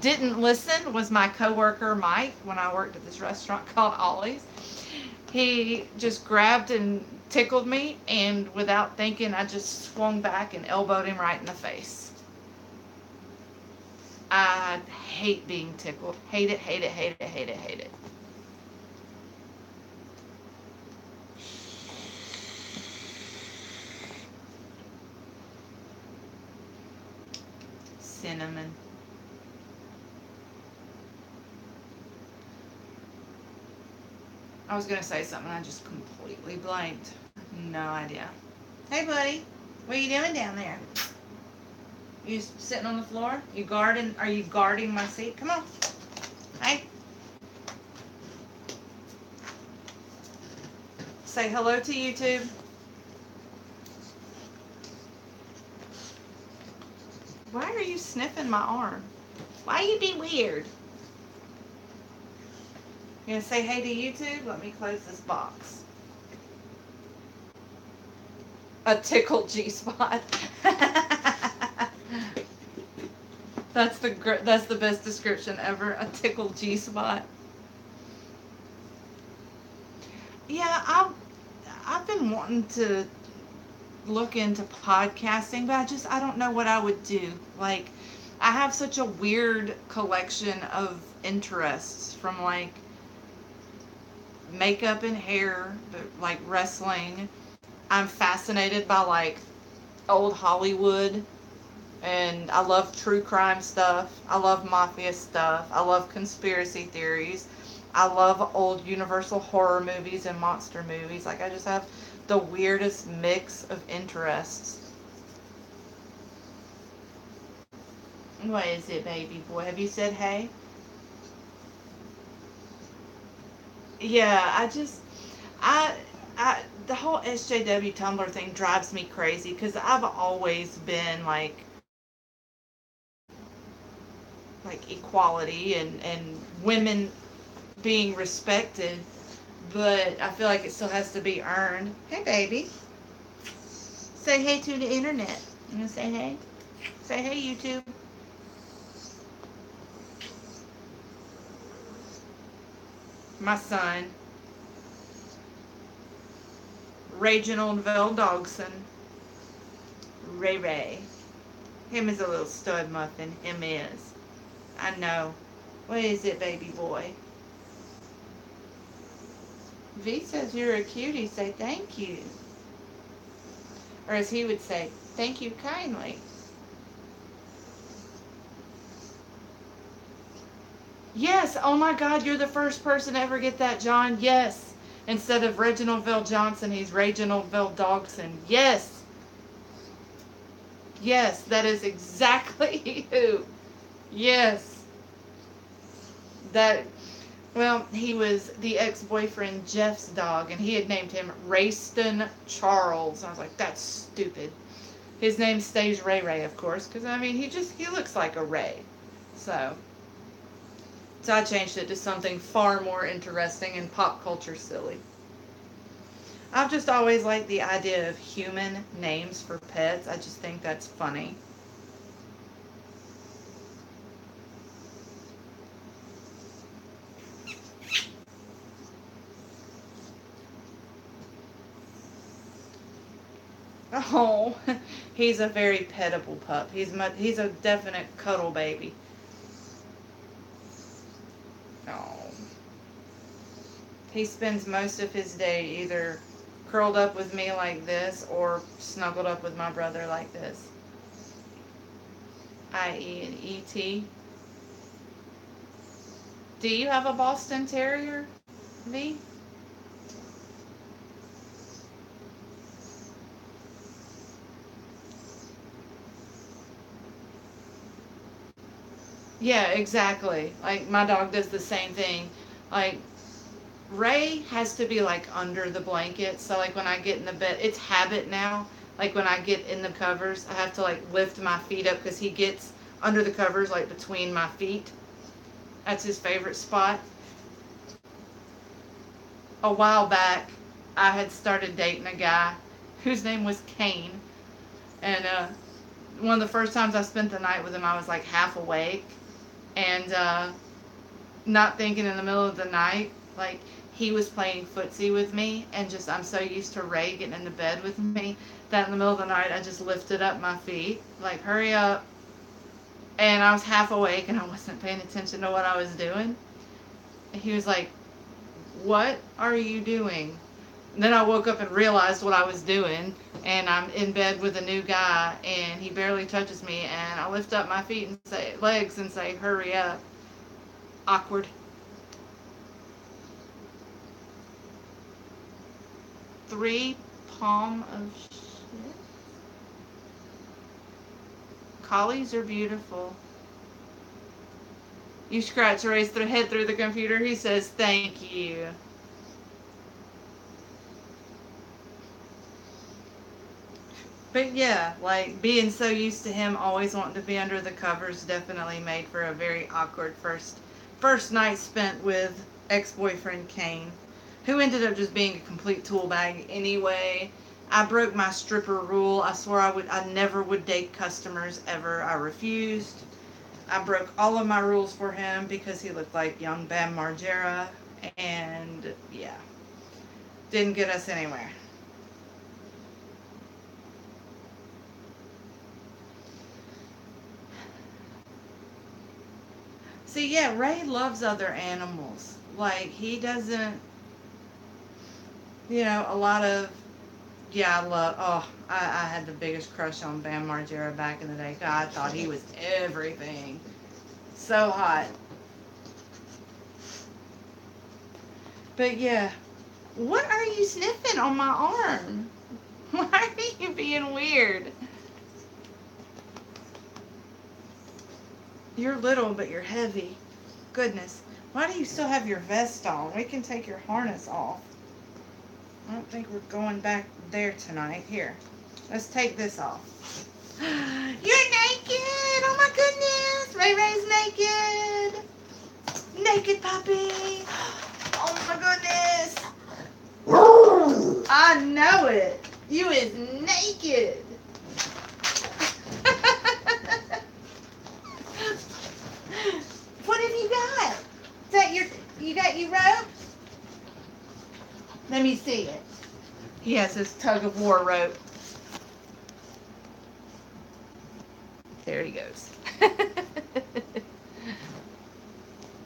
didn't listen was my coworker, Mike, when I worked at this restaurant called Ollie's. He just grabbed and tickled me, and without thinking, I just swung back and elbowed him right in the face. I hate being tickled. Hate it, hate it, hate it, hate it, hate it. Cinnamon. I was going to say something, I just completely blanked. No idea. Hey, buddy. What are you doing down there? You sitting on the floor? You guarding? Are you guarding my seat? Come on. Hey. Say hello to YouTube. Why are you sniffing my arm? Why you be weird? You gonna say hey to YouTube? Let me close this box. A tickled G-spot. That's the best description ever. A tickled G-spot. Yeah, I've been wanting to look into podcasting, but I don't know what I would do. Like, I have such a weird collection of interests, from like makeup and hair, but like wrestling. I'm fascinated by like old Hollywood, and I love true crime stuff. I love mafia stuff. I love conspiracy theories. I love old Universal horror movies and monster movies. Like, I just have the weirdest mix of interests. What is it, baby boy? Have you said hey? Yeah, I, the whole SJW Tumblr thing drives me crazy because I've always been like equality and women being respected, but I feel like it still has to be earned. Hey, baby. Say hey to the internet. You gonna say hey? Say hey, YouTube. My son, Reginald Vell Dogson. Ray Ray. Him is a little stud muffin. Him is. I know. What is it, baby boy? V says you're a cutie. Say thank you. Or as he would say, thank you kindly. Yes. Oh my God, you're the first person to ever get that, John. Yes. Instead of Reginald Vell Johnson, he's Reginald Vell Dogson. Yes. Yes, that is exactly who. Yes. That, well, he was the ex-boyfriend Jeff's dog, and he had named him Rayston Charles. I was like, that's stupid. His name stays Ray Ray, of course, because, I mean, he looks like a Ray. So I changed it to something far more interesting and pop culture silly. I've just always liked the idea of human names for pets. I just think that's funny. Oh, he's a very pettable pup. He's a definite cuddle baby. Oh. He spends most of his day either curled up with me like this or snuggled up with my brother like this. I.e. an E.T. Do you have a Boston Terrier, V? Yeah, exactly. Like, my dog does the same thing. Like, Ray has to be, like, under the blanket. So, like, when I get in the bed, it's habit now. Like, when I get in the covers, I have to, like, lift my feet up because he gets under the covers, like, between my feet. That's his favorite spot. A while back, I had started dating a guy whose name was Kane. And one of the first times I spent the night with him, I was, like, half awake. And not thinking in the middle of the night, like, he was playing footsie with me, and just, I'm so used to Ray getting into bed with me, that in the middle of the night, I just lifted up my feet, like, hurry up, and I was half awake, and I wasn't paying attention to what I was doing, and he was like, what are you doing? And then I woke up and realized what I was doing, and I'm in bed with a new guy, and he barely touches me, and I lift up my feet and say, legs, and say, hurry up. Awkward. Three palm of shit. Collies are beautiful. You scratch Ray's head through the computer. He says, thank you. But yeah, like, being so used to him always wanting to be under the covers definitely made for a very awkward first night spent with ex-boyfriend Kane, who ended up just being a complete tool bag anyway. I broke my stripper rule. I swore I never would date customers ever. I refused. I broke all of my rules for him because he looked like young Bam Margera, and yeah, didn't get us anywhere. See, yeah, Ray loves other animals. Like, he doesn't, a lot of, yeah, I had the biggest crush on Bam Margera back in the day. God, I thought he was everything. So hot. But yeah, what are you sniffing on my arm? Why are you being weird? You're little, but you're heavy. Goodness. Why do you still have your vest on? We can take your harness off. I don't think we're going back there tonight. Here, let's take this off. You're naked! Oh my goodness! Ray Ray's naked! Naked puppy! Oh my goodness! I know it! You is naked! What have you got? Is that you got your rope? Let me see it. He has his tug of war rope. There he goes.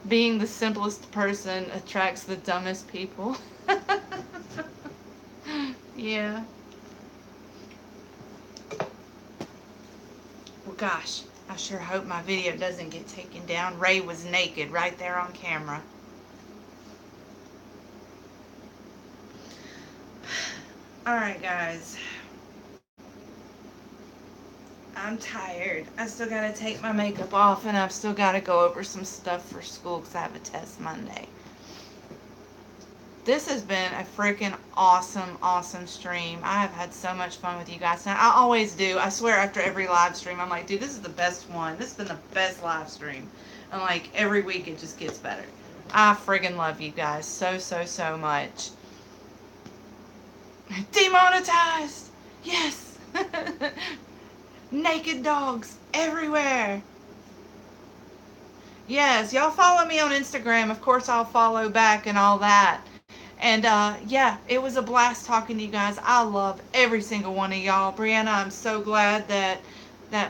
Being the simplest person attracts the dumbest people. Yeah. Well, gosh, I sure hope my video doesn't get taken down. Ray was naked right there on camera. Alright, guys. I'm tired. I still gotta take my makeup off, and I've still gotta go over some stuff for school because I have a test Monday. This has been a freaking awesome stream. I have had so much fun with you guys. Now, I always do. I swear after every live stream, I'm like, dude, this is the best one. This has been the best live stream. And like, every week it just gets better. I friggin' love you guys so much. Demonetized! Yes! Naked dogs everywhere. Yes, y'all follow me on Instagram. Of course, I'll follow back and all that. And yeah, it was a blast talking to you guys. I love every single one of y'all. Brianna, I'm so glad that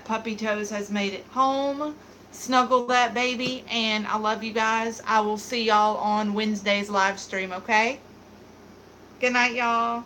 Puppy Toes has made it home. Snuggle that baby, and I love you guys. I will see y'all on Wednesday's live stream, okay? Good night, y'all.